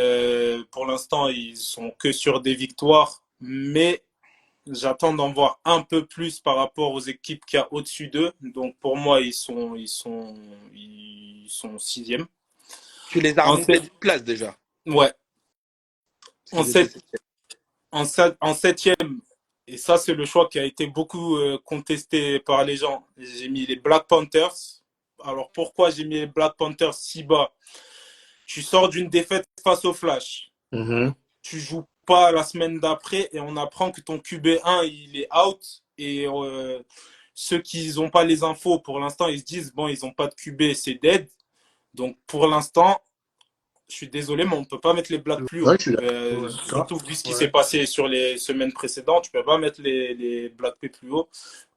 S2: pour l'instant, ils sont que sur des victoires, mais j'attends d'en voir un peu plus par rapport aux équipes qu'il y a au-dessus d'eux. Donc pour moi, ils sont sixième.
S1: Tu les as remontés d'une place déjà.
S2: Ouais. En septième, et ça c'est le choix qui a été beaucoup contesté par les gens, j'ai mis les Black Panthers. Alors pourquoi j'ai mis les Black Panthers si bas? Tu sors d'une défaite face au Flash. Tu joues pas la semaine d'après et on apprend que ton QB1 il est out et ceux qui n'ont pas les infos pour l'instant ils se disent bon ils n'ont pas de QB, c'est dead. Donc pour l'instant je suis désolé, mais on ne peut pas mettre les Blacks plus haut. Surtout vu ce qui s'est passé sur les semaines précédentes, tu ne peux pas mettre les Blacks plus haut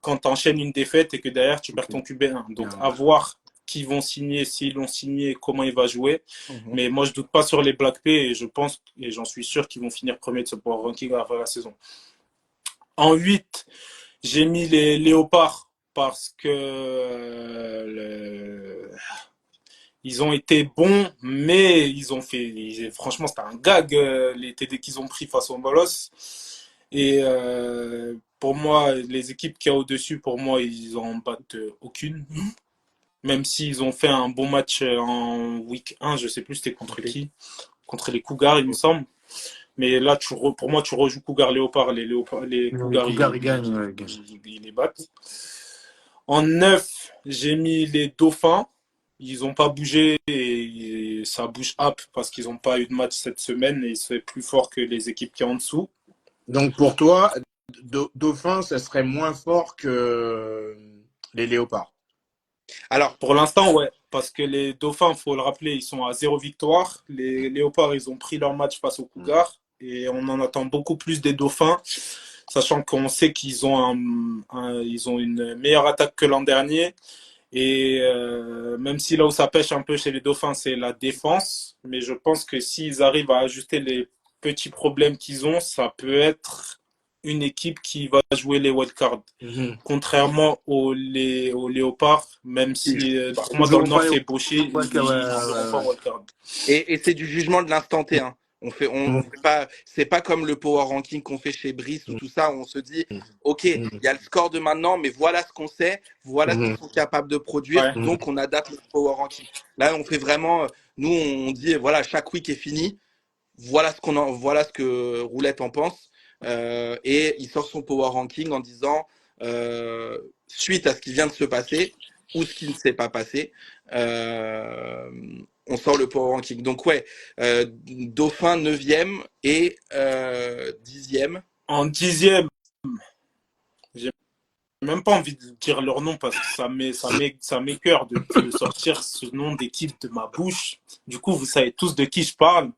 S2: quand tu enchaînes une défaite et que derrière tu perds ton QB1. Donc à voir qui vont signer, s'ils l'ont signé, comment il va jouer. Mais moi, je ne doute pas sur les Black P et je pense, et j'en suis sûr qu'ils vont finir premier de ce power ranking à la fin de la saison. En 8, j'ai mis les Léopards parce que ils ont été bons, mais franchement, c'était un gag, les TD qu'ils ont pris face aux Bolos. Et pour moi, les équipes qu'il y a au-dessus, pour moi, ils en battent aucune. Même s'ils ont fait un bon match en week 1, je sais plus c'était contre qui. Contre les Cougars, il me semble. Mais là, pour moi, tu rejoues Cougar-Léopard. Les Cougars,
S3: ils gagnent.
S2: Ils les battent. En 9, j'ai mis les Dauphins. Ils n'ont pas bougé et ça bouge up parce qu'ils n'ont pas eu de match cette semaine et c'est plus fort que les équipes qui sont en dessous.
S4: Donc pour toi, Dauphin, ça serait moins fort que les Léopards.
S2: Alors pour l'instant, ouais, parce que les Dauphins, il faut le rappeler, ils sont à 0 victoire. Les Léopards, ils ont pris leur match face aux Cougars et on en attend beaucoup plus des Dauphins, sachant qu'on sait qu'ils ont ils ont une meilleure attaque que l'an dernier. Et même si là où ça pêche un peu chez les Dauphins, c'est la défense. Mais je pense que s'ils arrivent à ajuster les petits problèmes qu'ils ont, ça peut être une équipe qui va jouer les wildcards. Contrairement aux Léopards, même si pour moi dans le Nord c'est Baucher, ils n'auront pas wildcard.
S1: Et c'est du jugement de l'instant T. Hein. On fait pas, c'est pas comme le power ranking qu'on fait chez Brice ou tout ça où on se dit, ok, il y a le score de maintenant, mais voilà ce qu'on sait, voilà ce qu'ils sont capables de produire, donc on adapte le power ranking. Là, on fait vraiment, nous on dit, voilà, chaque week est fini, voilà ce que Roulette en pense, et il sort son power ranking en disant, suite à ce qui vient de se passer ou ce qui ne s'est pas passé. On sort le power ranking. Donc ouais, Dauphin 9e et 10e.
S2: En 10e, j'ai même pas envie de dire leur nom parce que ça m'écoeure de sortir ce nom d'équipe de ma bouche. Du coup, vous savez tous de qui je parle.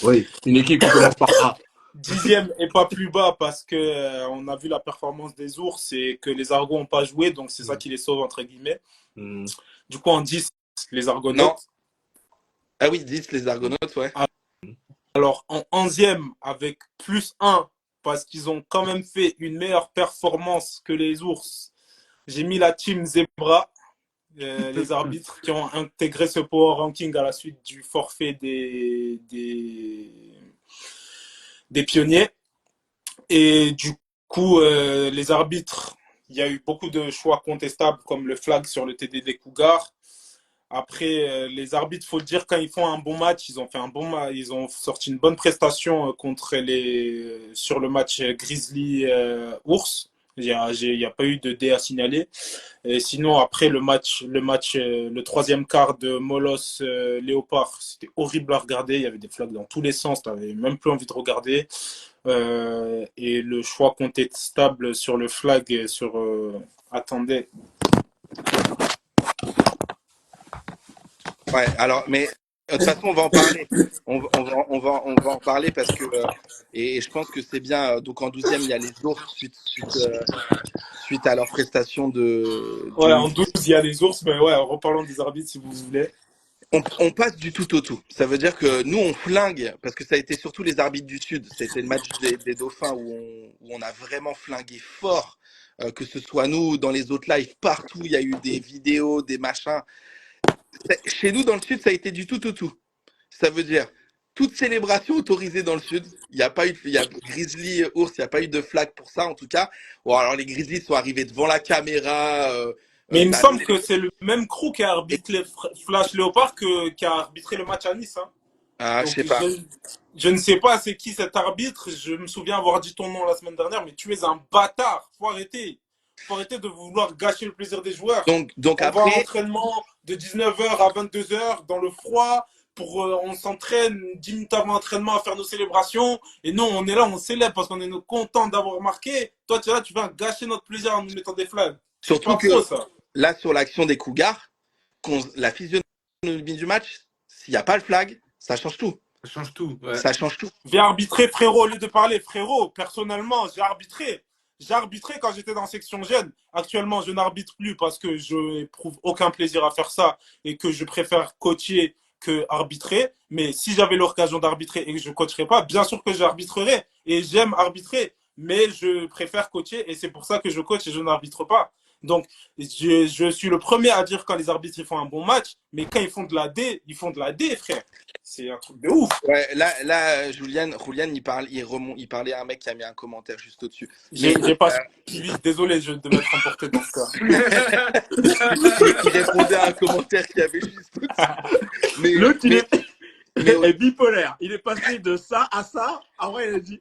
S4: Oui, une équipe qui commence par A.
S2: 10e et pas plus bas parce que on a vu la performance des ours et que les Argos n'ont pas joué, donc c'est ça qui les sauve entre guillemets. Du coup, en 10, les Argonautes.
S1: Non. Ah oui, 10, les Argonautes, ouais.
S2: Alors, en 11e, avec plus 1, parce qu'ils ont quand même fait une meilleure performance que les ours, j'ai mis la team Zebra, les arbitres qui ont intégré ce power ranking à la suite du forfait des pionniers. Et du coup, les arbitres, il y a eu beaucoup de choix contestables comme le flag sur le TD des Cougars. Après, les arbitres, faut le dire, quand ils font un bon match, ils ont fait un bon match, ils ont sorti une bonne prestation sur le match Grizzly Ours. Il y a pas eu de dé à signaler. Et sinon, après le troisième quart de Molos Léopard, c'était horrible à regarder. Il y avait des flags dans tous les sens. Tu n'avais même plus envie de regarder. Et le choix contestable sur le flag, sur. Attendez.
S1: Ouais, alors, mais de toute façon, on va en parler. On va en parler parce que, et je pense que c'est bien. Donc, en 12e, il y a les ours suite à leur prestation
S2: Ouais, en 12, il y a les ours, mais ouais, en reparlant des arbitres, si vous voulez.
S1: On passe du tout au tout. Ça veut dire que nous, on flingue, parce que ça a été surtout les arbitres du Sud. C'était le match des Dauphins où on a vraiment flingué fort, que ce soit nous, dans les autres lives, partout, il y a eu des vidéos, des machins. Chez nous, dans le Sud, ça a été du tout au tout. Ça veut dire toute célébration autorisée dans le Sud. Il n'y a pas eu, il y a Grizzly, ours, il n'y a pas eu de flag pour ça, en tout cas. Bon, alors les Grizzlies sont arrivés devant la caméra.
S2: Mais il me
S1: Bah,
S2: semble que c'est le même crew qui a arbitré les Flash Léopard qui a arbitré le match à Nice. Hein.
S1: ah, je
S2: Donc
S1: sais pas.
S2: je ne sais pas c'est qui cet arbitre. Je me souviens avoir dit ton nom la semaine dernière, mais tu es un bâtard. Faut arrêter. Faut arrêter de vouloir gâcher le plaisir des joueurs.
S1: Donc
S2: On va en
S1: après,
S2: entraînement de 19h à 22h dans le froid. On s'entraîne 10 minutes avant l'entraînement à faire nos célébrations. Et non, on est là, on célèbre parce qu'on est content d'avoir marqué. Toi, tu es là, tu vas gâcher notre plaisir en nous mettant des flags. C'est
S1: surtout
S2: pas
S1: que
S2: pro, ça.
S1: là, sur l'action des Cougars, la physionomie du match, s'il n'y a pas le flag, ça change tout.
S3: Ça change tout. Ouais.
S1: Ça change tout.
S2: J'ai arbitré, frérot, au lieu de parler. Frérot, personnellement, j'ai arbitré. J'ai arbitré quand j'étais dans section jeune. Actuellement, je n'arbitre plus parce que je n'éprouve aucun plaisir à faire ça et que je préfère coacher que arbitrer. Mais si j'avais l'occasion d'arbitrer et que je ne coacherais pas, bien sûr que j'arbitrerais. Et j'aime arbitrer, mais je préfère coacher et c'est pour ça que je coach et je n'arbitre pas. Donc, je suis le premier à dire quand les arbitres ils font un bon match, mais quand ils font de la D, ils font de la D, frère. C'est un truc de ouf.
S1: Ouais, là, Julian, il parlait à un mec qui a mis un commentaire juste au-dessus.
S2: J'ai pas suivi, désolé de m'être emporté dans ce cas.
S1: Il répondait à un commentaire qui avait juste au-dessus. Mais,
S4: L'autre, il
S1: mais
S4: est bipolaire. Il est passé de ça à ça. Après, il a dit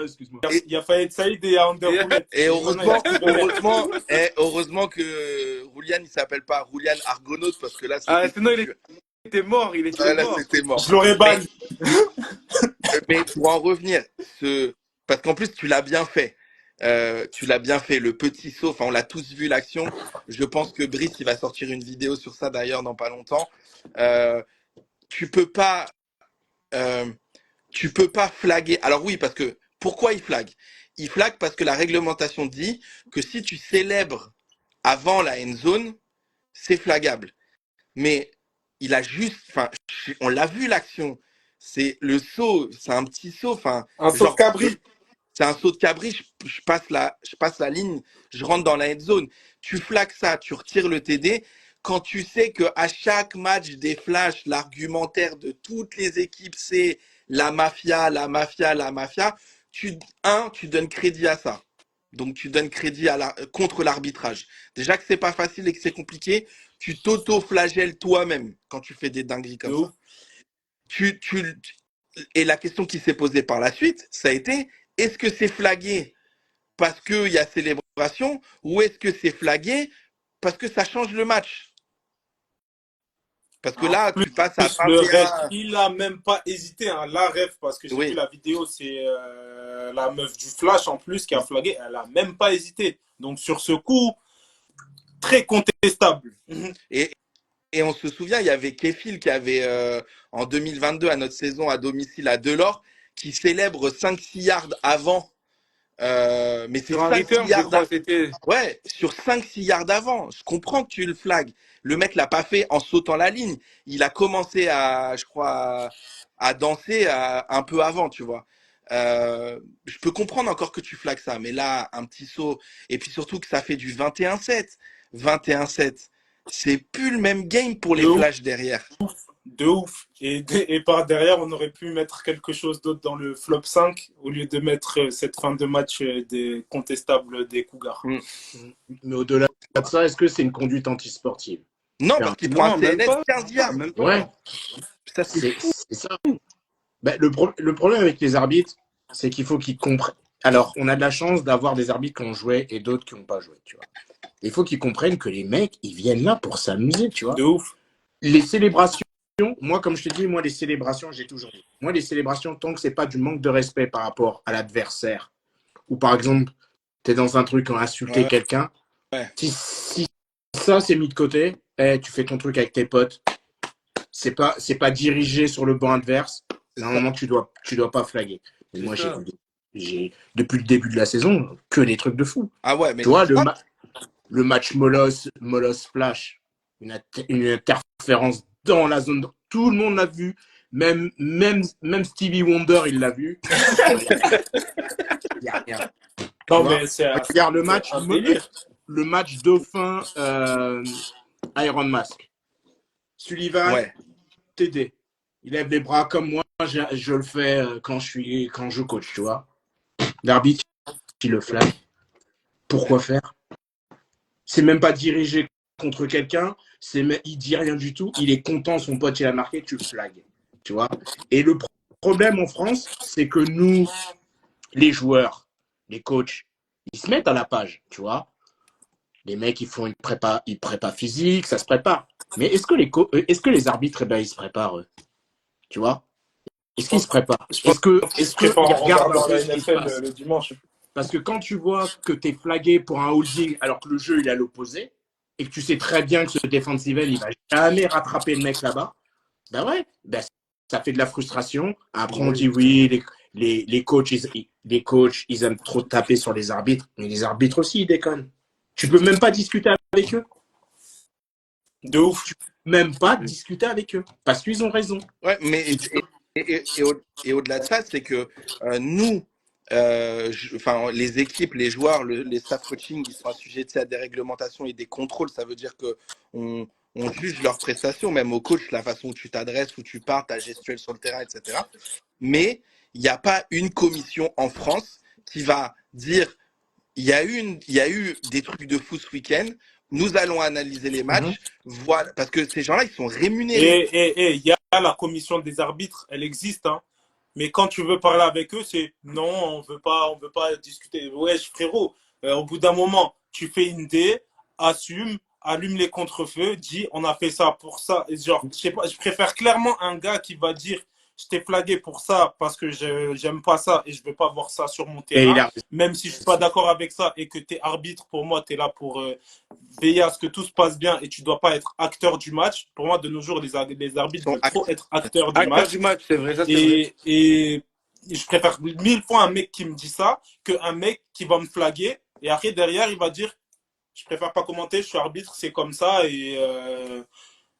S4: excuse-moi.
S2: Il y a Fayed Saïd et Underwood.
S1: et heureusement que Julian, il s'appelle pas Julian Argonaut parce que là,
S3: sinon il était mort. Il était
S1: là,
S3: mort.
S1: c'était mort.
S2: Je l'aurais banni.
S1: Mais pour en revenir, parce qu'en plus, tu l'as bien fait. Le petit saut, enfin, on l'a tous vu l'action. Je pense que Brice, il va sortir une vidéo sur ça d'ailleurs dans pas longtemps. Tu peux pas flaguer. Alors oui, parce que pourquoi il flague? Il flague parce que la réglementation dit que si tu célèbres avant la end zone, c'est flagable. Mais il a juste, enfin, on l'a vu l'action. C'est le saut, c'est un petit saut, enfin,
S2: Un saut de cabri.
S1: c'est un saut de cabri. Je passe la ligne, je rentre dans la end zone. Tu flagues ça, tu retires le TD. Quand tu sais que à chaque match des flashs, l'argumentaire de toutes les équipes, c'est la mafia, la mafia, la mafia, tu donnes crédit à ça. Donc tu donnes crédit contre l'arbitrage. Déjà que c'est pas facile et que c'est compliqué, tu t'auto-flagelles toi-même quand tu fais des dingueries comme ça. Et la question qui s'est posée par la suite, ça a été, est-ce que c'est flagué parce qu'il y a célébration ou est-ce que c'est flagué parce que ça change le match? Parce que là, tu passes à pas
S2: le
S1: faire...
S2: ref, il a même pas hésité, hein. La ref, parce que j'ai
S1: Oui.
S2: vu la vidéo, c'est la meuf du Flash en plus qui a flagué, elle a même pas hésité. Donc sur ce coup, très contestable.
S1: Et on se souvient, il y avait Kefil qui avait, en 2022, à notre saison à domicile à Delors, qui célèbre 5-6 yards avant. Mais c'est
S3: Sur un
S1: 5-6
S3: return, je
S1: yards
S3: crois, c'était.
S1: Ouais, sur 5-6 yards avant. Je comprends que tu le flagues. Le mec l'a pas fait en sautant la ligne. Il a commencé je crois, à danser un peu avant, tu vois. Je peux comprendre encore que tu flagues ça, mais là, un petit saut. Et puis surtout que ça fait du 21-7. 21-7. C'est plus le même game pour les flashs derrière.
S2: De ouf. Et par derrière, on aurait pu mettre quelque chose d'autre dans le flop 5 au lieu de mettre cette fin de match des contestables des Cougars.
S4: Mais au-delà de ça, est-ce que c'est une conduite antisportive?
S1: Non, parce qu'il prend un CNS 15 yards.
S4: Ouais. C'est ça. Ben, le problème avec les arbitres, c'est qu'il faut qu'ils comprennent. Alors, on a de la chance d'avoir des arbitres qui ont joué et d'autres qui n'ont pas joué, tu vois. Il faut qu'ils comprennent que les mecs, ils viennent là pour s'amuser, tu vois.
S2: De ouf.
S4: Les célébrations, moi, comme je te dis, moi, les célébrations, j'ai toujours dit. Moi, les célébrations, tant que c'est pas du manque de respect par rapport à l'adversaire, ou par exemple, tu es dans un truc, on a insulté
S1: Ouais.
S4: quelqu'un,
S1: Ouais.
S4: si ça, c'est mis de côté, tu fais ton truc avec tes potes, c'est pas dirigé sur le banc adverse, normalement, tu dois pas flaguer. Mais
S3: C'est
S4: moi,
S3: ça.
S4: j'ai, depuis le début de la saison, que des trucs de fou.
S1: Ah ouais, mais
S4: Tu vois,
S1: c'est ça.
S4: le match Molos Flash, une interférence dans la zone. Tout le monde l'a vu. Même Stevie Wonder, il l'a vu. Il n'y a rien.
S2: Non,
S4: Tu vois,
S2: mais c'est
S4: regarde
S2: un délire.
S4: le match Dauphin Iron Mask. Sullivan,
S1: Ouais.
S4: TD. Il lève les bras comme moi, je le fais quand je coach, tu vois. L'arbitre, il le flatte. Pourquoi faire? C'est même pas dirigé contre quelqu'un, il dit rien du tout, il est content, son pote il a marqué, tu le flagues, tu vois. Et le problème en France, c'est que nous, les joueurs, les coachs, ils se mettent à la page, tu vois. Les mecs, ils font une prépa physique, ça se prépare. Mais est-ce que les arbitres, ils se préparent, tu vois? Est-ce qu'ils se préparent?
S2: Je pense qu'ils se
S4: Est-ce que
S2: préparent
S4: ils
S2: en
S4: regardent un
S2: regardant
S4: peu
S2: la
S4: ce qui se
S2: NFL
S4: passe?
S2: le dimanche.
S4: Parce que quand tu vois que tu es flagué pour un holding alors que le jeu il est à l'opposé et que tu sais très bien que ce defensive end il va jamais rattraper le mec là-bas, ben ouais, ben ça fait de la frustration. Après on dit oui, les coachs, ils aiment trop taper sur les arbitres, mais les arbitres aussi ils déconnent. Tu peux même pas discuter avec eux,
S2: De ouf.
S4: même pas discuter avec eux parce qu'ils ont raison.
S1: Ouais, mais et au-delà de ça, c'est que nous, enfin, les équipes, les joueurs, les staff coaching, ils sont assujettis à des réglementations et des contrôles. Ça veut dire que on juge leurs prestations, même au coach, la façon où tu t'adresses, où tu pars, ta gestuelle sur le terrain, etc. Mais il n'y a pas une commission en France qui va dire il y a eu des trucs de fou ce week-end. Nous allons analyser les
S4: Mhm.
S1: matchs, voilà, parce que ces gens-là, ils sont rémunérés.
S2: Et il y a la commission des arbitres, elle existe, hein. Mais quand tu veux parler avec eux, c'est non, on veut pas discuter. Wesh, frérot, au bout d'un moment, tu fais une D, assume, allume les contre-feux, dis on a fait ça pour ça. Et genre, je sais pas, je préfère clairement un gars qui va dire je t'ai flagué pour ça parce que j'aime pas ça et je veux pas voir ça sur mon
S4: Et il
S2: terrain.
S4: a
S2: Même si je suis pas d'accord avec ça et que tu es arbitre, pour moi, tu es là pour veiller à ce que tout se passe bien et tu dois pas être acteur du match. Pour moi, de nos jours, les
S1: Ils
S2: arbitres
S1: sont
S2: veulent trop être acteurs du
S3: Acteur
S2: match.
S3: du match, c'est vrai, ça c'est vrai.
S2: Et je préfère 1000 fois un mec qui me dit ça qu'un mec qui va me flaguer et après derrière il va dire je préfère pas commenter, je suis arbitre, c'est comme ça et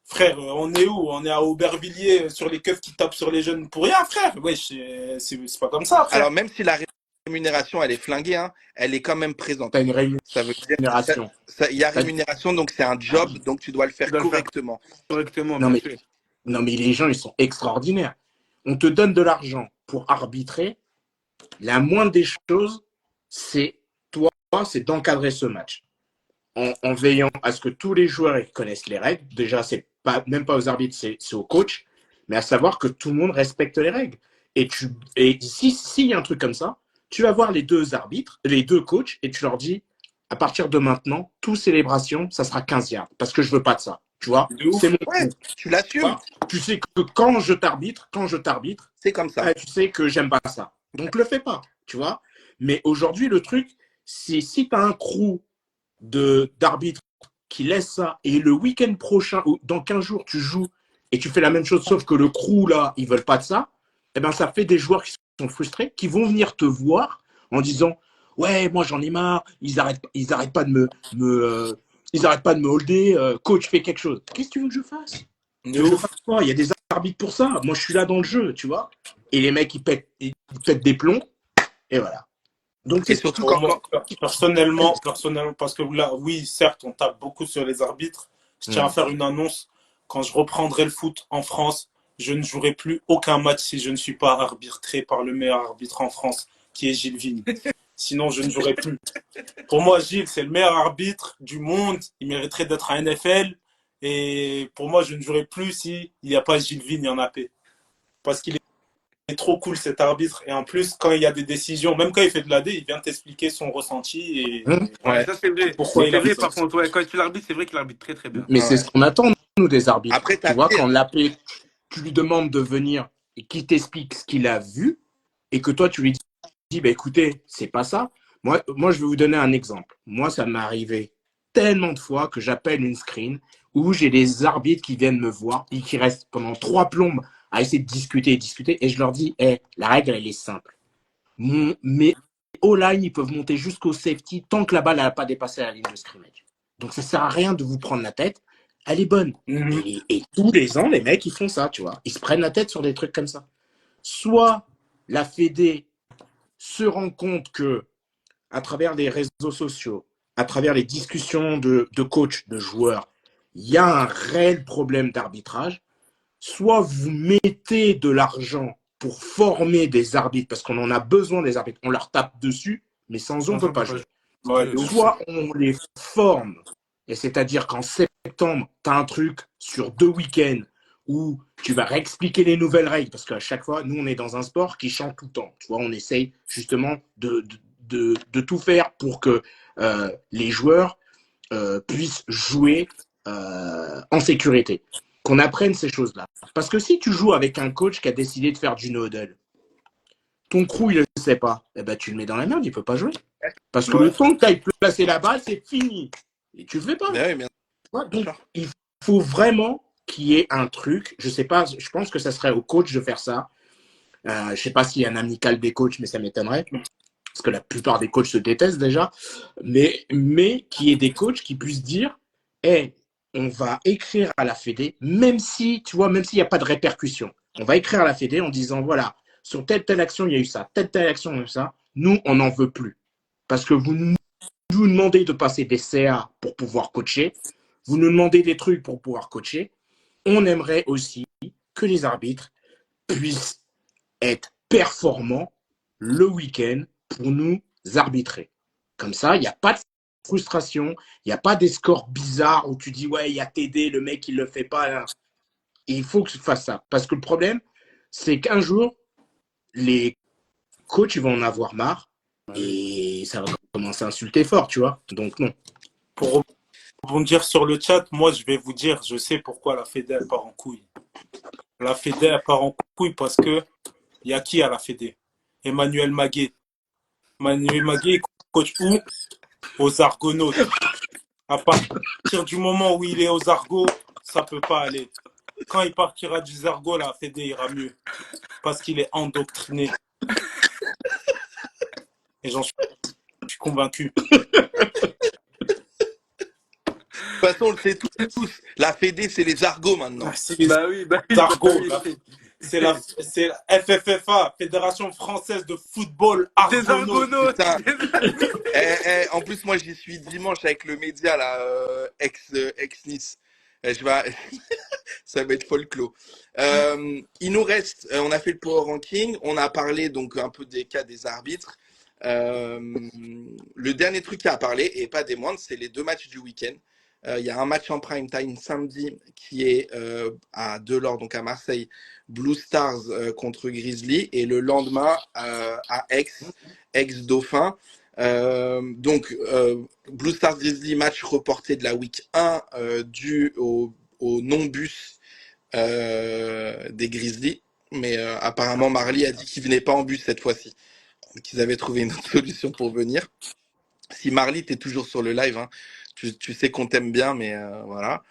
S2: frère, on est où? On est à Aubervilliers sur les keufs qui tapent sur les jeunes pour rien, frère. Ouais, c'est pas comme ça, frère.
S1: Alors, même si la rémunération, elle est flinguée, hein, elle est quand même présente.
S4: t'as une
S1: Ça veut dire
S4: rémunération.
S1: il y a rémunération, donc c'est un job, donc tu dois le
S3: Tu
S1: faire
S3: dois le faire
S1: correctement.
S3: correctement,
S4: Non
S3: bien
S4: mais
S3: sûr.
S4: Non, mais les gens, ils sont extraordinaires. On te donne de l'argent pour arbitrer. La moindre des choses, c'est toi, c'est d'encadrer ce match. En veillant à ce que tous les joueurs ils connaissent les règles. Déjà, c'est pas, même pas aux arbitres, c'est au coach. Mais à savoir que tout le monde respecte les règles. Et s'il y a un truc comme ça, tu vas voir les deux arbitres, les deux coachs, et tu leur dis, à partir de maintenant, tout célébration, ça sera 15 yards. Parce que je veux pas de ça. Tu vois,
S2: De
S4: c'est
S2: ouf.
S4: mon
S1: Ouais,
S4: coup.
S1: tu l'assumes,
S4: Tu sais que quand je t'arbitre,
S1: c'est comme ça.
S4: tu sais que j'aime pas ça. Donc le fais pas, tu vois. Mais aujourd'hui, le truc, c'est si tu as un crew d'arbitres qui laisse ça et le week-end prochain ou dans 15 jours, tu joues et tu fais la même chose, sauf que le crew là, ils veulent pas de ça, eh ben ça fait des joueurs qui sont frustrés, qui vont venir te voir en disant ouais, moi j'en ai marre, ils arrêtent pas de ils arrêtent pas de me holder, coach, fais quelque chose. Qu'est-ce que tu veux que je fasse?
S2: De
S4: Tu veux que je
S2: ouf.
S4: fasse quoi? Il y a des arbitres pour ça. Moi, je suis là dans le jeu, tu vois. Et les mecs, ils pètent des plombs. Et voilà. Donc,
S1: Et
S4: c'est
S1: surtout
S2: Pour
S1: quand,
S2: moi, personnellement, parce que là, oui, certes, on tape beaucoup sur les arbitres. Je tiens à faire une annonce. Quand je reprendrai le foot en France, je ne jouerai plus aucun match si je ne suis pas arbitré par le meilleur arbitre en France, qui est Gilles Vigne. Sinon, je ne jouerai plus. Pour moi, Gilles, c'est le meilleur arbitre du monde. Il mériterait d'être à NFL. Et pour moi, je ne jouerai plus si il n'y a pas Gilles Vigne en AP. Parce qu'il trop cool cet arbitre. Et en plus, quand il y a des décisions, même quand il fait de l'AD, il vient t'expliquer son ressenti et
S3: Ouais,
S1: Ouais.
S3: ça c'est vrai.
S2: pourquoi il
S3: C'est
S2: a
S3: vrai,
S2: fait ça.
S3: par contre, ouais, quand tu l'arbitres, c'est vrai qu'il arbitre très très bien.
S4: Mais c'est
S1: Ouais.
S4: ce qu'on attend, nous, des arbitres.
S1: Après,
S4: Tu
S1: t'as
S4: vois,
S1: pire.
S4: quand l'AP, tu lui demandes de venir et qu'il t'explique ce qu'il a vu et que toi, tu lui dis, bah, écoutez, c'est pas ça. Moi, je vais vous donner un exemple. Moi, ça m'est arrivé tellement de fois que j'appelle une screen où j'ai des arbitres qui viennent me voir et qui restent pendant 3 plombes à essayer de discuter et je leur dis, la règle, elle est simple. Mes O-line, ils peuvent monter jusqu'au safety tant que la balle n'a pas dépassé la ligne de scrimmage. Donc, ça sert à rien de vous prendre la tête. Elle est bonne. Et tous les ans, les mecs, ils font ça, tu vois. Ils se prennent la tête sur des trucs comme ça. Soit la Fédé se rend compte que, à travers les réseaux sociaux, à travers les discussions de coachs, de joueurs, il y a un réel problème d'arbitrage. Soit vous mettez de l'argent pour former des arbitres, parce qu'on en a besoin des arbitres. On leur tape dessus, mais sans eux, on ne peut pas jouer.
S2: Ouais, de ouf.
S4: Soit on les forme, et c'est-à-dire qu'en septembre, tu as un truc sur 2 week-ends où tu vas réexpliquer les nouvelles règles, parce qu'à chaque fois, nous, on est dans un sport qui change tout le temps. Tu vois, on essaye justement de tout faire pour que les joueurs puissent jouer en sécurité. Qu'on apprenne ces choses-là. Parce que si tu joues avec un coach qui a décidé de faire du no-huddle, ton crew, il ne le sait pas, eh ben, tu le mets dans la merde, il ne peut pas jouer. Parce que le temps que tu ailles placer la balle, c'est fini. Et tu ne le fais pas.
S1: Mais oui, bien
S4: Ouais, donc,
S1: sûr.
S4: il faut vraiment qu'il y ait un truc. Je sais pas, je pense que ça serait au coach de faire ça. Je sais pas s'il y a un amical des coachs, mais ça m'étonnerait. Parce que la plupart des coachs se détestent déjà. Mais qu'il y ait des coachs qui puissent dire, hey, on va écrire à la Fédé, même si, tu vois, même s'il n'y a pas de répercussions. On va écrire à la Fédé en disant, voilà, sur telle action, il y a eu ça, telle action, il y a eu ça. Nous, on n'en veut plus. Parce que vous nous demandez de passer des CA pour pouvoir coacher. Vous nous demandez des trucs pour pouvoir coacher. On aimerait aussi que les arbitres puissent être performants le week-end pour nous arbitrer. Comme ça, il n'y a pas de frustration, il n'y a pas des scores bizarres où tu dis, ouais, il y a TD, le mec, il ne le fait pas. Là. Et il faut que tu fasses ça. Parce que le problème, c'est qu'un jour, les coachs ils vont en avoir marre et ça va commencer à insulter fort, tu vois. Donc, non.
S2: Pour rebondir sur le chat, moi, je vais vous dire, je sais pourquoi la Fédé, elle part en couille. La Fédé, elle part en couille parce que il y a qui à la Fédé? Emmanuel Maguet. Emmanuel Maguet, il coach où? Aux Argonautes. À partir du moment où il est aux Argos, ça peut pas aller. Quand il partira du Argos, la Fédé ira mieux. Parce qu'il est endoctriné. Et j'en suis convaincu.
S1: De toute façon, on le sait tous. La Fédé, c'est les argots maintenant.
S2: C'est les
S3: Bah oui,
S2: Argos.
S3: bah oui.
S2: C'est la FFFA, Fédération Française de Football
S3: Des
S2: Argonautes.
S3: Argonautes.
S1: Putain. En plus, moi, j'y suis dimanche avec le média, là, ex-Nice. Je vais... Ça va être folklore. Il nous reste, on a fait le power ranking, on a parlé donc un peu des cas des arbitres. Le dernier truc à parler, et pas des moindres, c'est les 2 matchs du week-end. Il y a un match en prime time samedi qui est à Delors, donc à Marseille, Blue Stars contre Grizzly, et le lendemain à ex-Dauphin. Blue Stars Grizzly, match reporté de la week 1 dû au non-bus des Grizzlies. Mais apparemment, Marley a dit qu'il venait pas en bus cette fois-ci, qu'ils avaient trouvé une autre solution pour venir. Si Marley, t'es toujours sur le live, hein, tu sais qu'on t'aime bien, mais voilà.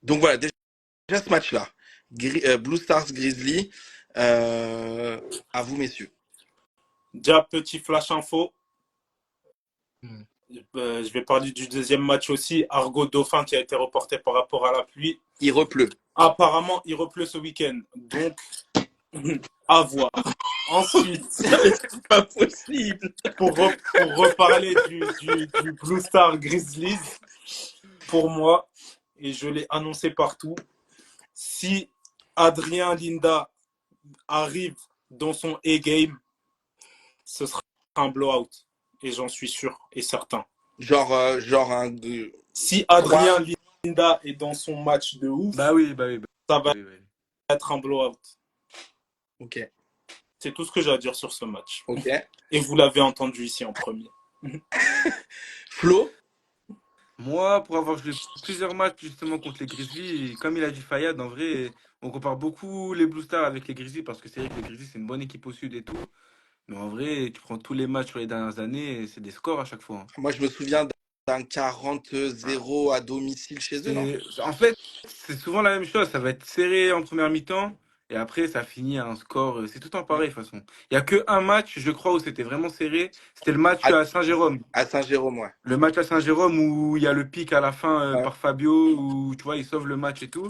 S1: Donc voilà, déjà ce match-là, Blue Stars Grizzly, à vous messieurs.
S2: Déjà, petit flash info. Je vais parler du deuxième match aussi. Argo Dauphin qui a été reporté par rapport à la pluie.
S1: Il repleut.
S2: Apparemment, il repleut ce week-end. Donc, à voir. Ensuite,
S4: C'est pas possible.
S2: pour reparler du Blue Star Grizzlies, pour moi, et je l'ai annoncé partout, si Adrien Linda arrive dans son A-game, ce sera un blowout. Et j'en suis sûr et certain.
S1: Genre un.
S2: Si Adrien Linda est dans son match de ouf,
S3: Bah oui.
S2: ça va être un blowout.
S1: Ok.
S2: C'est tout ce que j'ai à dire sur ce match.
S1: Ok.
S2: Et vous l'avez entendu ici en premier.
S1: Flo?
S3: Moi, pour avoir joué plusieurs matchs justement contre les Grizzlies, comme il a dit Fayad, en vrai, on compare beaucoup les Blue Stars avec les Grizzlies parce que c'est vrai que les Grizzlies, c'est une bonne équipe au sud et tout. Mais en vrai, tu prends tous les matchs sur les dernières années, c'est des scores à chaque fois, hein.
S1: Moi, je me souviens d'un
S3: Ah,
S1: 40-0 à domicile chez eux, non?
S3: En fait, c'est souvent la même chose. Ça va être serré en première mi-temps et après, ça finit à un score. C'est tout le temps pareil, de toute façon. Il n'y a que un match, je crois, où c'était vraiment serré. C'était le match
S1: À,
S3: à Saint-Jérôme.
S1: à Saint-Jérôme, ouais.
S3: Le match à Saint-Jérôme où il y a le pic à la fin
S1: Ouais.
S3: par Fabio, où tu vois, il sauve le match et tout.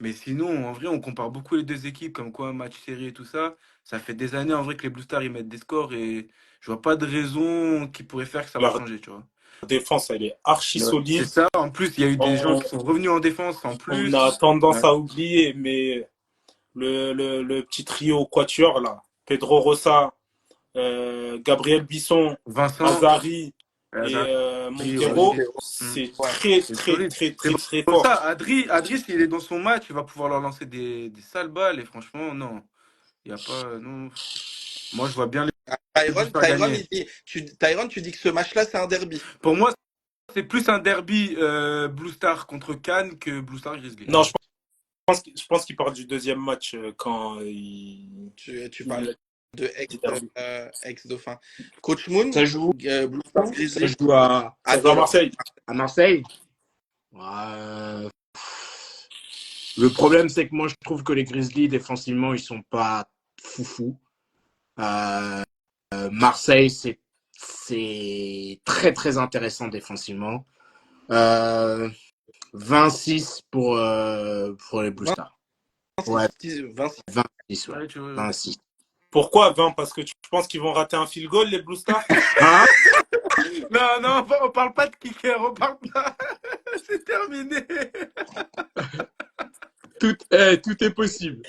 S3: Mais sinon, en vrai, on compare beaucoup les deux équipes, comme quoi un match serré et tout ça. Ça fait des années en vrai que les Blue Stars ils mettent des scores et je vois pas de raison qui pourrait faire que ça va
S2: La
S3: changer, tu vois.
S2: défense, elle est archi
S3: Ouais. C'est
S2: solide.
S3: ça. En plus, il y a eu des gens
S2: On,
S3: qui sont revenus en défense en
S2: on a
S3: plus.
S2: tendance
S3: Ouais.
S2: à oublier, mais le petit trio quatuor, là, Pedro Rosa, Gabriel Bisson,
S3: Vincent,
S2: Azari et
S3: Azari, ouais.
S2: Montero,
S1: Montero,
S3: Hmm.
S2: c'est
S1: ouais.
S2: très,
S3: C'est
S2: très,
S3: solide.
S2: très,
S3: C'est
S2: très, très
S3: pour ça,
S2: fort.
S3: Adri, s'il est dans son match, il va pouvoir leur lancer des sales balles. Et franchement, non. Il y a pas. Non. Moi, je vois bien les Blue Stars
S1: Tyron,
S3: gagner.
S1: Tyron, tu dis que ce match-là, c'est un derby.
S3: Pour moi, c'est plus un derby Blue Star contre Cannes que Blue Star Grizzly.
S2: Non, je pense qu'il part du deuxième match quand
S1: Tu parles
S2: il
S1: de
S2: dit derby.
S1: ex-dauphin. Coach Moon,
S4: Ça joue
S1: Blue Stars
S4: où? Ça
S1: Grizzly,
S4: joue
S1: à
S2: Ça joue à
S1: Dolore.
S2: Marseille.
S4: à Marseille. Euh, Le problème, c'est que moi, je trouve que les Grizzlies, défensivement, ils sont pas foufou. Euh, Marseille, c'est très, très intéressant défensivement. Euh, 26 pour les Blue Stars. Ouais,
S1: 26.
S4: 26, ouais.
S3: Ouais, tu vois.
S4: 26.
S2: Pourquoi 20? Parce que tu penses qu'ils vont rater un field goal, les Blue Stars?
S4: Hein?
S3: Non, non, on parle pas de kicker, on parle pas. C'est terminé.
S4: Tout est possible.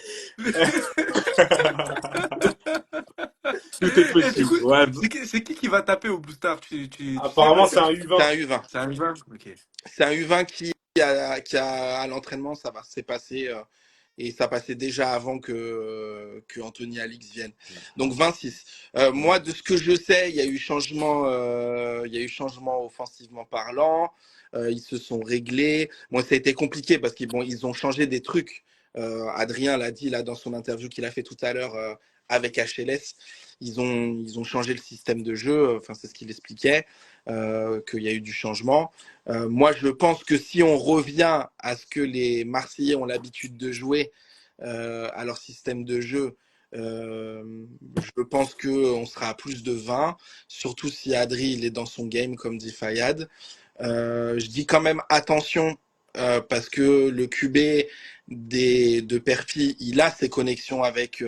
S4: Tout est
S3: Et du coup,
S4: possible. Ouais.
S3: c'est qui va taper au Blue Star? Tu sais
S2: Apparemment, c'est
S3: peut-être?
S2: un
S1: C'est
S2: U20.
S1: un U20.
S3: C'est un Ivan? Ok.
S1: C'est un U20 qui a à l'entraînement, ça va s'est passé et ça passait déjà avant que Anthony Alix vienne. Donc 26. Moi, de ce que je sais, il y a eu changement offensivement parlant. Ils se sont réglés. Moi, ça a été compliqué parce qu'ils ils ont changé des trucs. Adrien l'a dit là dans son interview qu'il a fait tout à l'heure avec HLS. Ils ont changé le système de jeu. Enfin, c'est ce qu'il expliquait, qu'il y a eu du changement. Moi, je pense que si on revient à ce que les Marseillais ont l'habitude de jouer, à leur système de jeu, je pense qu'on sera à plus de 20, surtout si Adri il est dans son game, comme dit Fayad. Je dis quand même attention, parce que le QB de Perpi, il a ses connexions avec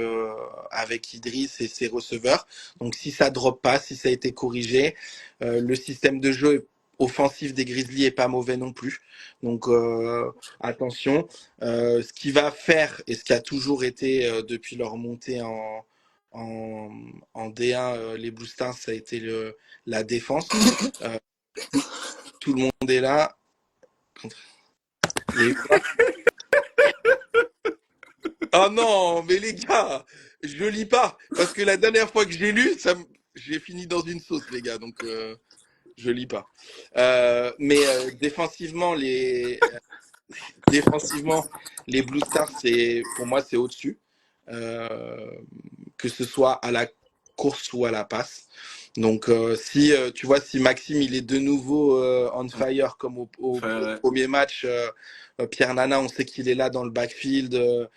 S1: Idriss et ses receveurs. Donc si ça drop pas, si ça a été corrigé, le système de jeu offensif des Grizzlies est pas mauvais non plus. Donc attention. Ce qui va faire, et ce qui a toujours été depuis leur montée en, en D1, les Blue Stars, ça a été la défense. Euh, tout le monde est là. Il y a eu- Oh non, mais les gars, je lis pas. Parce que la dernière fois que j'ai lu, j'ai fini dans une sauce, les gars. Donc, je lis pas. Mais défensivement, les Blue Stars, pour moi, c'est au-dessus. Euh, que ce soit à la course ou à la passe. Donc, si tu vois, si Maxime il est de nouveau on fire comme au
S3: Enfin,
S1: premier match, Pierre Nana, on sait qu'il est là dans le backfield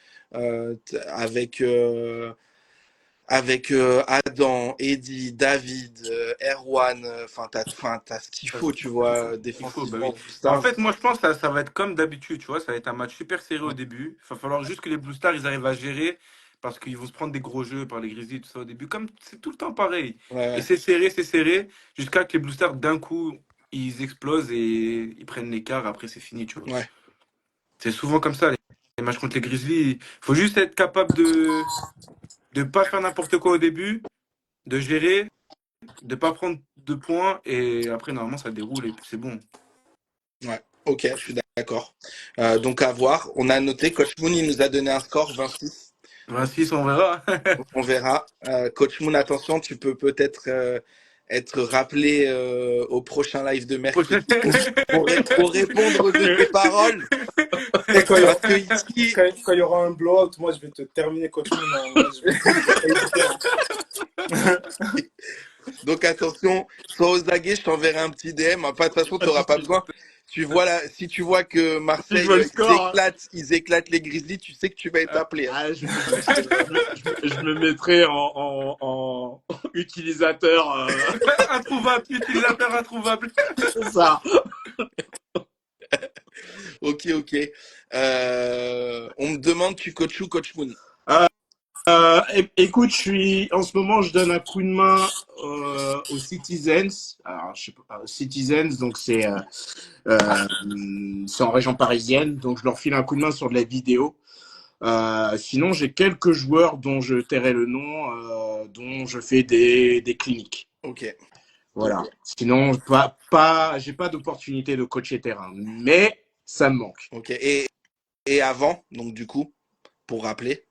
S1: avec Adam, Eddie, David, Erwan. T'as ce qu'il faut, tu vois,
S3: il faut, bah oui.
S1: défensivement. Blue
S3: En
S1: Stars.
S3: fait, moi, je pense que ça va être comme d'habitude, tu vois. Ça va être un match super serré au début. Il va falloir juste que les Blue Stars, ils arrivent à gérer parce qu'ils vont se prendre des gros jeux par les Grizzlies, tout ça au début. Comme c'est tout le temps pareil. Et
S1: Ouais,
S3: c'est serré, jusqu'à que les Blue Stars, d'un coup, ils explosent et ils prennent l'écart. Après, c'est fini, tu vois.
S1: ouais.
S3: C'est souvent comme ça, les matchs contre les Grizzlies. Il faut juste être capable de pas faire n'importe quoi au début, de gérer, de pas prendre de points. Et après, normalement, ça déroule et puis c'est bon.
S1: Ouais, ok, je suis d'accord. Donc à voir. On a noté, Coach Moon, il nous a donné un score 26.
S3: 26, on verra.
S1: On verra. Coach Moon, attention, tu peux peut-être être rappelé au prochain live de
S3: Prochaine.
S1: mercredi pour répondre de tes paroles.
S2: Et
S1: Parce que ici,
S2: quand il y aura un blowout, moi je vais te terminer, coach Moon. Hein. Moi, je vais pas hésiter, hein.
S1: donc attention, sois aux aguets, je t'enverrai un petit DM. Enfin, de toute façon, tu n'auras pas besoin. Tu vois là, si tu vois que
S4: Si je
S1: Marseille,
S4: veux le score, hein.
S1: ils éclatent les Grizzlies, tu sais que tu vas être appelé. Hein.
S4: Je me mettrai en utilisateur.
S3: Introuvable, utilisateur introuvable.
S4: C'est ça.
S1: Ok, ok. On me demande, tu coaches où, Coach Moon?
S4: Écoute, en ce moment, je donne un coup de main aux Citizens. Alors, je sais pas, Citizens, donc c'est en région parisienne, donc je leur file un coup de main sur de la vidéo. Sinon, j'ai quelques joueurs dont je tairai le nom, dont je fais des cliniques.
S1: Ok.
S4: Voilà. Sinon, j'ai pas d'opportunité de coacher terrain, mais ça me manque.
S1: Ok. Et avant, donc du coup, pour rappeler,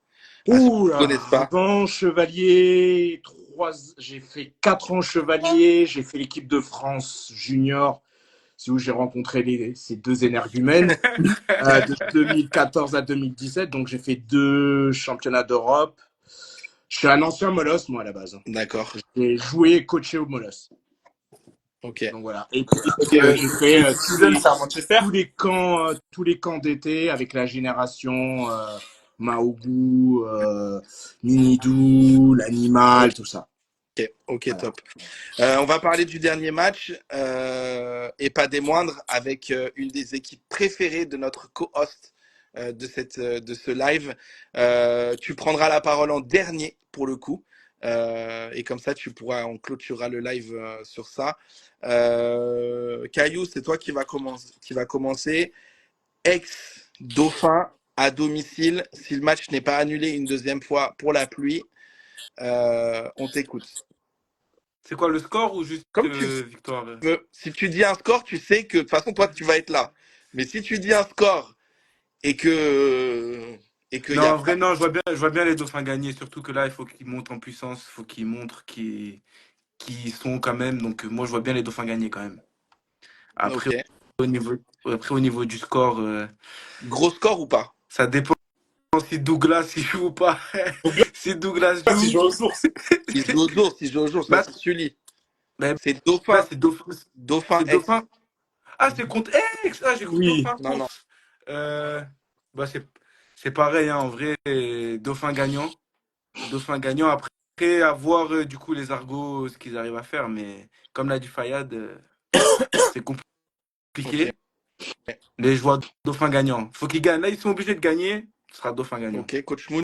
S1: à ceux qui
S4: Ouh
S1: ne
S4: là,
S1: connaissent pas.
S4: avant Chevalier, j'ai fait 4 ans Chevalier, j'ai fait l'équipe de France junior, c'est où j'ai rencontré ces deux énergumènes, de 2014 à 2017, donc j'ai fait 2 championnats d'Europe. Je suis un ancien Molosse, moi, à la base.
S1: D'accord.
S4: J'ai joué et coaché au Molosse.
S1: Ok.
S4: Donc voilà. Et puis, j'ai fait
S2: Citizen, c'est à Manchester.
S4: tous les camps d'été avec la génération Maougou, Minidou, l'animal, tout ça.
S1: Ok, ok,
S4: Voilà.
S1: top. On va parler du dernier match et pas des moindres avec une des équipes préférées de notre co-host de ce live. Tu prendras la parole en dernier pour le coup. Et comme ça, on clôturera le live sur ça. Caillou, c'est toi qui va commencer. Ex-Dauphin à domicile. Si le match n'est pas annulé une deuxième fois pour la pluie, on t'écoute.
S3: C'est quoi le score ou juste
S1: Comme tu
S3: victoire?
S1: veux. Si tu dis un score, tu sais que de toute façon, toi, tu vas être là. Mais si tu dis un score et qu'il y
S3: Non,
S1: a
S3: en vrai, non, je vois bien les Dauphins gagner, surtout que là, il faut qu'ils montent en puissance, il faut qu'ils montrent qu'ils sont quand même. Donc, moi, je vois bien les Dauphins gagner quand même. Après,
S1: Ok.
S3: au niveau du score,
S1: Gros score ou pas?
S3: ça dépend si Douglas il joue ou pas. Si Douglas
S2: Si je
S3: joue,
S2: joue aux sources.
S1: Si je joue au jour, ça
S3: bah,
S1: c'est Sully.
S3: bah,
S1: C'est
S3: bah,
S1: Dauphin, Dauphin
S3: c'est
S1: X.
S3: Dauphin. Ah, c'est contre Aix. Ah, j'ai cru
S4: Oui.
S3: Dauphin
S1: Non, non.
S3: contre. Euh, bah, c'est pareil, hein, en vrai, Dauphin gagnant. Dauphin gagnant. Après, à voir du coup les Argos, ce qu'ils arrivent à faire. Mais comme l'a dit Fayad, c'est
S1: Ok.
S3: compliqué. Les joueurs Dauphin gagnant. Faut qu'ils gagnent. Là, ils sont obligés de gagner. Ce sera Dauphin gagnant.
S1: Ok, Coach Moon.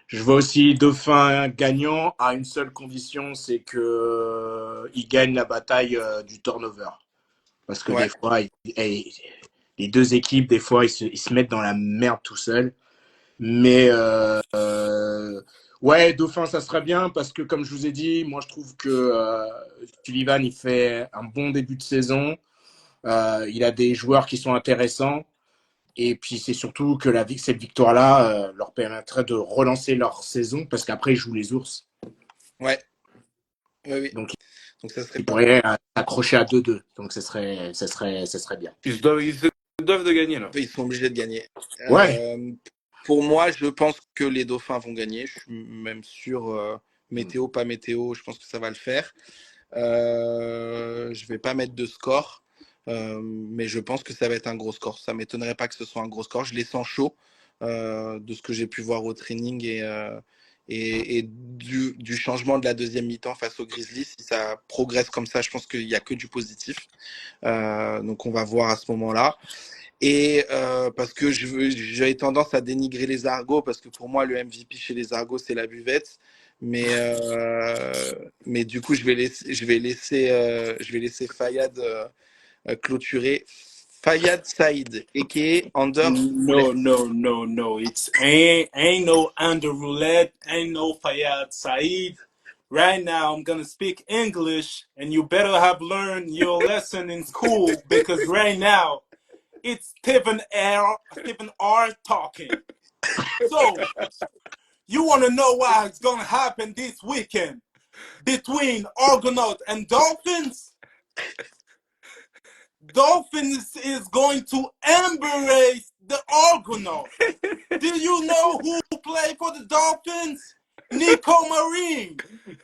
S4: Je vois aussi Dauphin gagnant à une seule condition, c'est que il gagne la bataille du turnover. Parce que des
S1: Ouais.
S4: fois, les deux équipes, des fois, ils se mettent dans la merde tout seuls. Mais ouais, Dauphin, ça serait bien parce que, comme je vous ai dit, moi, je trouve que Sullivan, il fait un bon début de saison. Il a des joueurs qui sont intéressants. Et puis, c'est surtout que cette victoire-là leur permettrait de relancer leur saison parce qu'après, ils jouent les ours.
S1: Ouais. Ouais, oui.
S4: Donc,
S1: Donc ça serait
S4: ils
S1: pas mal.
S4: pourraient s'accrocher à 2-2. Donc, ça serait bien.
S3: Ils se doivent de gagner là.
S1: Ils sont obligés de gagner.
S4: Ouais.
S1: Pour moi, je pense que les Dauphins vont gagner. Je suis même sûr, météo, pas météo, je pense que ça va le faire. Je vais pas mettre de score, mais je pense que ça va être un gros score. Ça m'étonnerait pas que ce soit un gros score. Je les sens chauds de ce que j'ai pu voir au training et du changement de la deuxième mi-temps face aux Grizzlies. Si ça progresse comme ça, je pense qu'il n'y a que du positif. Donc on va voir à ce moment-là. Et parce que j'avais tendance à dénigrer les Argos, parce que pour moi, le MVP chez les Argos, c'est la buvette. Mais du coup, je vais laisser Fayad clôturer. Fayad Saïd, a.k.a. Under Roulette.
S2: No. It's ain't no under roulette, ain't no Fayad Saeed. Right now, I'm gonna speak English, and you better have learned your lesson in school because right now, it's Stephen R. talking. So, you want to know what's going to happen this weekend between Argonaut and Dolphins? Dolphins is going to embrace the Argonaut. Do you know who played for the Dolphins? Nico Marine.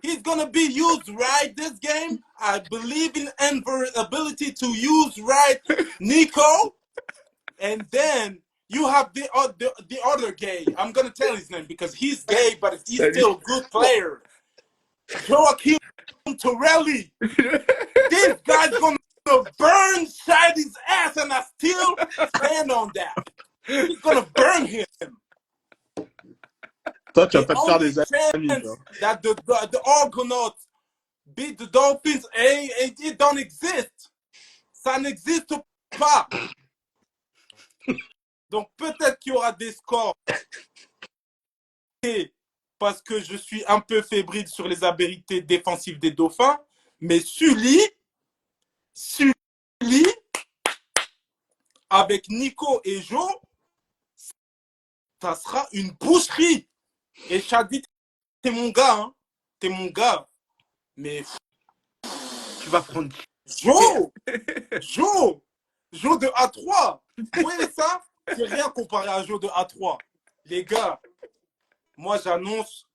S2: He's going to be used right this game. I believe in Enver's ability to use right Nico. And then you have the other gay. I'm going to tell his name because he's gay, but he's still a good player. Joaquin Torelli. This guy's going to burn Shidy's ass, and I still stand on that. He's going to burn him.
S4: Toi, tu vas
S2: The
S4: pas te faire
S2: only
S4: des amis,
S2: chance
S4: toi.
S2: that the Argonauts beat the Dolphins, it don't exist. Ça n'existe pas. Donc peut-être qu'il y aura des scores. Parce que je suis un peu fébrile sur les habilités défensives des Dauphins. Mais Sully, avec Nico et Joe, ça sera une boucherie. Et Shadi, t'es mon gars, hein. T'es mon gars. Mais
S3: Tu vas prendre.
S2: Joe de A3. Vous voyez ça? C'est rien comparé à Joe de A3. Les gars, moi j'annonce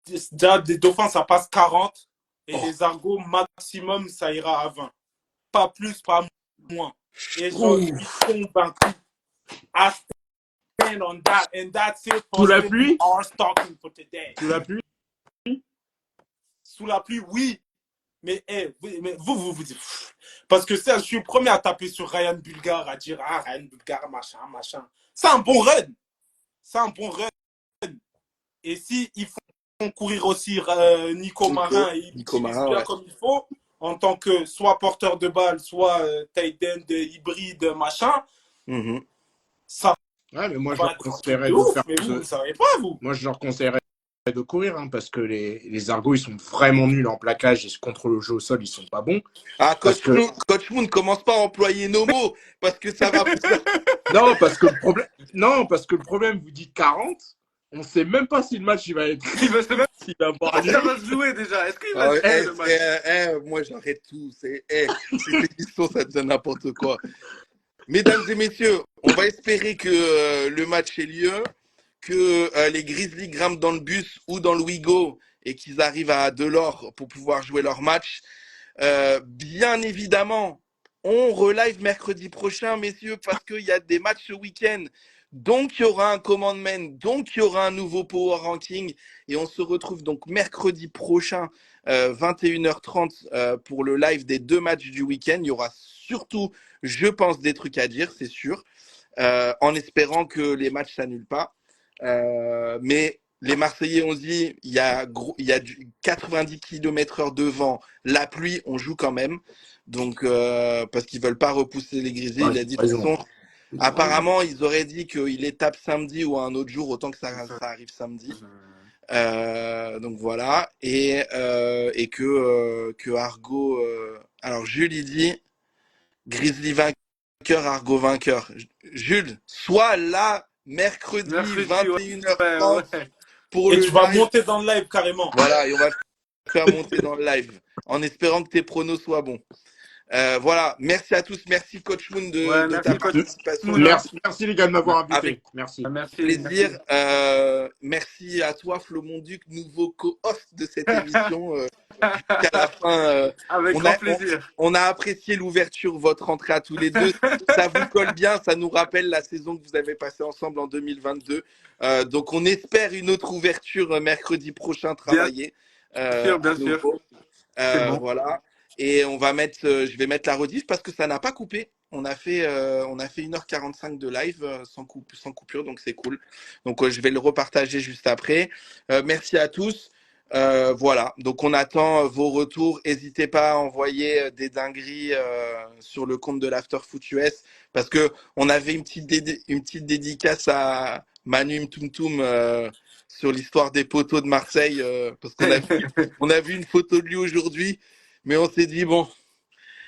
S2: déjà des Dauphins, ça passe 40. Et les Argos, maximum, ça ira à 20. Pas plus, pas moins. Et j'en suis convaincu. I stand on that. And that's it for
S4: Sous la pluie?
S2: our talking for today.
S4: Sous la pluie?
S2: Sous la pluie, oui. Mais, mais vous dites. Parce que ça, je suis le premier à taper sur Ryan Bulgar, à dire ah, Ryan Bulgar, machin. C'est un bon run. C'est un bon run. Et si ils font courir aussi Nico Marin, et ils l'utilisent bien comme il faut, en tant que soit porteur de balle, soit tight end hybride, machin, ça
S4: Ouais, mais moi, je
S2: va
S4: leur
S2: être
S4: conseillerais
S2: de
S4: de
S2: ouf.
S4: faire.
S2: Mais vous ne savez pas, vous.
S4: Moi, je leur conseillerais de courir, hein, parce que les Argos, ils sont vraiment nuls en plaquage et contre le jeu au sol, ils sont pas bons.
S1: Ah,
S4: Parce
S1: Coach Moon, ne commence pas à employer nos mots, parce que ça va.
S4: Non, parce que le problème, vous dites 40, on sait même pas si le match il va être.
S3: Il va se mettre.
S4: S'il va avoir
S3: Ça
S4: lieu.
S3: va se jouer déjà. Est-ce qu'il va se jouer le match?
S1: Moi, j'arrête tout. Cette émission, ça devient n'importe quoi. Mesdames et messieurs, on va espérer que le match ait lieu, que les Grizzlies grimpent dans le bus ou dans le Ouigo et qu'ils arrivent à Delors pour pouvoir jouer leur match. Bien évidemment, on relive mercredi prochain, messieurs, parce qu'il y a des matchs ce week-end. Donc, il y aura un commandement, donc il y aura un nouveau power ranking. Et on se retrouve donc mercredi prochain, 21h30, pour le live des 2 matchs du week-end. Il y aura surtout, je pense, des trucs à dire, c'est sûr, en espérant que les matchs s'annulent pas. Mais les Marseillais ont dit il y a du 90 km/h de vent, la pluie, on joue quand même. Donc, parce qu'ils veulent pas repousser les Grizzlies. Il a dit de toute façon, apparemment, ils auraient dit qu'il étape samedi ou un autre jour, autant que ça arrive samedi. Donc voilà. Et que Argo. Alors, Jules, il dit Grizzly vainqueur, Argo vainqueur. Jules, sois là mercredi 21h30 pour
S2: et
S1: le
S2: tu vas
S1: live.
S2: monter dans le live carrément.
S1: Voilà, et on va te faire monter dans le live en espérant que tes pronos soient bons. Voilà, merci à tous, merci Coach Moon de ta participation.
S4: Merci les gars de m'avoir invité.
S1: Avec
S4: merci.
S1: Plaisir. Merci à toi Flo Monduc, nouveau co-host de cette émission. Jusqu'à la fin,
S3: avec grand plaisir.
S1: On a apprécié l'ouverture, votre entrée à tous les deux. Ça vous colle bien, ça nous rappelle la saison que vous avez passée ensemble en 2022. Donc on espère une autre ouverture mercredi prochain travailler.
S3: Bien sûr.
S1: Bon. Voilà. Et on va mettre, je vais mettre la rediff parce que ça n'a pas coupé. On a fait 1h45 de live sans coupure, donc c'est cool. Donc je vais le repartager juste après. Merci à tous. Voilà, donc on attend vos retours. N'hésitez pas à envoyer des dingueries sur le compte de l'Afterfoot US parce que on avait une petite dédicace à Manu Mtumtum sur l'histoire des poteaux de Marseille parce qu'on a vu une photo de lui aujourd'hui, mais on s'est dit bon,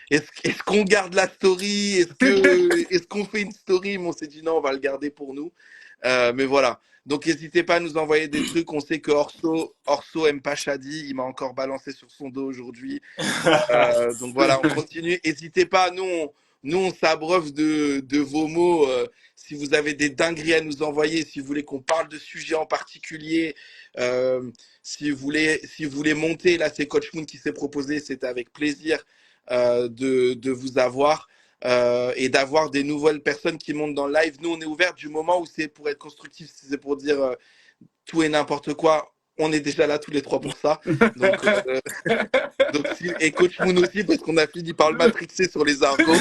S1: est-ce qu'on garde la story, est-ce qu'on fait une story, mais on s'est dit non, on va le garder pour nous. Mais voilà. Donc, n'hésitez pas à nous envoyer des trucs. On sait que Orso aime pas Shadi. Il m'a encore balancé sur son dos aujourd'hui. Donc voilà, on continue. N'hésitez pas, nous on s'abreuve de vos mots. Si vous avez des dingueries à nous envoyer, si vous voulez qu'on parle de sujets en particulier, si vous voulez monter, là c'est Coach Moon qui s'est proposé, c'était avec plaisir de vous avoir et d'avoir des nouvelles personnes qui montent dans le live. Nous on est ouvert du moment où c'est pour être constructif, si c'est pour dire tout et n'importe quoi. On est déjà là tous les trois pour ça. Donc, et Coach Moon aussi, parce qu'on a fini par le matrixer sur les argots.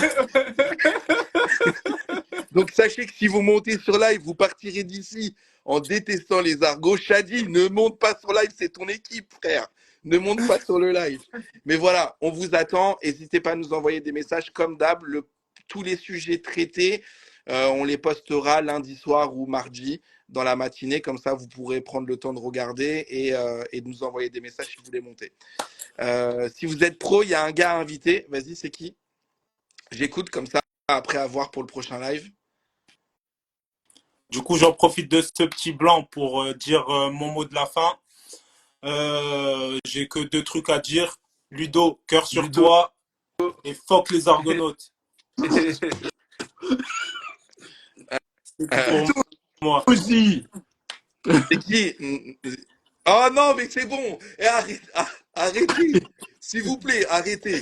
S1: Donc, sachez que si vous montez sur live, vous partirez d'ici en détestant les argots. Shadi, ne monte pas sur live, c'est ton équipe, frère. Ne monte pas sur le live. Mais voilà, on vous attend. N'hésitez pas à nous envoyer des messages comme d'hab. Tous les sujets traités, on les postera lundi soir ou mardi dans la matinée. Comme ça, vous pourrez prendre le temps de regarder et de nous envoyer des messages si vous voulez monter. Si vous êtes pro, il y a un gars à inviter. Vas-y, c'est qui? J'écoute comme ça après avoir pour le prochain live.
S2: Du coup, j'en profite de ce petit blanc pour dire mon mot de la fin. J'ai que 2 trucs à dire. Ludo, cœur sur
S3: Ludo.
S2: toi et fuck les argonautes. C'est tout pour moi.
S4: Aussi.
S1: C'est qui? Oh non, mais c'est bon. Arrêtez. S'il vous plaît, arrêtez.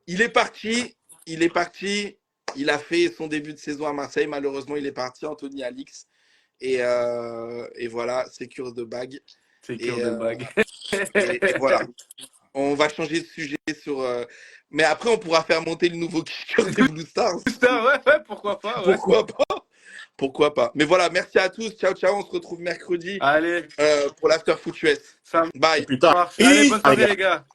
S1: Il est parti. Il a fait son début de saison à Marseille. Malheureusement, il est parti. Anthony Alix. Et voilà, sécure de bague.
S3: Sécure de bague.
S1: Et voilà. On va changer de sujet sur. Mais après, on pourra faire monter le nouveau kicker des Blue Stars.
S3: Ouais, pourquoi pas. Ouais.
S1: Pourquoi pas. Mais voilà, merci à tous. Ciao, ciao. On se retrouve mercredi
S3: Allez,
S1: pour l'After Foot US.
S3: ça
S1: Bye.
S4: Plus tard.
S3: marche. Allez, bonne soirée,
S4: Allez,
S3: les gars.